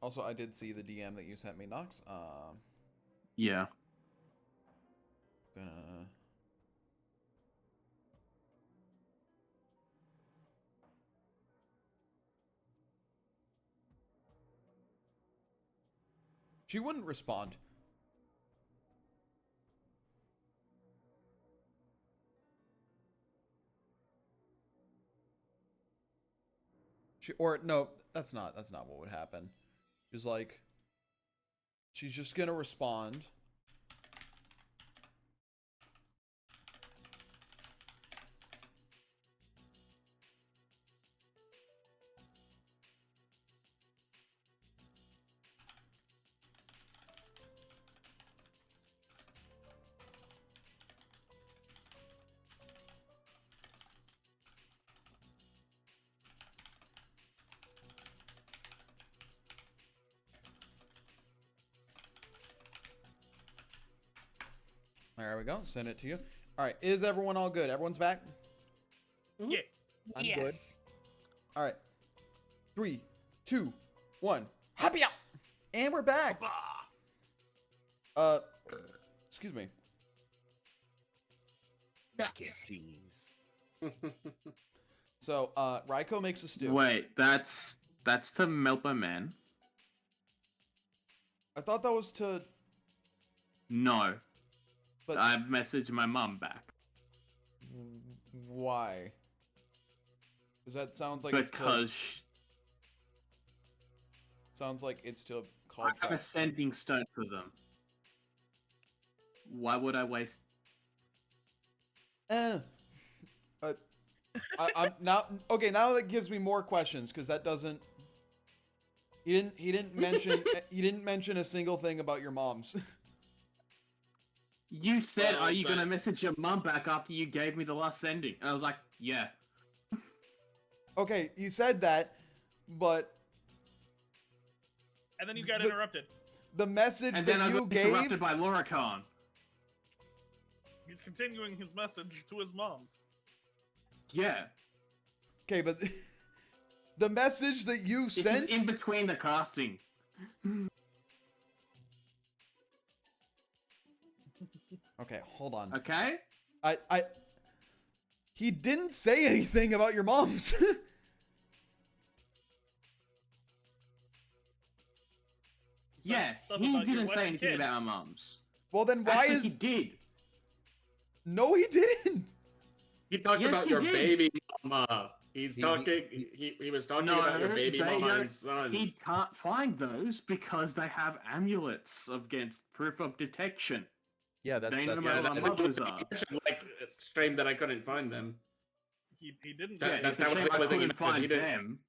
Also, I did see the DM that you sent me, Nox. Yeah. Gonna. She wouldn't respond. Or no, that's not what would happen. She's like, she's just gonna respond. There we go. Send it to you. All right. Is everyone all good? Everyone's back? Yeah. I'm yes. good. All right. 3, 2, 1. Happy up! And we're back. Excuse me. Nice. Jeez. So, Raiko makes a stew. Wait, that's to melt my man. I thought that was to... No. But I messaged my mum back. why? Because that sounds like Because sounds like it's to call I have a sending stone for them. Why would I waste? I'm now okay. Now that gives me more questions because that doesn't. He didn't mention a single thing about your moms. You said, "Are you gonna message your mum back after you gave me the last sending?" And I was like, "Yeah." Okay, you said that, but. And then you got interrupted. The message And that then I you got gave. interrupted by Laura Khan. He's continuing his message to his mom's. Yeah. Okay, but the message that you This sent. is in between the casting. Okay, hold on. Okay. He didn't say anything about your moms. Yeah, Stuff he about your didn't say wife and anything kid. about my mums. Well, then why Actually, is he did? No, he didn't. He talked Yes, about he your did. baby mama. He was talking about your baby they mama don't- and son. He can't find those because they have amulets against proof of detection. Yeah, that's They know that's, where Yeah, my that's mothers are. like it's a shame that I couldn't find them. He didn't. That- Yeah, that's it's a that was shame the I only thing he couldn't mentioned. He find didn't- them.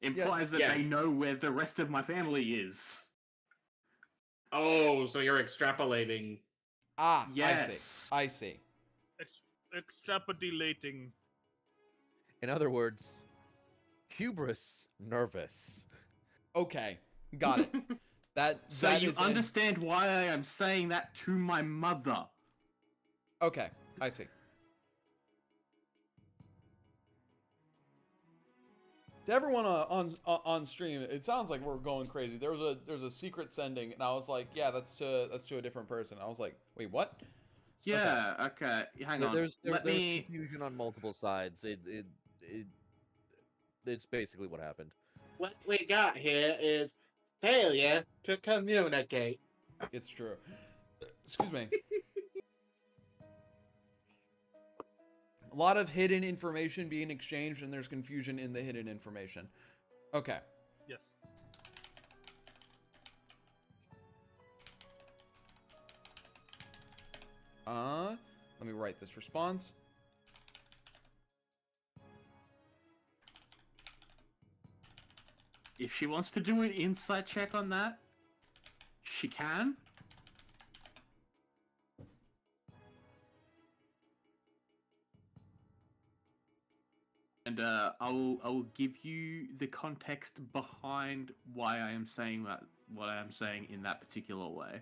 Implies that Yeah. they know where the rest of my family is. Oh, so you're extrapolating. Ah, Yes. I see. Extrapolating. in other words, hubris nervous. Okay, got it. So that you is understand why I am saying that to my mother. Okay, I see. To everyone on stream, it sounds like we're going crazy. There's a secret sending, and I was like, yeah, that's to a different person. I was like, wait, what? Yeah, okay. Hang on. There's Let me... confusion on multiple sides. It's basically what happened. What we got here is failure to communicate. It's true. Excuse me. A lot of hidden information being exchanged, and there's confusion in the hidden information. Okay. Yes. Let me write this response. If she wants to do an insight check on that, she can. And I will give you the context behind why I am saying that, what I am saying in that particular way.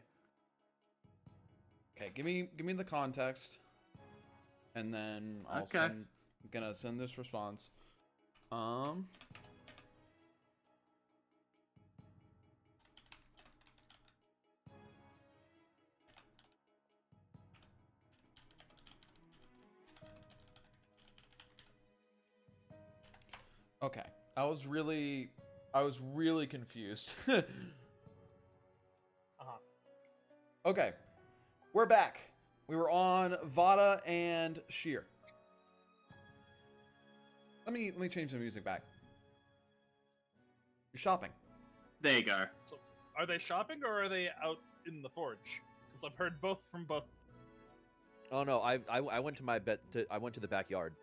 Okay, give me the context, and then I'm gonna send this response. Okay, I was really confused. Okay, we're back. We were on Vada and Sheer. Let me change the music back. You're shopping. There you go. So, are they shopping or are they out in the forge? Because I've heard both from both. Oh no, I went to my I went to the backyard.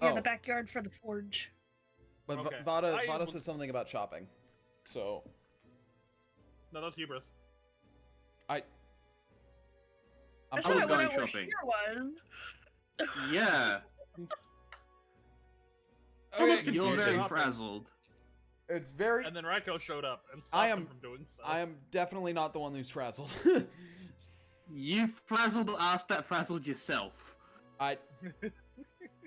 Yeah, the backyard for the forge. But Okay. Vada said something about shopping. So. No, that's hubris. I was was going where shopping. Sheer was. Yeah. Okay, You're very Shopping. frazzled. it's very. And then Raiko showed up and stopped him from doing so. I am definitely not the one who's frazzled. You frazzled the ass that frazzled yourself.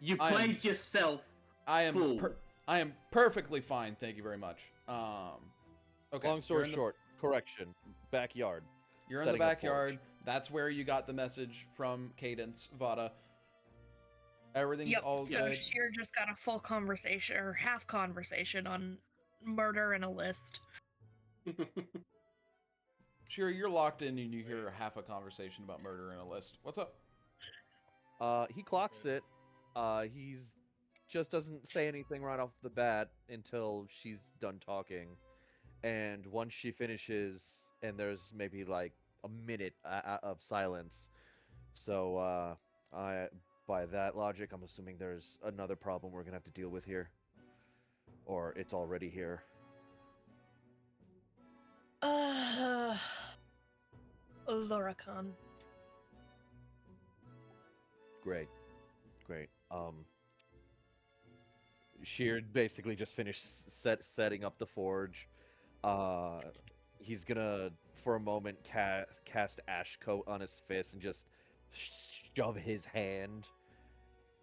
You I am- played yourself. I am. Fool. I am perfectly fine. Thank you very much. Okay. Long story short, correction, backyard. You're in the setting a backyard. forge. That's where you got the message from Cadence, Vada. Everything's Yep. all So good. Sheer just got a full conversation or half conversation on murder and a list. Sure, you're locked in and you hear half a conversation about murder in a list. What's up? He clocks it. He's just doesn't say anything right off the bat until she's done talking. And once she finishes, and there's maybe like a minute of silence. So, by that logic, I'm assuming there's another problem we're gonna have to deal with here. Or it's already here. Loricon. Great. Sheer basically just finished setting up the forge. He's gonna, for a moment, cast Ash Coat on his fist and just shove his hand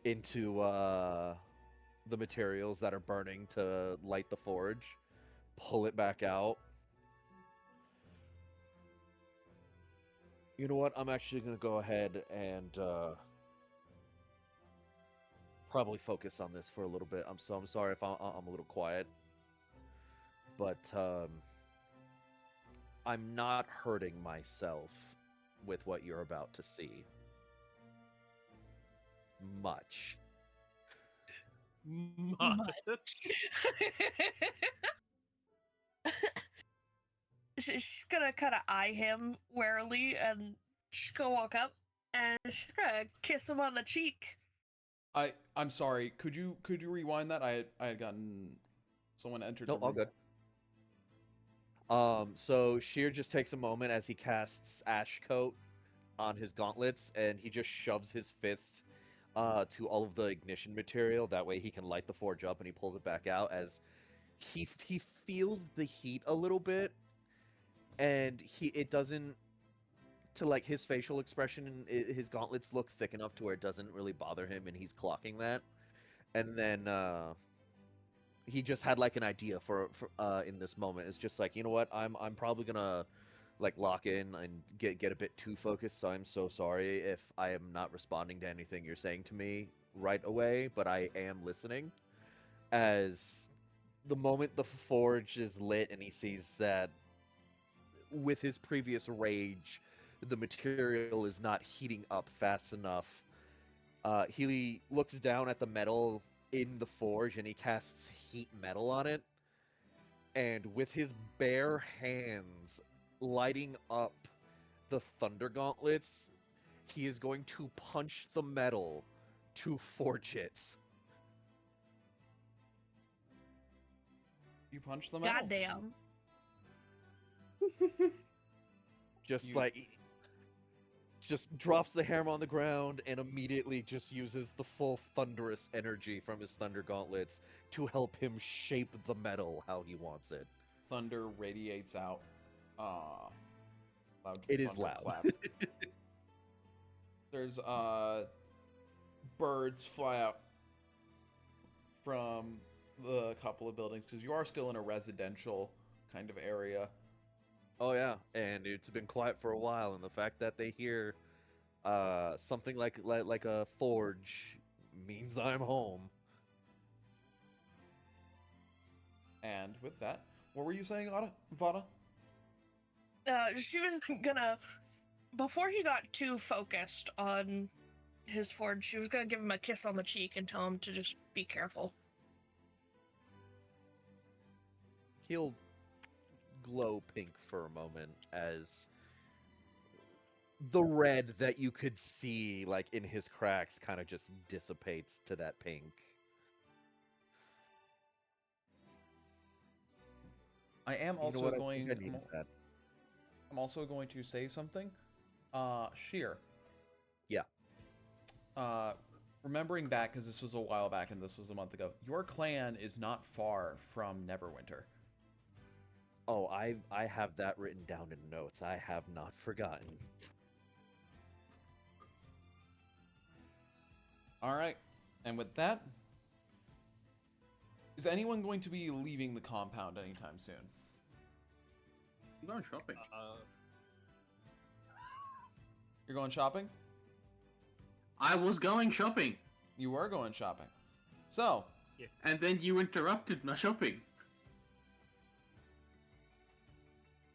into the materials that are burning to light the forge. Pull it back out. You know what? I'm actually gonna go ahead and probably focus on this for a little bit. I'm sorry if I'm a little quiet, but I'm not hurting myself with what you're about to see. Much. She's gonna kind of eye him warily and she's gonna walk up and she's gonna kiss him on the cheek. I'm sorry. Could you rewind that? I had gotten someone entered. No, the all room. good. So Sheer just takes a moment as he casts Ash Coat on his gauntlets, and he just shoves his fist to all of the ignition material. That way he can light the forge up, and he pulls it back out as he feels the heat a little bit, and it doesn't. To like his facial expression, his gauntlets look thick enough to where it doesn't really bother him, and he's clocking that. And then he just had like an idea for in this moment. It's just like, you know what, I'm probably gonna like lock in and get a bit too focused. So I'm so sorry if I am not responding to anything you're saying to me right away, but I am listening. As the moment the forge is lit and he sees that with his previous rage, the material is not heating up fast enough. He looks down at the metal in the forge and he casts heat metal on it. And with his bare hands lighting up the thunder gauntlets, he is going to punch the metal to forge it. You punch the metal. Goddamn. Just drops the hammer on the ground and immediately just uses the full thunderous energy from his thunder gauntlets to help him shape the metal how he wants it. Thunder radiates out. Loud It is thunder loud. clap. There's birds fly out from the couple of buildings because you are still in a residential kind of area. Oh yeah, and it's been quiet for a while, and the fact that they hear something like a forge means I'm home. And with that, what were you saying, Vada? She was gonna, before he got too focused on his forge, she was gonna give him a kiss on the cheek and tell him to just be careful. He'll glow pink for a moment as the red that you could see like in his cracks kind of just dissipates to that pink. I am also You know what? I going. think I needed that. I'm also going to say something. Sheer. Yeah. Remembering back, because this was a while back and this was a month ago, your clan is not far from Neverwinter. Oh, I have that written down in notes. I have not forgotten. All right. And with that, is anyone going to be leaving the compound anytime soon? I'm going shopping. You're going shopping? I was going shopping, You were going shopping. So, and then you interrupted my shopping.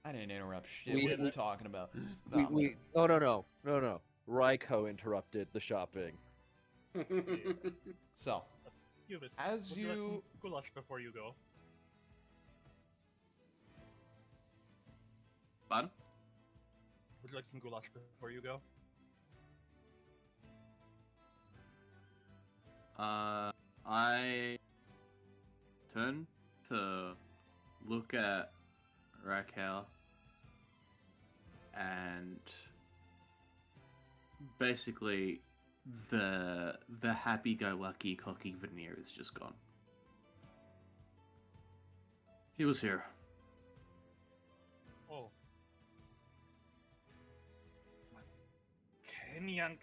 I didn't interrupt shit. We- What are you talking about? No. Raiko interrupted the shopping. So, Yubis, As would you like you- some goulash before you go? Fun? Would you like some goulash before you go? I turn to look at Raquel and basically the happy-go-lucky cocky veneer is just gone. He was here. Oh. Kenyan.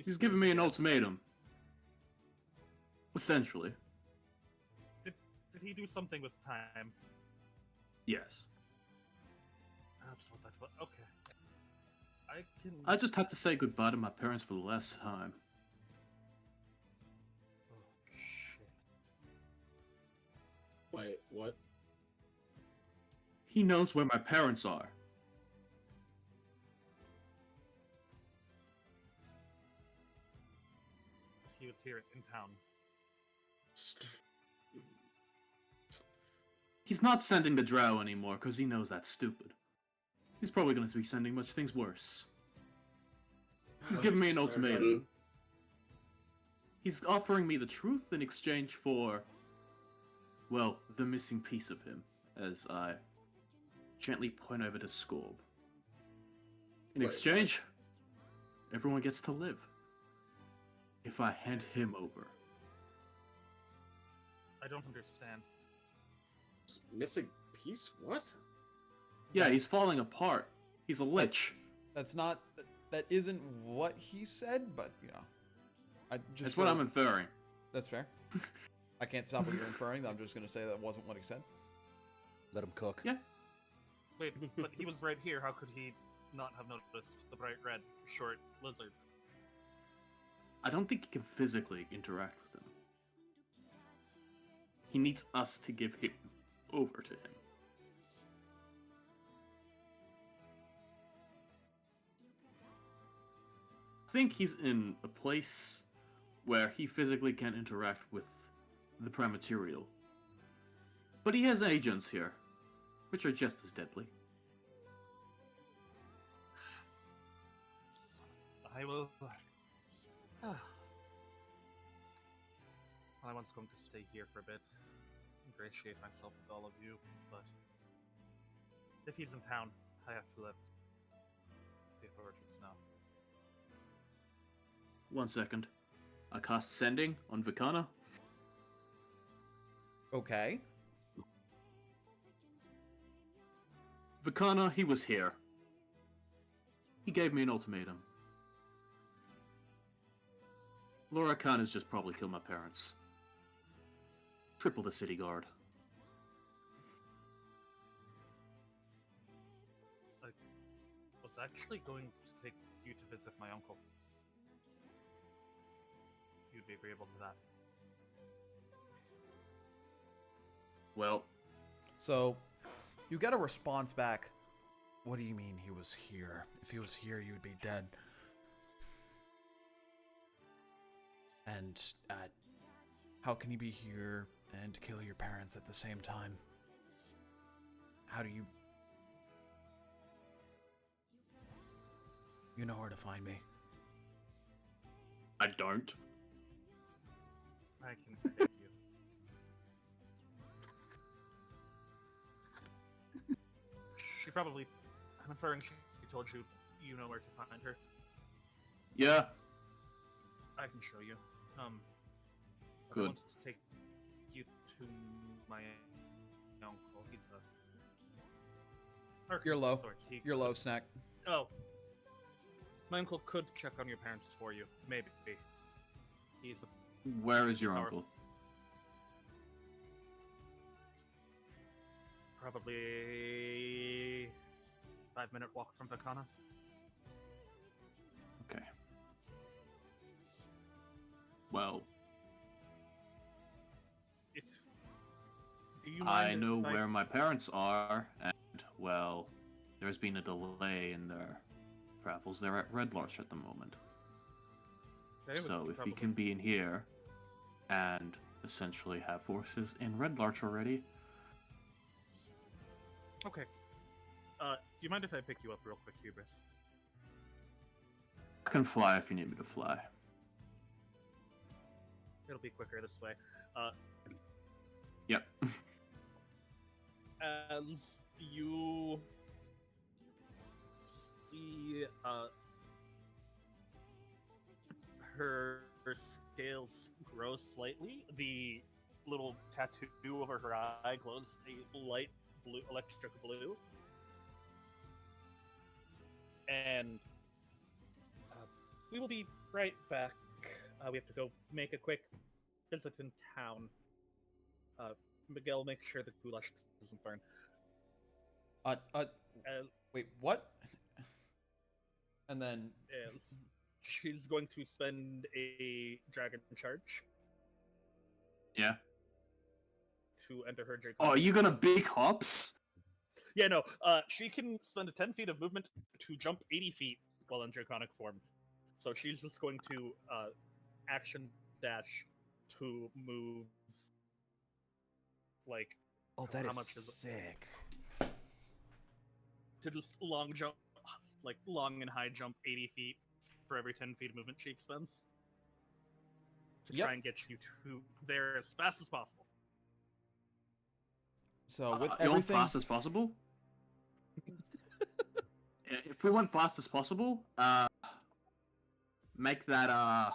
He's giving me an ultimatum. Essentially. Did he do something with time? Yes. That's what that was. Okay. I can. I just had to say goodbye to my parents for the last time. Oh, shit. Wait, what? He knows where my parents are. He was here in town. He's not sending the drow anymore because he knows that's stupid. He's probably going to be sending much things worse. He's giving me an ultimatum. He's offering me the truth in exchange for, well, the missing piece of him, as I gently point over to Scorb. In Wait, exchange, everyone gets to live. If I hand him over. I don't understand. Missing piece? What? Yeah, he's falling apart. He's a lich. that's not. That isn't what he said, but you know, I just. That's what I'm inferring. That's fair. I can't stop what you're inferring. I'm just gonna say that wasn't what he said. Let him cook. Yeah. Wait, but he was right here. How could he not have noticed the bright red, short lizard? I don't think he can physically interact with him. He needs us to give him over to him. I think he's in a place where he physically can't interact with the Prematerial. But he has agents here, which are just as deadly. I will. I was going to stay here for a bit, ingratiate myself with all of you, but if he's in town, I have to let the authorities know. 1 second. I cast Sending on Vicana. Okay. Vicana, he was here. He gave me an ultimatum. Laura Khan has just probably killed my parents. Triple the city guard. I was actually going to take you to visit my uncle. You'd be agreeable to that. Well, So, you get a response back. What do you mean he was here? If he was here, you'd be dead. And, how can he be here and kill your parents at the same time? How do you... You know where to find me. I don't. I can thank you. She probably, I'm inferring she told you you know where to find her. Yeah. I can show you. I Good. wanted to take you to my uncle. He's a... You're low. Sorts. You're low, Snack. Oh. My uncle could check on your parents for you. Maybe. He's a... Where is your Our- uncle? Probably 5-minute walk from Vakana. Okay. Well, It's... Do you mind I know if where my parents are, and, well, there's been a delay in their travels. They're at Red Larch at the moment. Okay, we So could if probably... he can be in here and essentially have forces in Red Larch already. Okay. Do you mind if I pick you up real quick, Hubris? I can fly if you need me to fly. It'll be quicker this way. Yep. As you see her scales grow slightly, the little tattoo over her eye glows a light blue, electric blue. And we will be right back. We have to go make a quick visit in town. Miguel, make sure the goulash doesn't burn. Wait, what? And then... Is she's going to spend a dragon charge Yeah. to enter her Draconic. Oh, you gonna big hops? Yeah, no. She can spend a 10 feet of movement to jump 80 feet while in Draconic form. So she's just going to action dash to move. Like, Oh, that how is much is it? sick. To just long jump, like long and high jump 80 feet for every 10 feet of movement she expends. To Yep. try and get you to there as fast as possible. So with You want everything... fast as possible? If we want fast as possible, make that,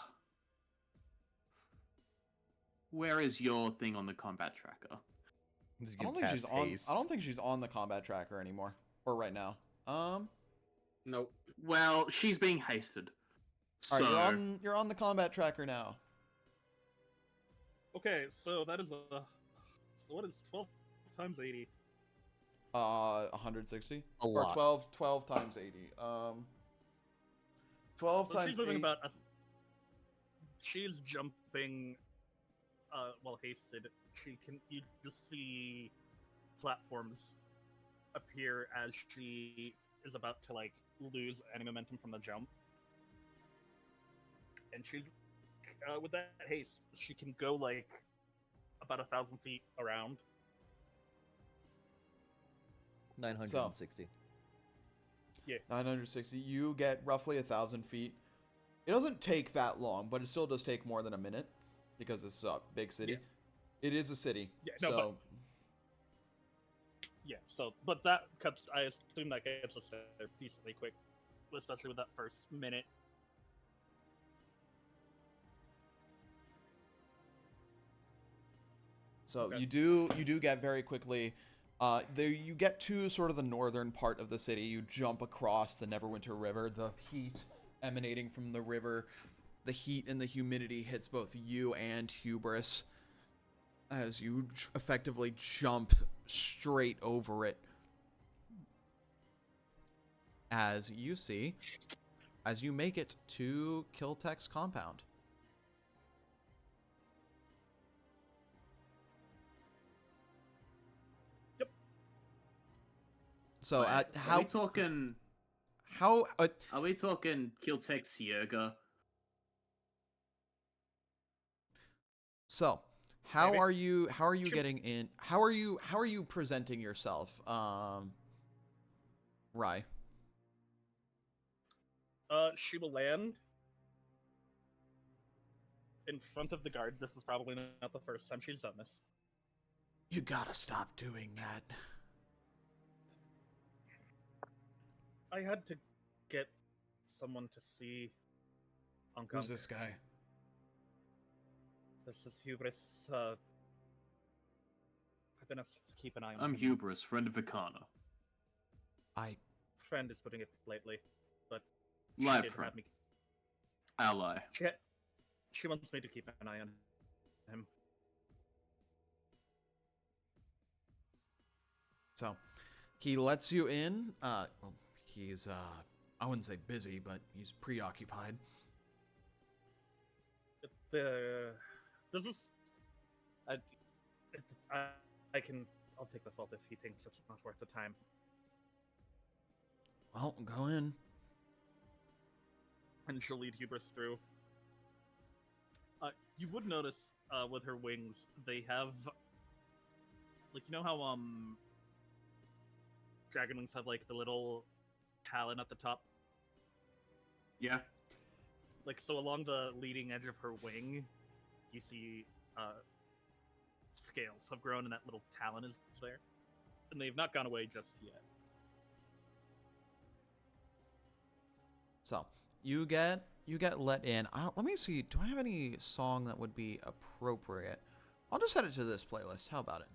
where is your thing on the combat tracker? I don't think she's on. I don't think she's on the combat tracker anymore, or right now. Nope. Well, she's being hasted. All So, right, you're on the combat tracker now. Okay, so that is a. So what is 12 times 80? 160. A Or lot. 12 times 80. 12 So times she's moving 8. about. She's jumping. Well, hasted. You just see platforms appear as she is about to like lose any momentum from the jump, and she's with that haste, she can go like about 1,000 feet around. 960. 960. You get roughly 1,000 feet. It doesn't take that long, but it still does take more than a minute because it's a big city. Yeah. It is a city. Yeah, no, so but that cuts. I assume that gets us there decently quick, especially with that first minute. So Okay. you do get very quickly. There you get to sort of the northern part of the city. You jump across the Neverwinter River. The heat emanating from the river, the heat and the humidity hits both you and Hubris as you effectively jump straight over it. As you see, as you make it to Kiltech's compound. So, Are how we talking? how Are we talking Kiltech's yoga? so how Maybe. are you Sure. getting in? How are you presenting yourself? Rye. She will land in front of the guard. This is probably not the first time she's done this. You gotta stop doing that. I had to get someone to see Hong Kong. Who's this guy? This is Hubris. I've been asked to keep an eye on I'm him. Hubris, friend of Vicana. Friend is putting it lightly, but she Live did friend. have me. Ally. She wants me to keep an eye on him. So, he lets you in. Well, he's I wouldn't say busy, but he's preoccupied. This is. I'll take the fault if he thinks it's not worth the time. Well, go in. And she'll lead Hubris through. You would notice with her wings, they have, like, you know how dragon wings have like the little talon at the top. Yeah. Like, so along the leading edge of her wing, you see scales have grown, and that little talon is there, and they've not gone away just yet. So, you get let in. Let me see. Do I have any song that would be appropriate? I'll just set it to this playlist. How about it?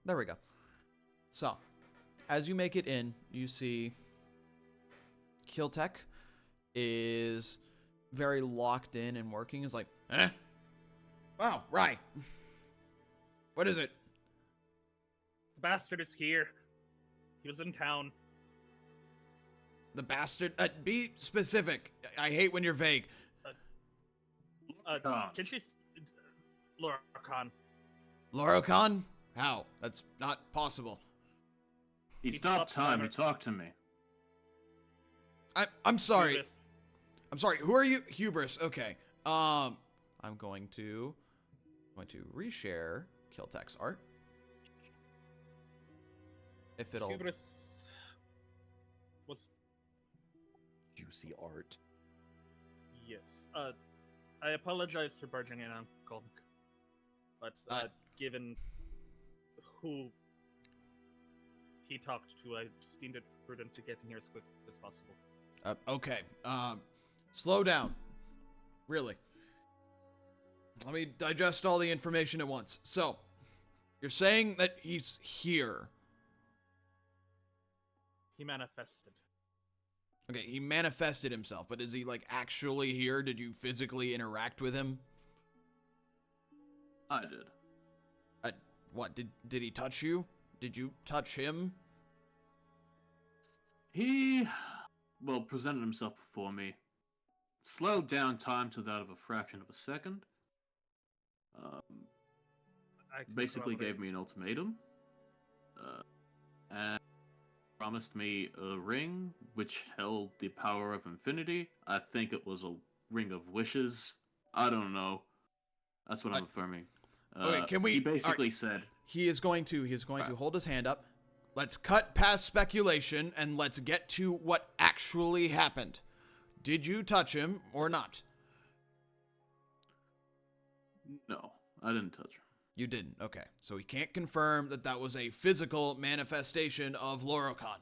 There we go. So, as you make it in, you see Kiltech is very locked in and working. Is like, eh? Oh, right. What is it? The bastard is here. He was in town. The bastard? Be specific. I hate when you're vague. Can she... Laura Khan. Lorokan? How? That's not possible. He He stopped stopped time by to talk to me. I'm sorry. Hubris. I'm sorry. Who are you? Hubris. Okay. I'm going to reshare Kiltech's art. If it'll. Hubris was... Juicy art. Yes. I apologize for barging in on Golk, but given who he talked to, I deemed it prudent to get in here as quick as possible. Okay. Slow down. Really. Let me digest all the information at once. So, you're saying that he's here. He manifested. Okay, he manifested himself, but is he, like, actually here? Did you physically interact with him? I did. What, did he touch you? Did you touch him? He, well, presented himself before me. Slowed down time to that of a fraction of a second. I can Basically corroborate. gave me an ultimatum. And promised me a ring which held the power of infinity. I think it was a ring of wishes. I don't know. That's what I'm affirming. Okay, can we? He basically said, He is going to hold his hand up. let's cut past speculation and let's get to what actually happened. Did you touch him or not? No, I didn't touch him. You didn't. Okay. So he can't confirm that that was a physical manifestation of Lorokan.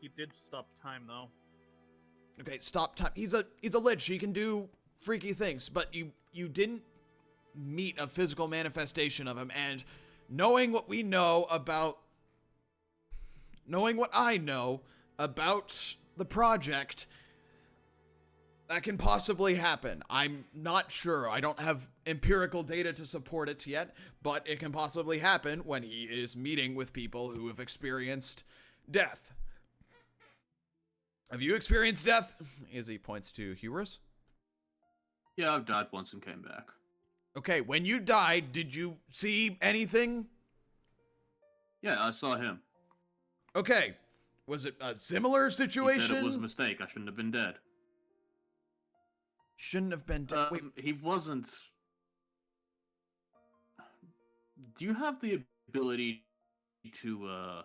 He did stop time though. Okay, stop time. He's a lich. He can do freaky things, but you didn't meet a physical manifestation of him. And knowing what I know about the project, that can possibly happen. I'm not sure. I don't have empirical data to support it yet, but it can possibly happen when he is meeting with people who have experienced death. Have you experienced death? As he points to Hubris. Yeah, I've died once and came back. Okay, when you died, did you see anything? Yeah, I saw him. Okay, was it a similar situation? He said it was a mistake. I shouldn't have been dead. Shouldn't have been dead. Wait, He wasn't. Do you have the ability to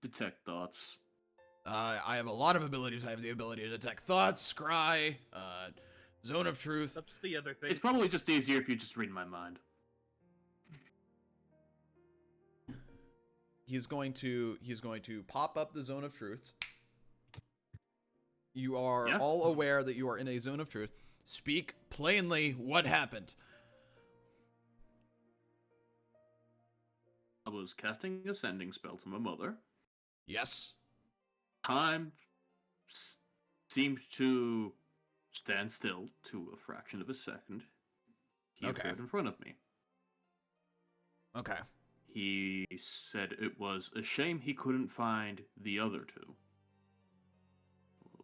detect thoughts? I have a lot of abilities. I have the ability to detect thoughts, scry, zone of truth. That's the other thing. It's probably just easier if you just read my mind. He's going to pop up the zone of truths. You are all aware that you are in a zone of truth. Speak plainly what happened. I was casting a sending spell to my mother. Yes. Time seemed to stand still to a fraction of a second. He appeared in front of me. Okay. He said it was a shame he couldn't find the other two.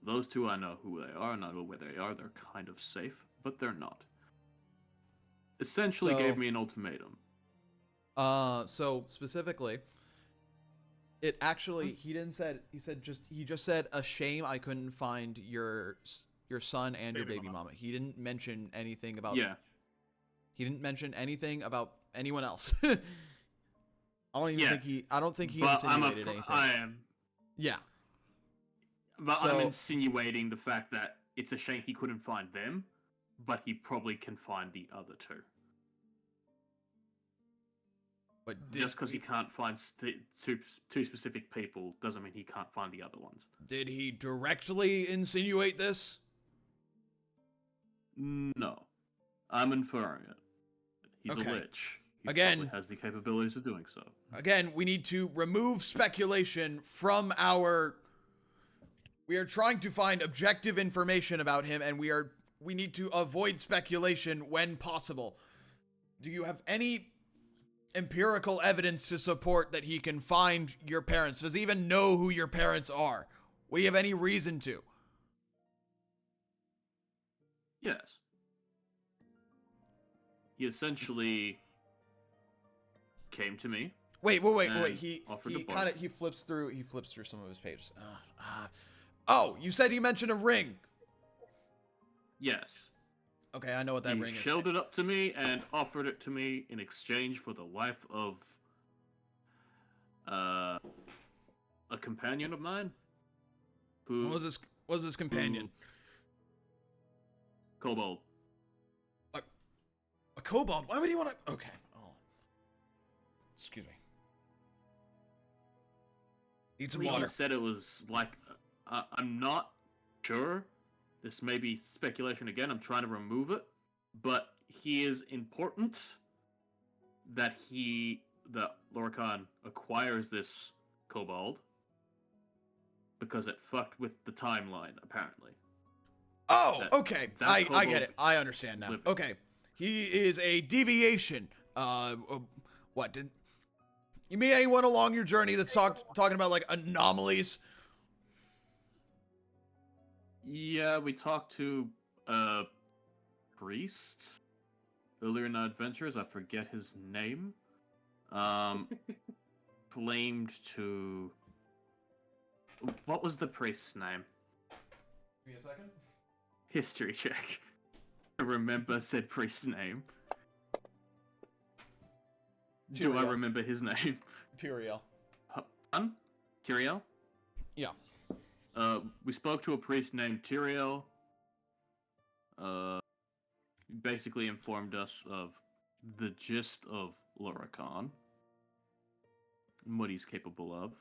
Those two, I know who they are, and I know where they are. They're kind of safe, but they're not. Essentially gave me an ultimatum. So specifically, it actually, he just said a shame I couldn't find your son and your baby mama. He didn't mention anything about He didn't mention anything about anyone else. I don't think he insinuated anything. I am. Yeah. But I'm insinuating the fact that it's a shame he couldn't find them, but he probably can find the other two. But just because he can't find two specific people doesn't mean he can't find the other ones. Did he directly insinuate this? No. I'm inferring it. He's a lich. He probably has the capabilities of doing so. Again, we need to remove speculation from our... We are trying to find objective information about him, and we need to avoid speculation when possible. Do you have any empirical evidence to support that he can find your parents? Does he even know who your parents are? Would he have any reason to? Yes. He essentially came to me. Wait. He flips through some of his pages. Oh, you said he mentioned a ring. Yes. Okay, I know what that ring is. He showed it up to me and offered it to me in exchange for the wife of a companion of mine. Who what was his companion? Kobold. A kobold? Why would he want to... Okay. Oh. Excuse me. Need some water. He said it was like... I'm not sure. This may be speculation again. I'm trying to remove it. But he is important that Lorokan acquires this kobold because it fucked with the timeline, apparently. Oh, okay. I get it. I understand now. Okay. He is a deviation. What did you meet anyone along your journey that's talking about like anomalies? Yeah, we talked to a priest earlier in our adventures. I forget his name. Claimed to... What was the priest's name? Give me a second. History check. I remember said priest's name. Do I remember his name? Tyrael. Tyrael? Yeah. We spoke to a priest named Tyrael. Basically informed us of the gist of Loricon and what he's capable of.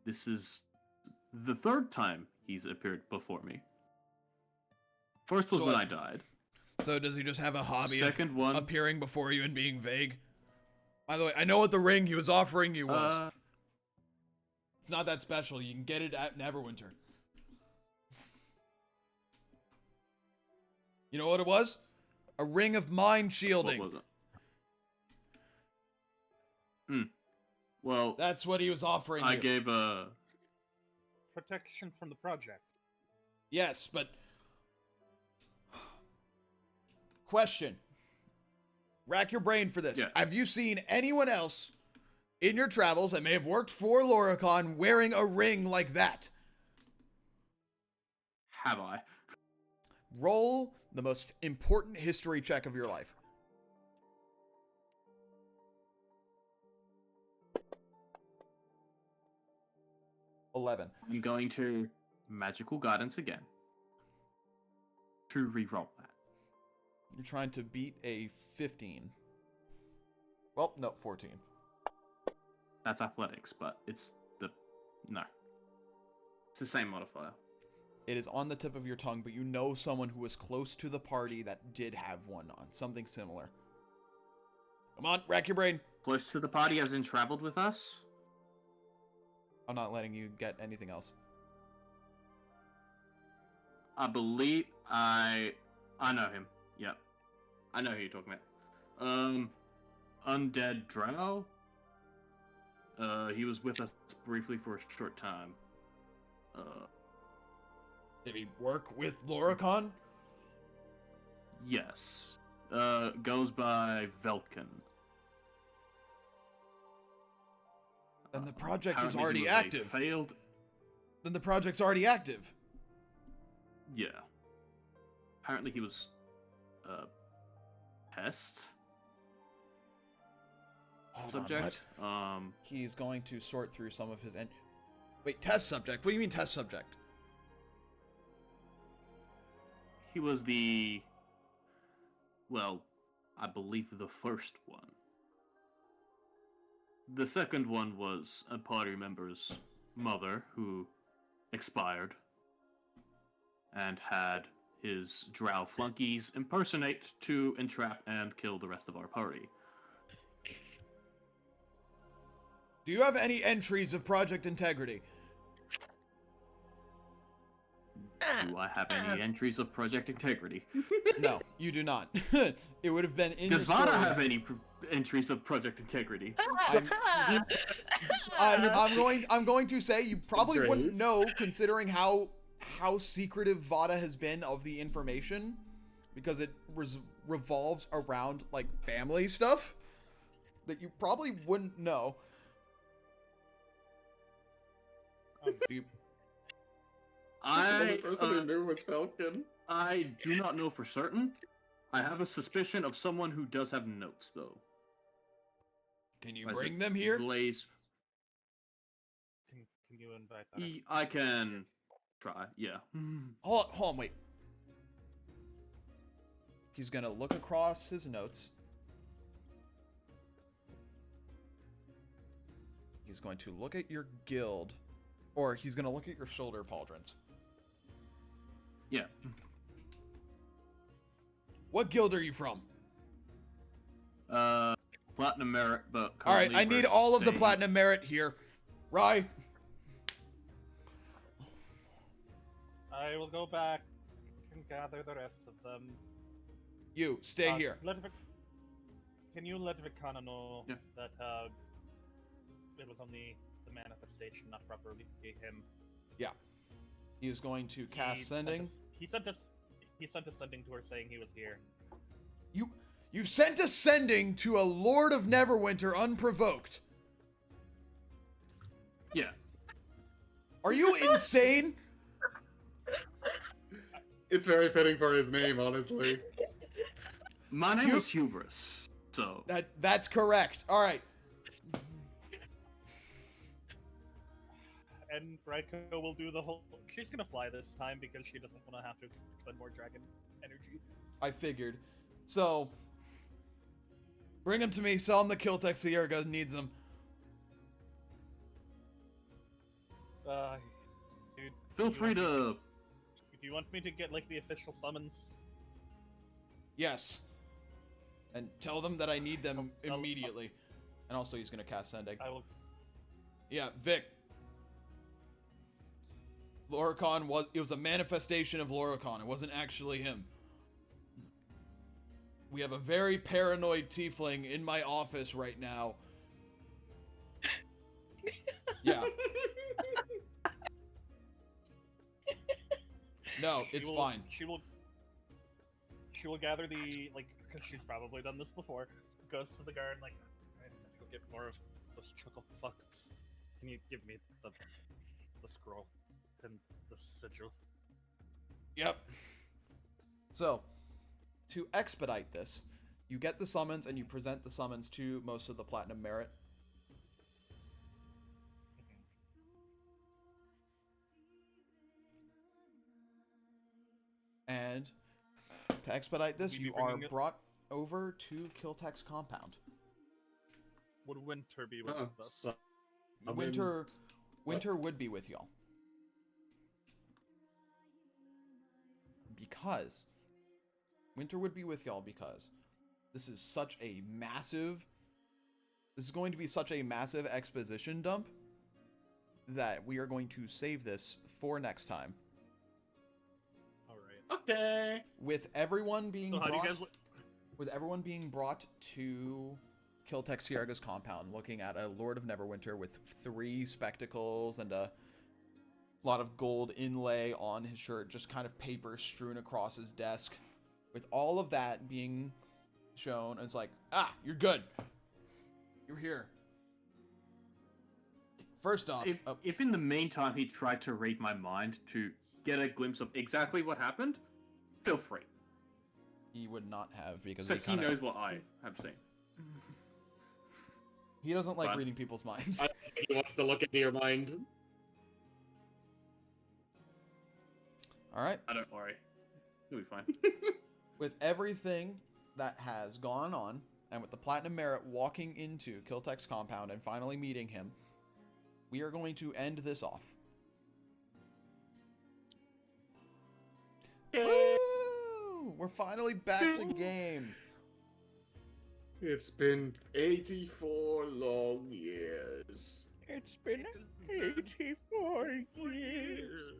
This is the third time he's appeared before me. First was when I died. So does he just have a hobby Second of one appearing before you and being vague? By the way, I know what the ring he was offering you was. It's not that special. You can get it at Neverwinter. You know what it was? A ring of mind shielding. What was it? Well, That's what he was offering I you. gave a Protection from the project. Yes, but... Question. Rack your brain for this. Yeah. Have you seen anyone else in your travels that may have worked for Loricon wearing a ring like that? Have I? Roll the most important history check of your life. $11. I'm going to magical guidance again to reroll that. You're trying to beat a 15. Well, no, 14. That's athletics, but it's no. It's the same modifier. It is on the tip of your tongue, but you know someone who was close to the party that did have one on. Something similar. Come on, rack your brain. Close to the party as in traveled with us? I'm not letting you get anything else. I believe I know him. Yep. I know who you're talking about. Undead Drow? He was with us briefly for a short time. Did he work with Loricon? Yes. Goes by Velkin. Then the project is Apparently already he was a active. Failed. Then the project's already active. Yeah. Apparently he was pest Hold on, subject. He's going to sort through some of his... Wait, test subject? What do you mean test subject? He was well, I believe the first one. The second one was a party member's mother who expired and had his drow flunkies impersonate to entrap and kill the rest of our party. Do you have any entries of Project Integrity? Do I have any entries of Project Integrity? No, you do not. It would have been in Does your story. Vada have any entries of Project Integrity? I'm going to say you probably wouldn't Entries? know, considering how secretive Vada has been of the information, because it revolves around like family stuff that you probably wouldn't know. Do you- The only person who knew was Falcon. I do not know for certain. I have a suspicion of someone who does have notes, though. Can you As bring it them here? Blaze. Can you invite that? I can try, yeah. Hold on, wait. He's gonna look across his notes. He's going to look at your guild, or he's gonna look at your shoulder pauldrons. Yeah. What guild are you from? Platinum Merit, but All right, currently I need we're all of the staying- platinum merit here. Rye. I will go back and gather the rest of them. You stay here. Can you let Vicana know Yeah. that it was only the manifestation, not properly him? Yeah. He is going to cast sending. He sent a sending to her saying he was here. You sent a sending to a Lord of Neverwinter unprovoked. Yeah. Are you insane? It's very fitting for his name, honestly. My name is Hubris, so... That's correct. All right. and Raiko will do the whole. She's gonna fly this time because she doesn't want to have to expend more dragon energy. I figured. So, bring him to me. Sell him the Kiltech Sierra needs him. Dude. Feel free to. Do you want me to get like the official summons? Yes. And tell them that I need them immediately. And also, he's gonna cast Sending. I will. Yeah, Vic. Loricon was a manifestation of Loricon. It wasn't actually him. We have a very paranoid tiefling in my office right now. Yeah. No, it's fine. She will gather the because she's probably done this before. Goes to the guard like, I need to go get more of those chuckle fucks. Can you give me the scroll and the sigil? Yep. So, to expedite this, you get the summons and you present the summons to most of the Platinum Merit. And to expedite this, you are brought over to Kiltech's compound. Would Winter be with us? Winter would be with y'all. Because Winter would be with y'all because this is going to be such a massive exposition dump that we are going to save this for next time. Alright. Okay. With everyone being So brought to Kiltech Sierra's compound, looking at a Lord of Neverwinter with 3 spectacles and a lot of gold inlay on his shirt, just kind of paper strewn across his desk. With all of that being shown, it's like, you're good. You're here. First off, if in the meantime he tried to read my mind to get a glimpse of exactly what happened, feel free. He would not have, because so he knows what I have seen. He doesn't like reading people's minds. I think he wants to look into your mind. All right. I don't worry. You'll be fine. With everything that has gone on, and with the Platinum Merit walking into Kiltech's compound and finally meeting him, we are going to end this off. Woo! We're finally back to game. It's been 84 long years. It's been 84 years.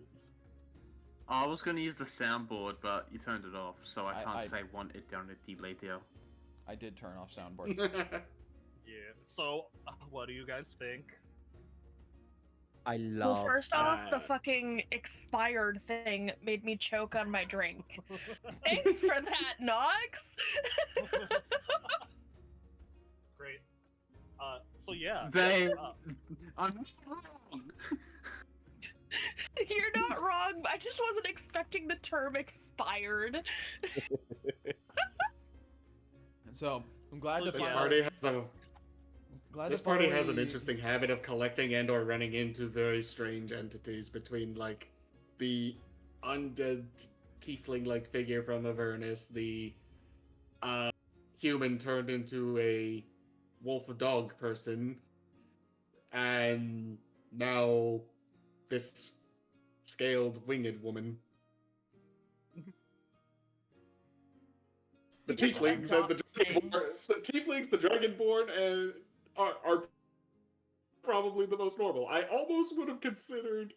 I was going to use the soundboard, but you turned it off, so I can't say want it down at the Laidlaw. I did turn off soundboards. Yeah. So, what do you guys think? I love. Well, first off, the fucking expired thing made me choke on my drink. Thanks for that, Nox. Great. So yeah. I'm wrong. You're not wrong. I just wasn't expecting the term expired. So I'm glad to This find party has a glad This to party finally- has an interesting habit of collecting and or running into very strange entities between, like, the undead tiefling-like figure from Avernus, the human turned into a wolf-dog person, and now this scaled winged woman. The tieflings and the dragonborn, the tieflings, the dragonborn, and are probably the most normal. I almost would have considered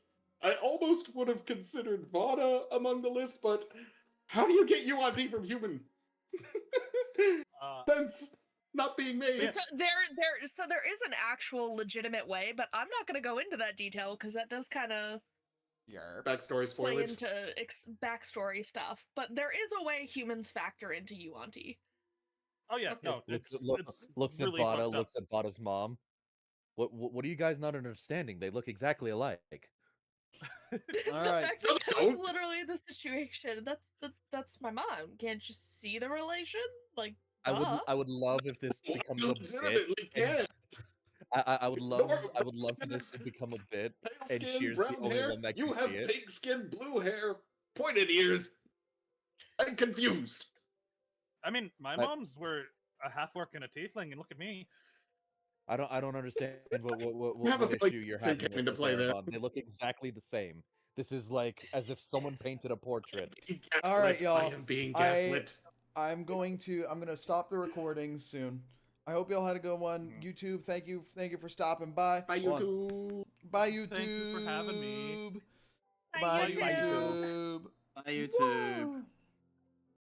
Vada among the list, but how do you get UID from human? Sense not being made. So there is an actual legitimate way, but I'm not going to go into that detail because that does kind of Backstory play spoilage. into backstory stuff. But there is a way humans factor into Yuanti. Oh yeah, no. Looks at really Vada, fucked up. looks at Vada's mom. What are you guys not understanding? They look exactly alike. All The right. fact that that was literally the situation. That's my mom. Can't you see the relation? Like, I would love if this becomes a bit. Legitimately and- can't. I would love for this to become a bit, Pale and skin, Shear's brown the only hair. one that You can have see it. pink skin, blue hair, pointed ears. I'm confused. I mean, my moms were a half-orc and a tiefling, and look at me. I don't understand I have a what feeling issue you're Ethan having came into with play there. Arabon. They look exactly the same. This is like as if someone painted a portrait. All right, y'all. I am being gaslit. I'm gonna stop the recording soon. I hope y'all had a good one. YouTube, thank you for stopping by. Bye, Hold on. YouTube. Bye, YouTube. Thank you for having me. Bye, YouTube. YouTube. Bye, YouTube. Woo.